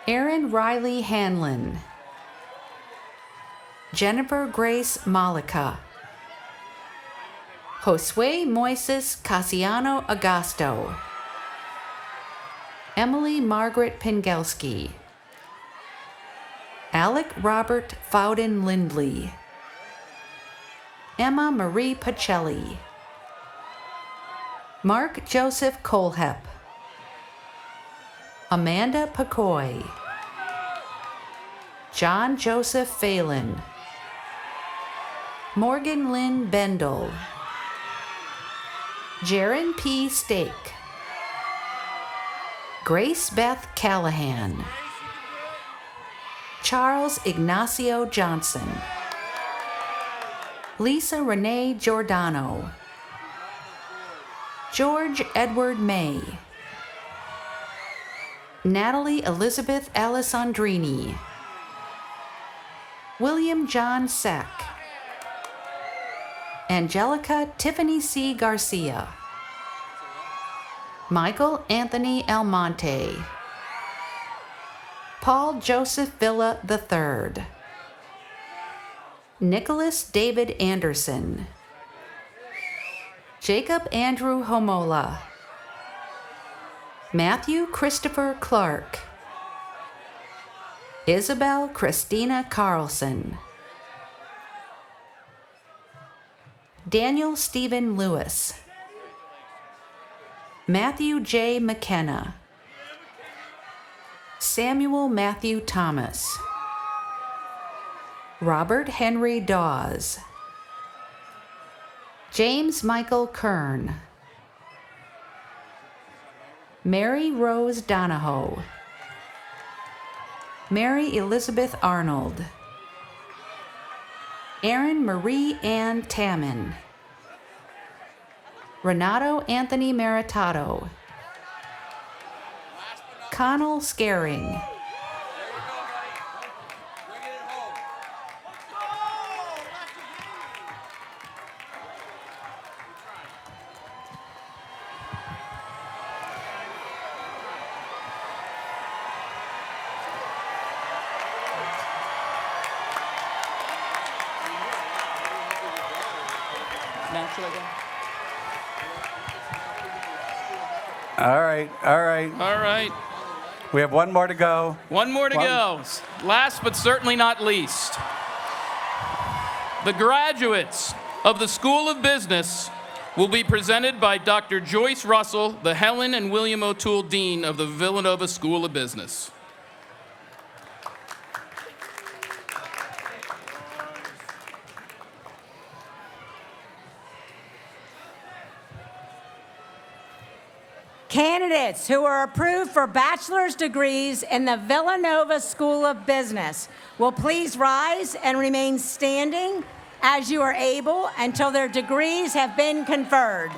Speaker 23: Aaron Riley Hanlon. Jennifer Grace Malika. Josue Moises Casiano Agasto. Emily Margaret Pingelski. Alec Robert Fowden Lindley. Emma Marie Pacelli. Mark Joseph Colehep. Amanda Pacoy. John Joseph Phelan. Morgan Lynn Bendel. Jaron P. Stake. Grace Beth Callahan. Charles Ignacio Johnson. Lisa Renee Giordano. George Edward May. Natalie Elizabeth Alessandrini. William John Sack. Angelica Tiffany C. Garcia. Michael Anthony Almonte. Paul Joseph Villa III. Nicholas David Anderson. Jacob Andrew Homola. Matthew Christopher Clark. Isabel Christina Carlson. Daniel Stephen Lewis. Matthew J. McKenna. Samuel Matthew Thomas. Robert Henry Dawes. James Michael Kern. Mary Rose Donahoe. Mary Elizabeth Arnold. Erin Marie Ann Tammin. Renato Anthony Meritato. Connell Scaring.
Speaker 19: All right, all right.
Speaker 17: All right.
Speaker 19: We have one more to go.
Speaker 17: One more to go. Last but certainly not least, the graduates of the School of Business will be presented by Dr. Joyce Russell, the Helen and William O'Toole Dean of the Villanova School of Business.
Speaker 1: Candidates who are approved for bachelor's degrees in the Villanova School of Business will please rise and remain standing as you are able until their degrees have been conferred.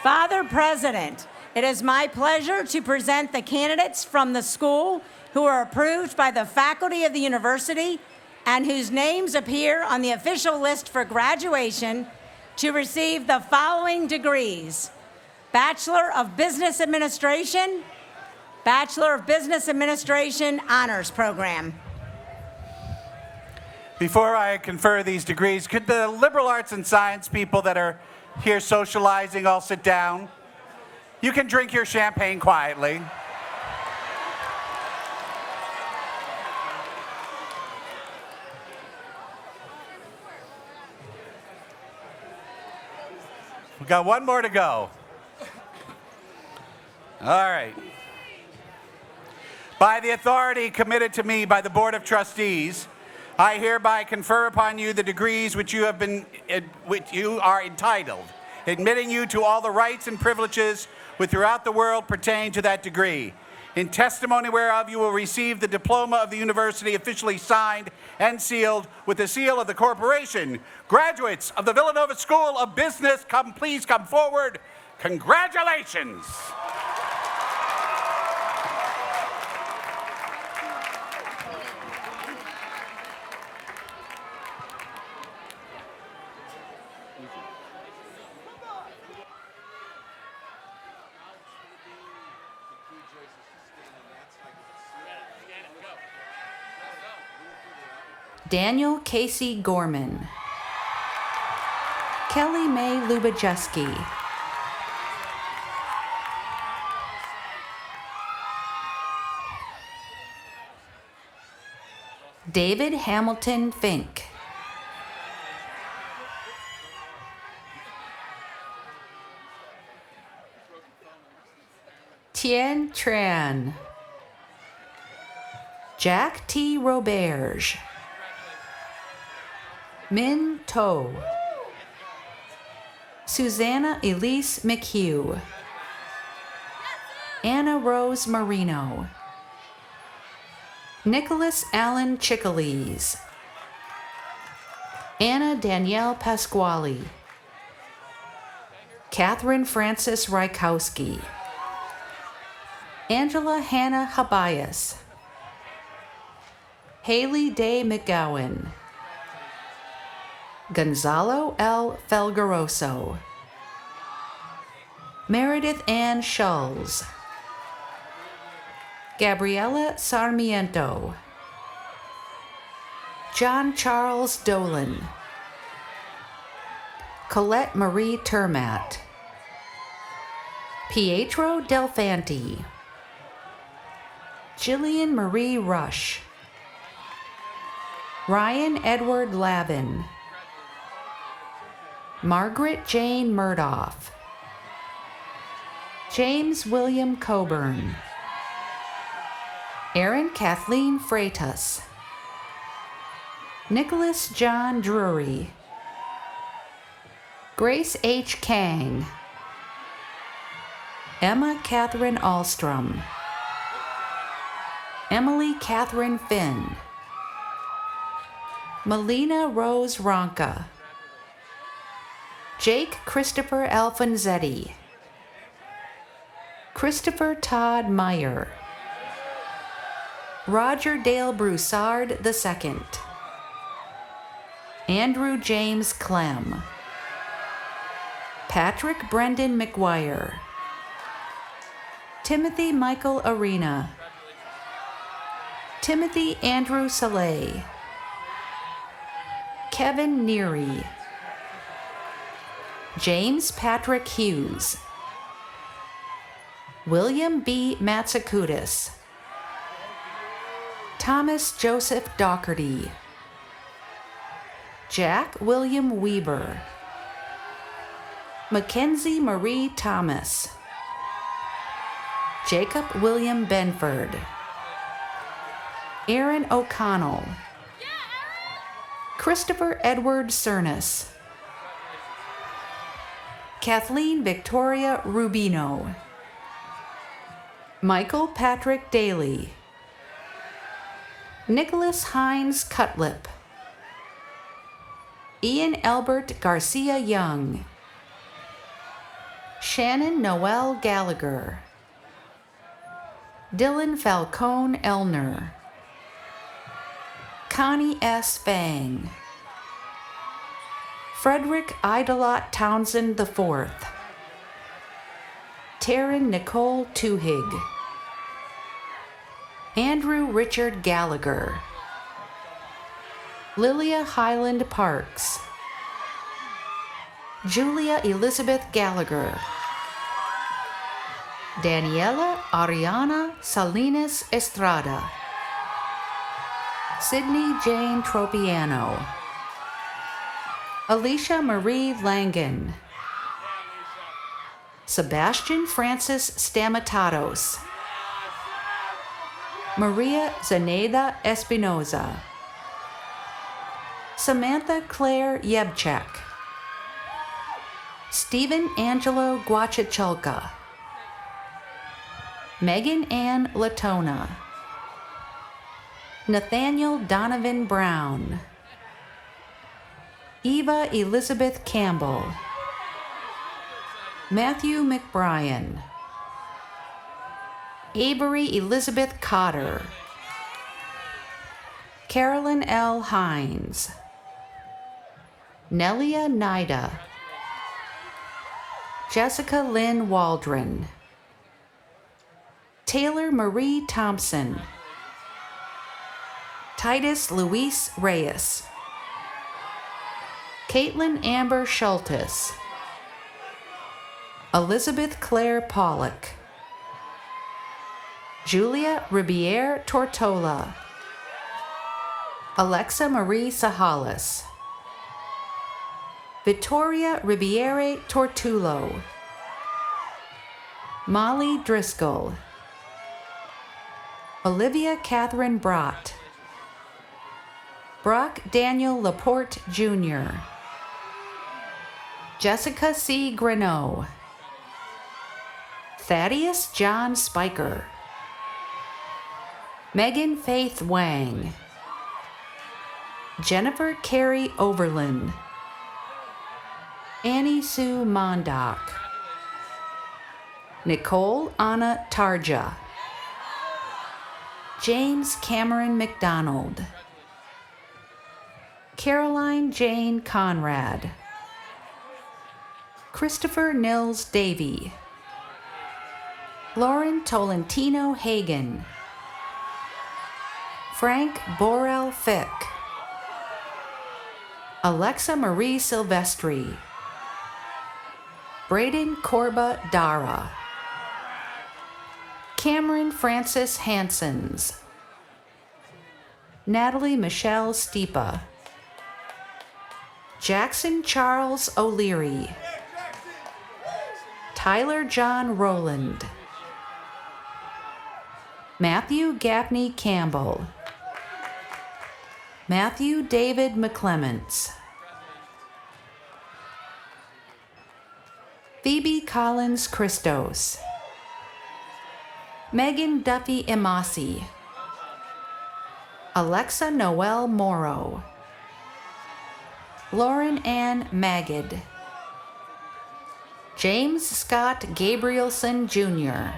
Speaker 1: Father President, it is my pleasure to present the candidates from the school who are approved by the faculty of the university and whose names appear on the official list for graduation to receive the following degrees: Bachelor of Business Administration, Bachelor of Business Administration Honors Program.
Speaker 19: Before I confer these degrees, could the liberal arts and science people that are here socializing all sit down? You can drink your champagne quietly. We've got one more to go. All right. By the authority committed to me by the Board of Trustees, I hereby confer upon you the degrees which you are entitled, admitting you to all the rights and privileges which throughout the world pertain to that degree. In testimony whereof you will receive the diploma of the university officially signed and sealed with the seal of the corporation. Graduates of the Villanova School of Business, please come forward. Congratulations.
Speaker 23: Daniel Casey Gorman. Kelly Mae Lubajeski. David Hamilton Fink. Tien Tran. Jack T. Roberge. Min To. Susanna Elise McHugh. Anna Rose Marino. Nicholas Allen Chickalese. Anna Danielle Pasquale. Catherine Frances Rykowski. Angela Hannah Habayas. Haley Day McGowan. Gonzalo L. Felgaroso. Meredith Ann Schulz. Gabriela Sarmiento. John Charles Dolan. Colette Marie Termat. Pietro Delfanti. Jillian Marie Rush. Ryan Edward Lavin. Margaret Jane Murdoff. James William Coburn. Erin Kathleen Freitas. Nicholas John Drury. Grace H. Kang. Emma Catherine Alstrom. Emily Catherine Finn. Melina Rose Ronca. Jake Christopher Alfonzetti. Christopher Todd Meyer. Roger Dale Broussard II. Andrew James Clem. Patrick Brendan McGuire. Timothy Michael Arena. Timothy Andrew Saleh. Kevin Neary. James Patrick Hughes. William B. Matsakudis. Thomas Joseph Doherty. Jack William Weber. Mackenzie Marie Thomas. Jacob William Benford. Aaron O'Connell. Christopher Edward Cernus. Kathleen Victoria Rubino. Michael Patrick Daly. Nicholas Hines Cutlip. Ian Albert Garcia Young. Shannon Noel Gallagher. Dylan Falcone Elner. Connie S. Fang. Frederick Idolot Townsend IV. Taryn Nicole Tuhig. Andrew Richard Gallagher. Lilia Highland Parks. Julia Elizabeth Gallagher. Daniela Ariana Salinas Estrada. Sydney Jane Tropiano. Alicia Marie Langen. Sebastian Francis Stamatatos. Maria Zenaida Espinoza. Samantha Claire Yebchak. Stephen Angelo Guachichalka. Megan Ann Latona. Nathaniel Donovan Brown. Eva Elizabeth Campbell. Matthew McBrien. Avery Elizabeth Cotter. Carolyn L. Hines. Nelia Nida. Jessica Lynn Waldron. Taylor Marie Thompson. Titus Luis Reyes. Caitlin Amber Schultes. Elizabeth Claire Pollock. Julia Ribiere Tortola. Alexa Marie Sahalas. Vittoria Ribiere Tortulo. Molly Driscoll. Olivia Catherine Brott. Brock Daniel Laporte Jr. Jessica C. Greneau. Thaddeus John Spiker. Megan Faith Wang. Jennifer Carey Overland. Annie Sue Mondock. Nicole Anna Tarja. James Cameron McDonald. Caroline Jane Conrad. Christopher Nils Davey. Lauren Tolentino Hagen. Frank Borel Fick. Alexa Marie Silvestri. Braden Corba Dara. Cameron Francis Hansons. Natalie Michelle Stipa. Jackson Charles O'Leary. Tyler John Rowland. Matthew Gaffney Campbell. Matthew David McClements. Phoebe Collins Christos. Megan Duffy Emasi. Alexa Noel Morrow. Lauren Ann Magid. James Scott Gabrielson Jr.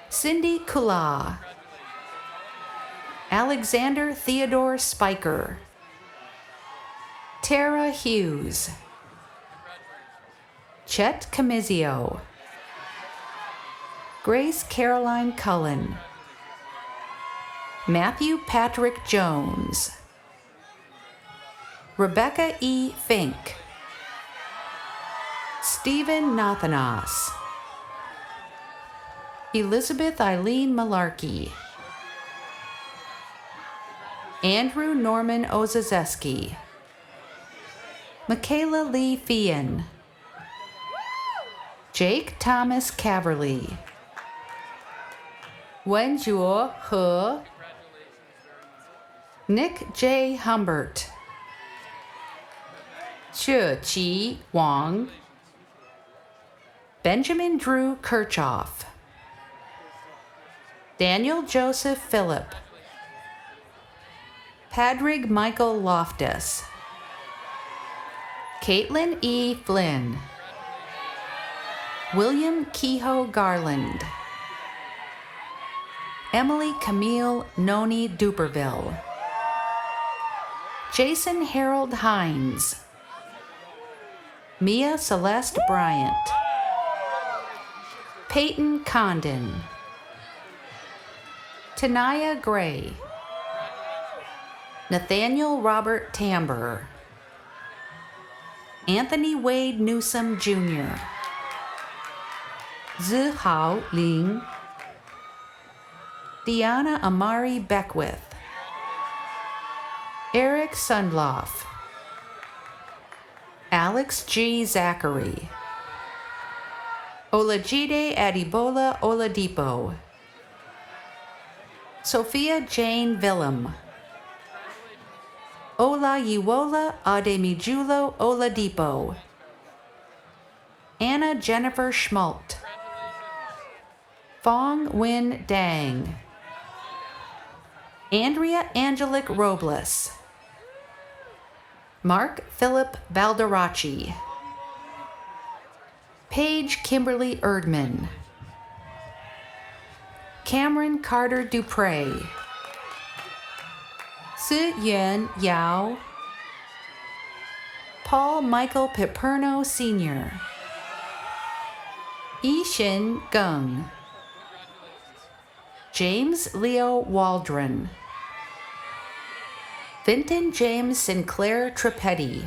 Speaker 23: Cindy Kula. Alexander Theodore Spiker. Tara Hughes. Chet Camizio. Grace Caroline Cullen. Matthew Patrick Jones. Rebecca E. Fink. Stephen Nathanos. Elizabeth Eileen Malarkey. Andrew Norman Ozazeski. Michaela Lee Fian. Jake Thomas Caverly. Wenjuo He. Nick J. Humbert. Qi Wang, Benjamin Drew Kirchhoff, Daniel Joseph Phillip, Padraig Michael Loftus, Caitlin E. Flynn, William Kehoe Garland, Emily Camille Noni Duperville, Jason Harold Hines, Mia Celeste Bryant, Peyton Condon, Tanaya Gray, Nathaniel Robert Tamber, Anthony Wade Newsom Jr., Zihao Ling, Deanna Amari Beckwith, Eric Sundloff, Alex G. Zachary, Olajide Adibola Oladipo, Sophia Jane Willem, Olayiwola Ademijulo Oladipo, Anna Jennifer Schmalt, Fong Win Dang, Andrea Angelic Robles, Mark Philip Baldarachi, Paige Kimberly Erdman, Cameron Carter Dupre, Si Yuan Yao, Paul Michael Piperno Sr., Yishin Gung, James Leo Waldron, Vinton James Sinclair Tripetti,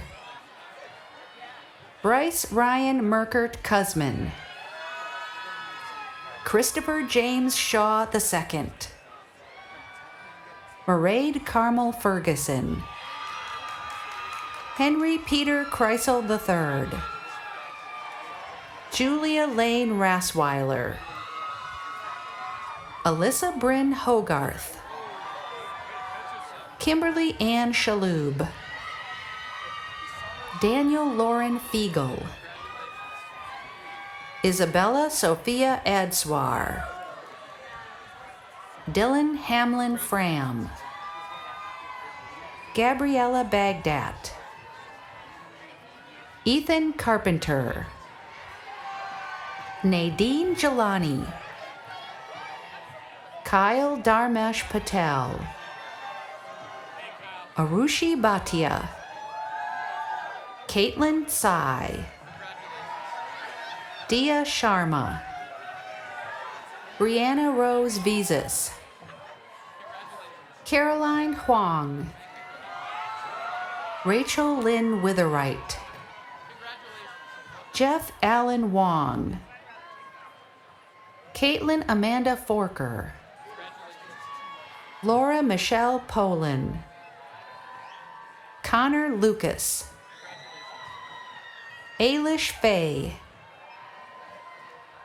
Speaker 23: Bryce Ryan Merkert Cusman, Christopher James Shaw II, Mairead Carmel Ferguson, Henry Peter Kreisel III, Julia Lane Rasweiler, Alyssa Bryn Hogarth, Kimberly Ann Shalhoub, Daniel Lauren Fiegel, Isabella Sophia Adswar, Dylan Hamlin Fram, Gabriella Bagdat, Ethan Carpenter, Nadine Jelani, Kyle Dharmesh Patel, Arushi Bhatia, Caitlin Tsai, Dia Sharma, Brianna Rose Visas, Caroline Huang, Rachel Lynn Witherite, Jeff Allen Wong, Caitlin Amanda Forker, Laura Michelle Polin, Connor Lucas, Ailish Faye,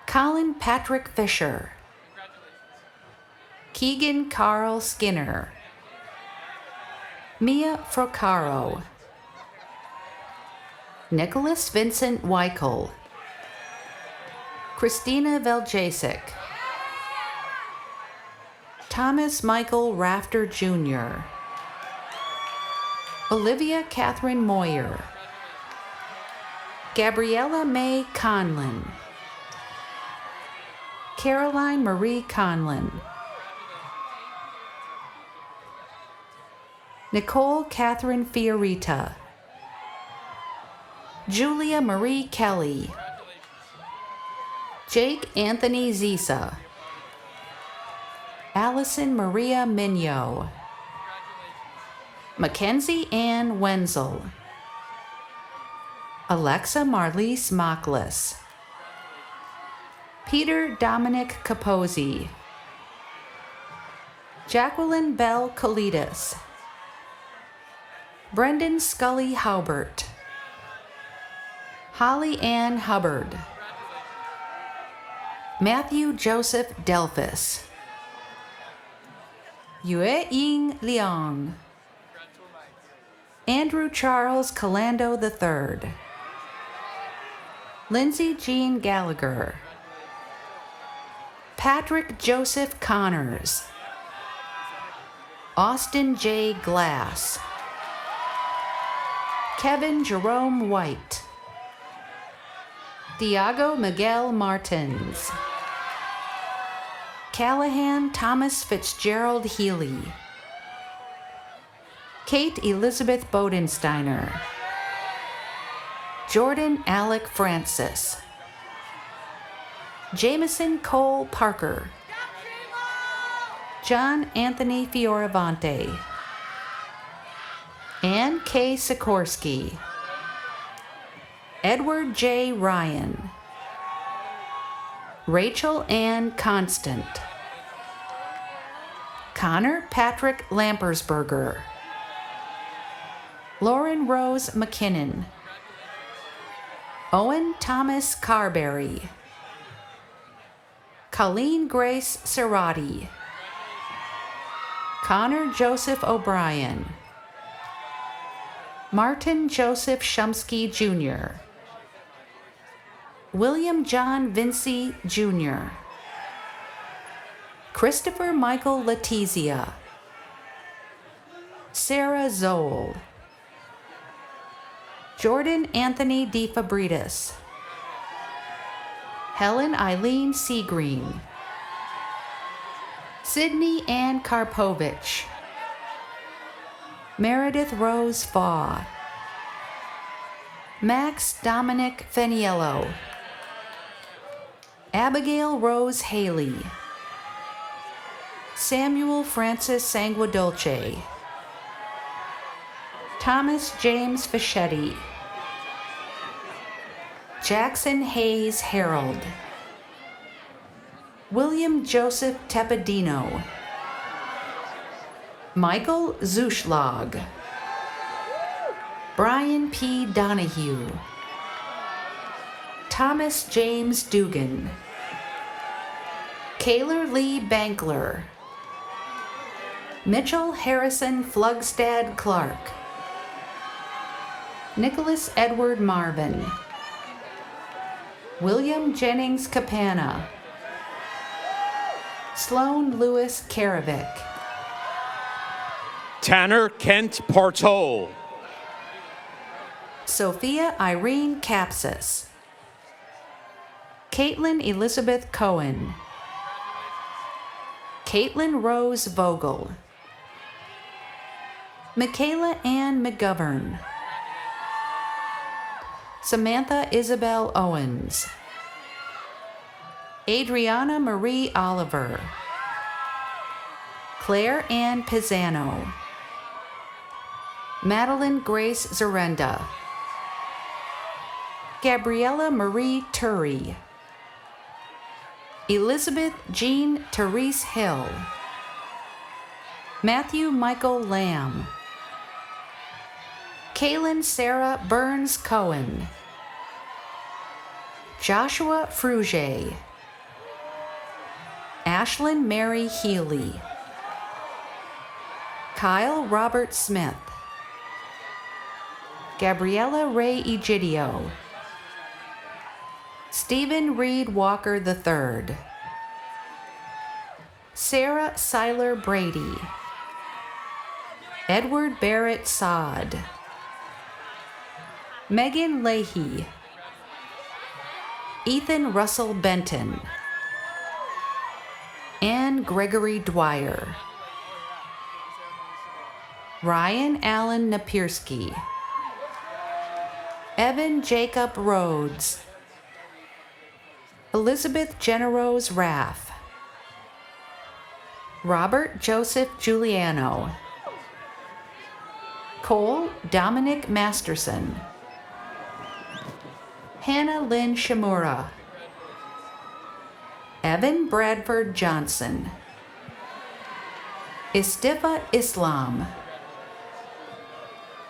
Speaker 23: Colin Patrick Fisher, Keegan Carl Skinner, Mia Frocaro, Nicholas Vincent Weichel, Christina Veljacek, Thomas Michael Rafter Jr., Olivia Catherine Moyer, Gabriella May Conlin, Caroline Marie Conlin, Nicole Catherine Fiorita, Julia Marie Kelly, Jake Anthony Zisa, Allison Maria Mignot, Mackenzie Ann Wenzel, Alexa Marlise Mocklis, Peter Dominic Capozzi, Jacqueline Bell Kalidas, Brendan Scully Haubert, Holly Ann Hubbard, Matthew Joseph Delphus, Yue Ying Liang, Andrew Charles Calando III. Lindsay Jean Gallagher. Patrick Joseph Connors. Austin J. Glass. Kevin Jerome White. Diago Miguel Martins. Callahan Thomas Fitzgerald Healy. Kate Elizabeth Bodensteiner. Jordan Alec Francis. Jameson Cole Parker. John Anthony Fioravante. Ann K. Sikorsky. Edward J. Ryan. Rachel Ann Constant. Connor Patrick Lampersberger. Lauren Rose McKinnon. Owen Thomas Carberry. Colleen Grace Cerati. Connor Joseph O'Brien. Martin Joseph Shumsky Jr. William John Vinci Jr. Christopher Michael Letizia. Sarah Zoll. Jordan Anthony DeFabritis. Helen Eileen Seagreen. Sydney Ann Karpovich. Meredith Rose Faw. Max Dominic Feniello. Abigail Rose Haley. Samuel Francis Sanguadolce. Thomas James Fischetti. Jackson Hayes Harold. William Joseph Tepedino. Michael Zuschlag. Brian P. Donahue. Thomas James Dugan. Kaylor Lee Bankler. Mitchell Harrison Flugstad Clark. Nicholas Edward Marvin. William Jennings Capana. Sloan Lewis Karavic.
Speaker 2: Tanner Kent Partole.
Speaker 23: Sophia Irene Capsis. Caitlin Elizabeth Cohen. Caitlin Rose Vogel. Michaela Ann McGovern. Samantha Isabel Owens. Adriana Marie Oliver. Claire Ann Pisano. Madeline Grace Zarenda. Gabriella Marie Turry. Elizabeth Jean Therese Hill. Matthew Michael Lamb. Kaylin Sarah Burns Cohen. Joshua Fruget. Ashlyn Mary Healy. Kyle Robert Smith. Gabriella Ray Egidio. Stephen Reed Walker III. Sarah Seiler Brady. Edward Barrett Sod. Megan Leahy. Ethan Russell Benton. Anne Gregory Dwyer. Ryan Allen Napierski. Evan Jacob Rhodes. Elizabeth Generose Raff. Robert Joseph Giuliano. Cole Dominic Masterson. Hannah Lynn Shimura. Evan Bradford Johnson. Istifa Islam.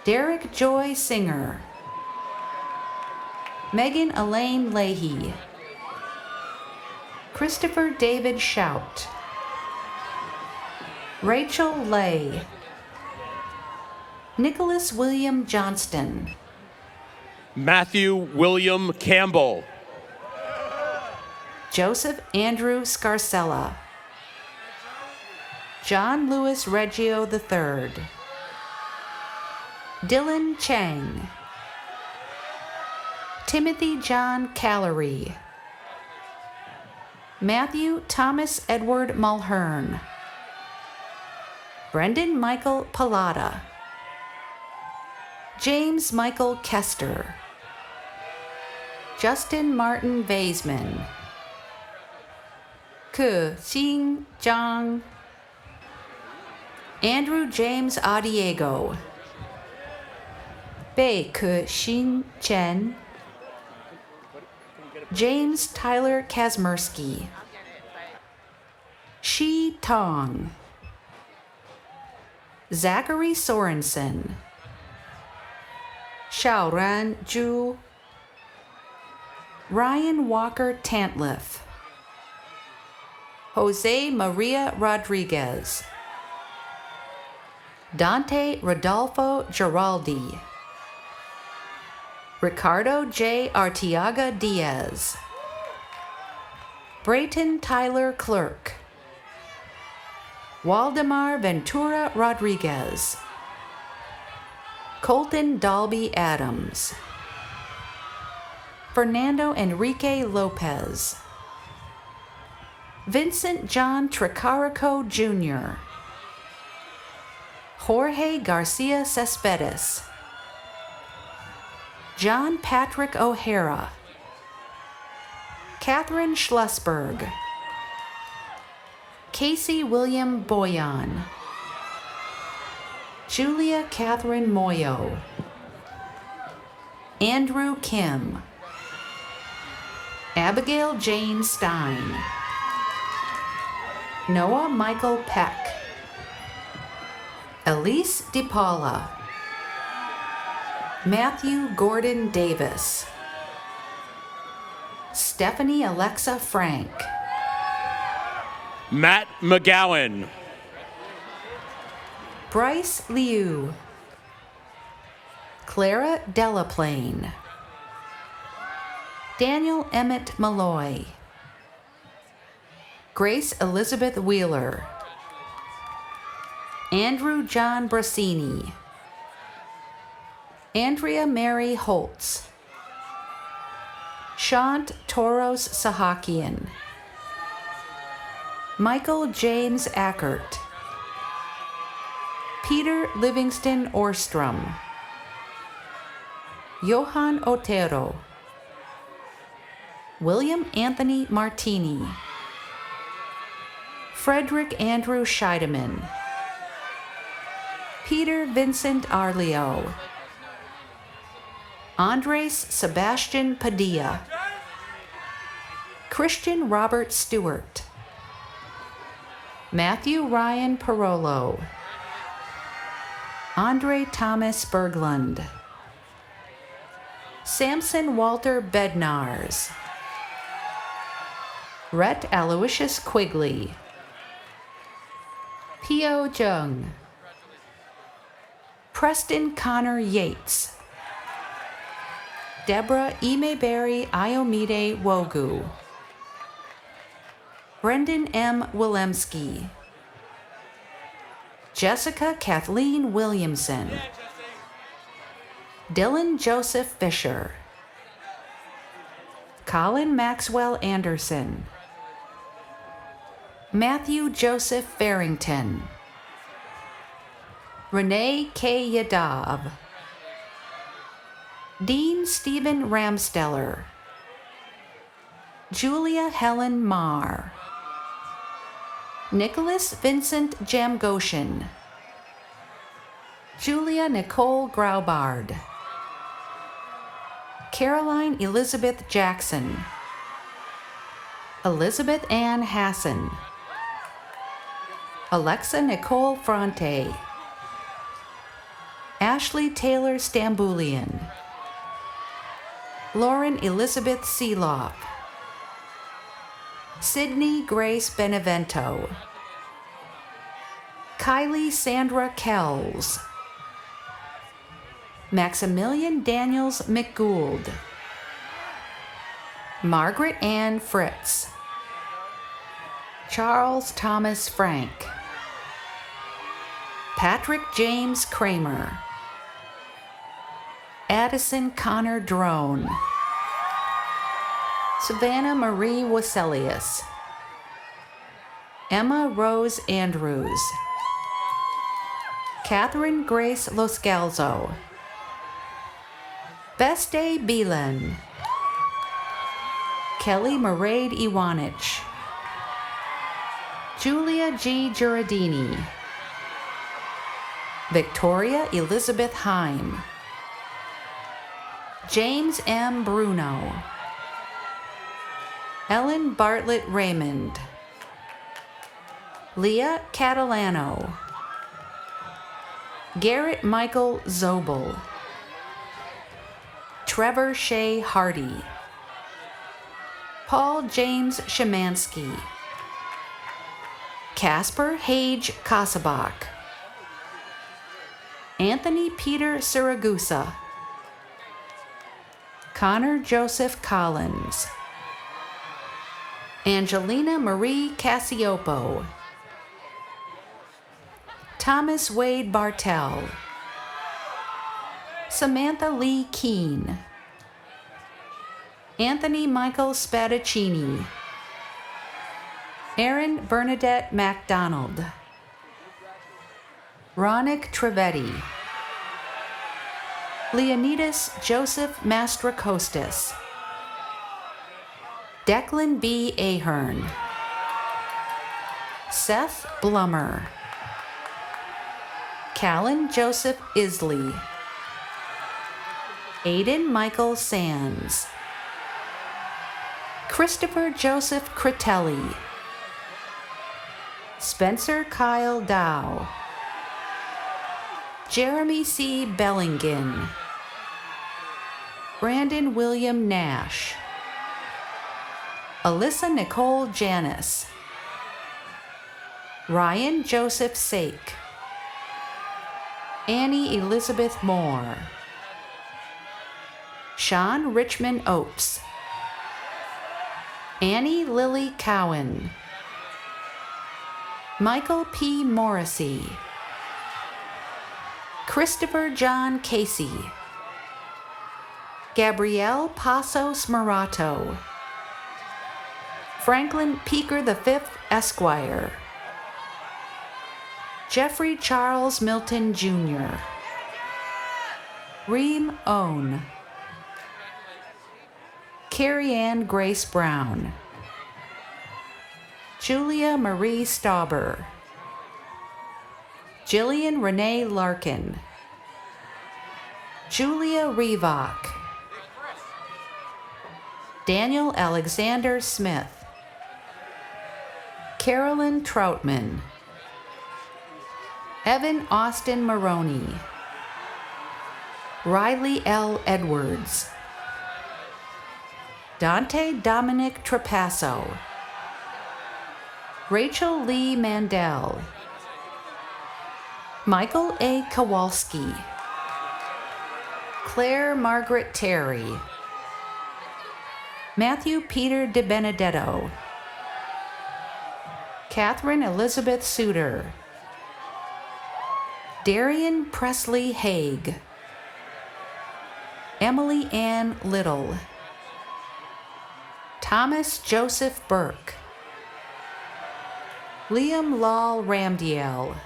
Speaker 23: Derek Joy Singer. Megan Elaine Leahy. Christopher David Shout. Rachel Lay. Nicholas William Johnston.
Speaker 2: Matthew William Campbell.
Speaker 23: Joseph Andrew Scarcella. John Louis Reggio III. Dylan Chang. Timothy John Callery. Matthew Thomas Edward Mulhern. Brendan Michael Pallotta. James Michael Kester. Justin Martin Vaisman. Ke Xing Zhang. Andrew James Adiego. Bei Ke Xin Chen. James Tyler Kazmersky. Shi Tong. Zachary Sorensen. Xiaoran Zhu. Ryan Walker Tantliff. Jose Maria Rodriguez. Dante Rodolfo Giraldi. Ricardo J. Arteaga Diaz. Brayton Tyler Clerk. Waldemar Ventura Rodriguez. Colton Dalby Adams. Fernando Enrique Lopez. Vincent John Tricarico Jr. Jorge Garcia Cespedes. John Patrick O'Hara. Catherine Schlussberg. Casey William Boyan. Julia Catherine Moyo. Andrew Kim. Abigail Jane Stein. Noah Michael Peck. Elise DePaula. Matthew Gordon Davis. Stephanie Alexa Frank.
Speaker 2: Matt McGowan.
Speaker 23: Bryce Liu. Clara Delaplane. Daniel Emmett Malloy. Grace Elizabeth Wheeler. Andrew John Brassini. Andrea Mary Holtz. Shant Toros Sahakian. Michael James Ackert. Peter Livingston Orstrom. Johan Otero. William Anthony Martini. Frederick Andrew Scheidemann. Peter Vincent Arleo. Andres Sebastian Padilla. Christian Robert Stewart. Matthew Ryan Parolo. Andre Thomas Berglund. Samson Walter Bednars. Rhett Aloysius Quigley. Pio Jung. Preston Connor Yates. Deborah Imeberry Iomide Wogu. Brendan M. Wilemski. Jessica Kathleen Williamson. Dylan Joseph Fisher. Colin Maxwell Anderson. Matthew Joseph Farrington. Renee K. Yadav. Dean Stephen Ramsteller. Julia Helen Marr. Nicholas Vincent Jamgoshen. Julia Nicole Graubard. Caroline Elizabeth Jackson. Elizabeth Ann Hassan. Alexa Nicole Fronte. Ashley Taylor Stambulian. Lauren Elizabeth Seeloff. Sydney Grace Benevento. Kylie Sandra Kells. Maximilian Daniels McGould, Margaret Ann Fritz, Charles Thomas Frank, Patrick James Kramer, Addison Connor Drone, Savannah Marie Waselius, Emma Rose Andrews, Catherine Grace Loscalzo, Beste Beelan, Kelly Mairead Iwanich, Julia G. Giardini, Victoria Elizabeth Heim, James M. Bruno, Ellen Bartlett Raymond, Leah Catalano, Garrett Michael Zobel, Trevor Shea Hardy, Paul James Shemansky, Casper Hage Kasabach, Anthony Peter Siragusa, Connor Joseph Collins, Angelina Marie Cassiopo, Thomas Wade Bartell, Samantha Lee Keene, Anthony Michael Spadaccini, Erin Bernadette MacDonald, Ronick Trevetti, Leonidas Joseph Mastrokostas, Declan B. Ahern, Seth Blummer, Callan Joseph Isley, Aidan Michael Sands, Christopher Joseph Critelli, Spencer Kyle Dow, Jeremy C. Bellingen, Brandon William Nash, Alyssa Nicole Janis, Ryan Joseph Sake, Annie Elizabeth Moore, Sean Richmond Opes, Annie Lily Cowan, Michael P. Morrissey, Christopher John Casey, Gabrielle Pasos Morato, Franklin Peaker V, Esquire, Jeffrey Charles Milton Jr., Reem Own, Carrie Ann Grace Brown, Julia Marie Stauber, Jillian Renee Larkin, Julia Revock, Daniel Alexander Smith, Carolyn Troutman, Evan Austin Maroney, Riley L. Edwards, Dante Dominic Trapasso, Rachel Lee Mandel, Michael A. Kowalski, Claire Margaret Terry, Matthew Peter DiBenedetto, Catherine Elizabeth Suter, Darian Presley Haig, Emily Ann Little, Thomas Joseph Burke, Liam Lal Ramdiel,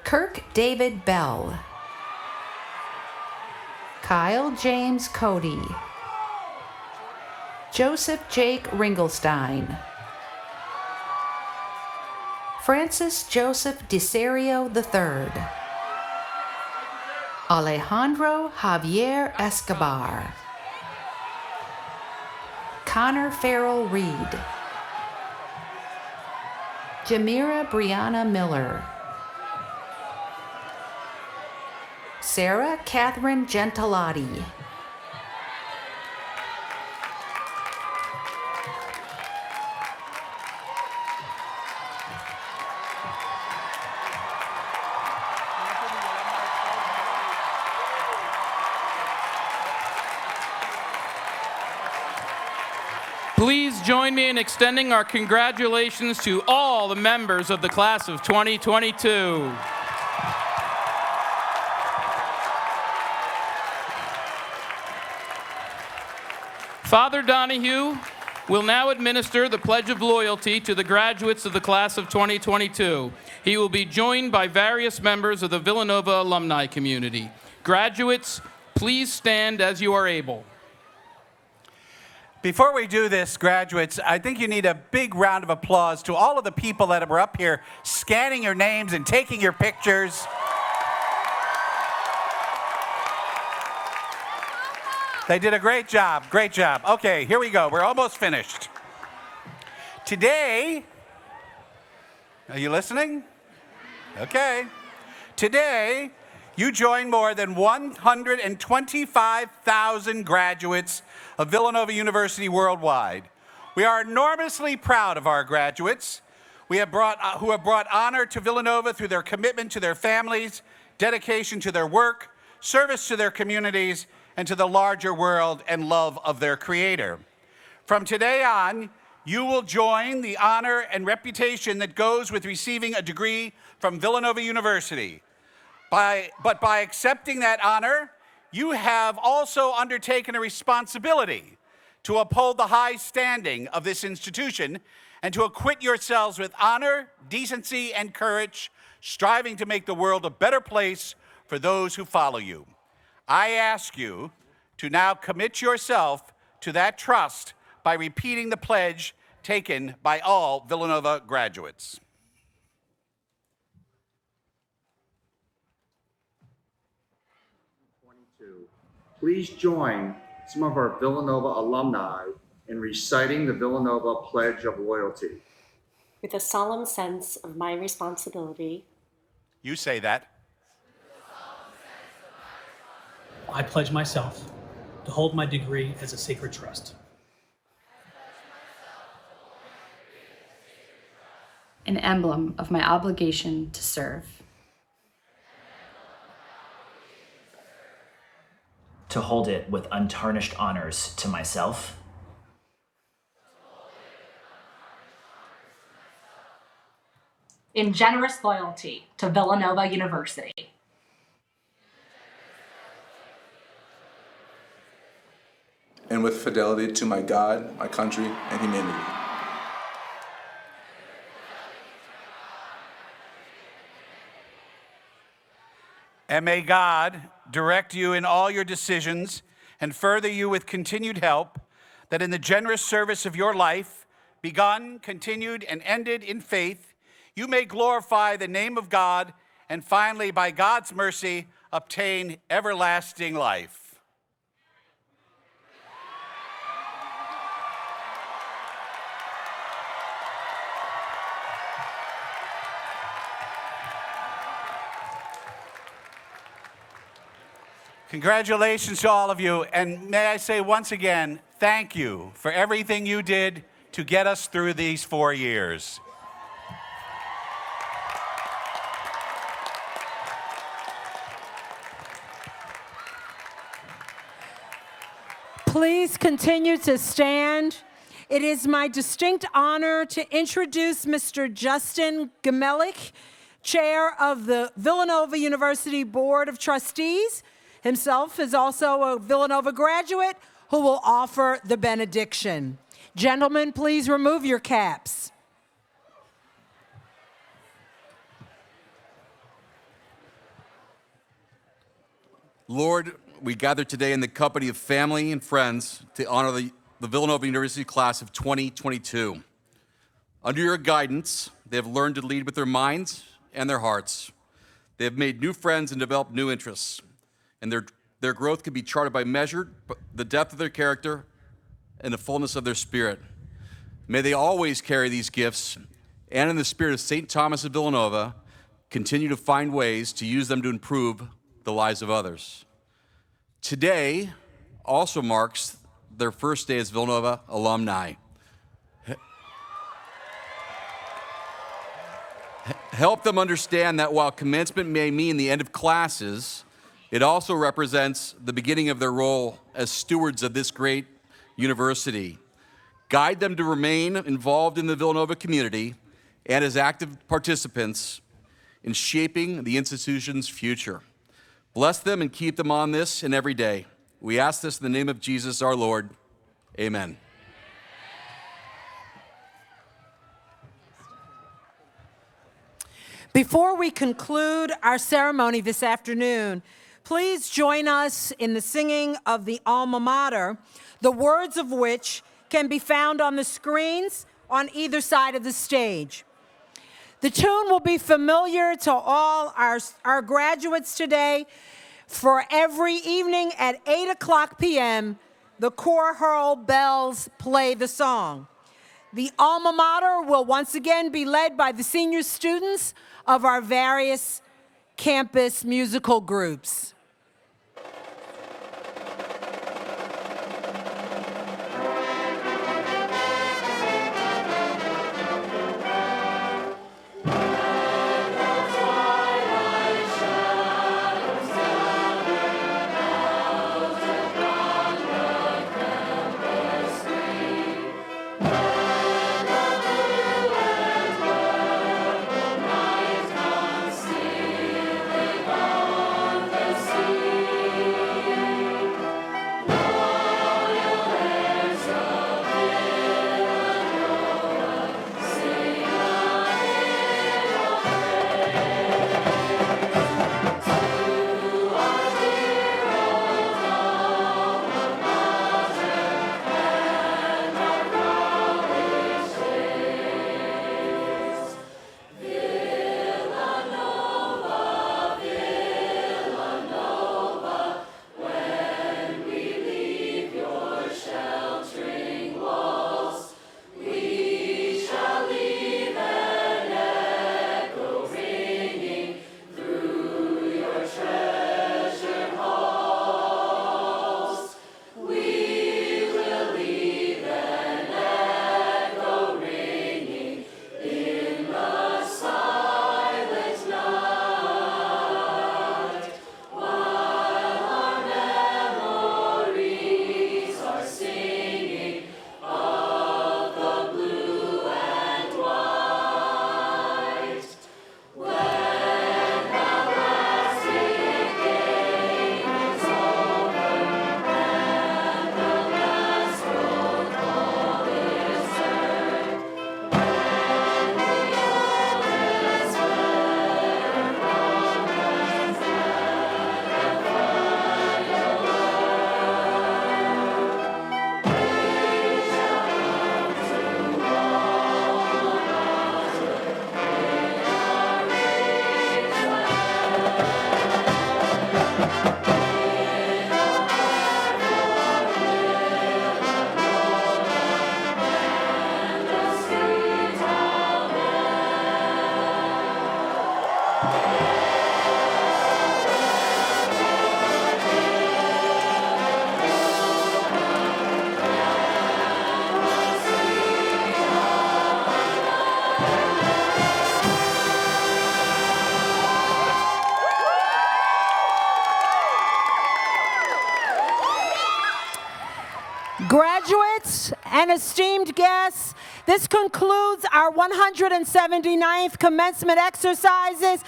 Speaker 23: Kirk David Bell, Kyle James Cody, Joseph Jake Ringelstein, Francis Joseph DeSario III, Alejandro Javier Escobar, Connor Farrell Reed, Jamira Brianna Miller, Sarah Catherine Gentilotti,
Speaker 17: Please join me in extending our congratulations to all the members of the class of 2022. Father Donahue will now administer the Pledge of Loyalty to the graduates of the class of 2022. He will be joined by various members of the Villanova alumni community. Graduates, please stand as you are able.
Speaker 19: Before we do this, graduates, I think you need a big round of applause to all of the people that were up here scanning your names and taking your pictures. They did a great job, great job. Okay, here we go. We're almost finished. Today, are you listening? Okay. Today, you join more than 125,000 graduates of Villanova University worldwide. We are enormously proud of our graduates who have brought honor to Villanova through their commitment to their families, dedication to their work, service to their communities, and to the larger world and love of their Creator. From today on, you will join the honor and reputation that goes with receiving a degree from Villanova University. But by accepting that honor, you have also undertaken a responsibility to uphold the high standing of this institution and to acquit yourselves with honor, decency, and courage, striving to make the world a better place for those who follow you. I ask you to now commit yourself to that trust by repeating the pledge taken by all Villanova graduates.
Speaker 6: Please join some of our Villanova alumni in reciting the Villanova Pledge of Loyalty.
Speaker 7: With a solemn sense of my responsibility.
Speaker 19: You say that.
Speaker 8: I pledge myself to hold my degree as a sacred trust.
Speaker 24: An emblem of my obligation to serve.
Speaker 25: To hold it with untarnished honors to myself.
Speaker 26: In generous loyalty to Villanova University.
Speaker 27: And with fidelity to my God, my country, and humanity.
Speaker 19: And may God direct you in all your decisions and further you with continued help, that in the generous service of your life, begun, continued, and ended in faith, you may glorify the name of God and finally, by God's mercy, obtain everlasting life. Congratulations to all of you, and may I say once again, thank you for everything you did to get us through these 4 years.
Speaker 1: Please continue to stand. It is my distinct honor to introduce Mr. Justin Gamelich, Chair of the Villanova University Board of Trustees. Himself is also a Villanova graduate who will offer the benediction. Gentlemen, please remove your caps.
Speaker 28: Lord, we gather today in the company of family and friends to honor the Villanova University class of 2022. Under your guidance, they have learned to lead with their minds and their hearts. They have made new friends and developed new interests. And their growth can be charted by measured the depth of their character and the fullness of their spirit. May they always carry these gifts, and in the spirit of St. Thomas of Villanova, continue to find ways to use them to improve the lives of others. Today also marks their first day as Villanova alumni. Help them understand that while commencement may mean the end of classes, it also represents the beginning of their role as stewards of this great university. Guide them to remain involved in the Villanova community and as active participants in shaping the institution's future. Bless them and keep them on this and every day. We ask this in the name of Jesus our Lord. Amen.
Speaker 1: Before we conclude our ceremony this afternoon, please join us in the singing of the alma mater, the words of which can be found on the screens on either side of the stage. The tune will be familiar to all our graduates today. For every evening at 8 p.m., the choral bells play the song. The alma mater will once again be led by the senior students of our various campus musical groups. Graduates and esteemed guests, this concludes our 179th commencement exercises.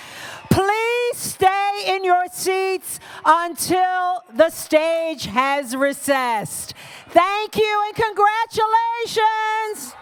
Speaker 1: Please stay in your seats until the stage has recessed. Thank you and congratulations.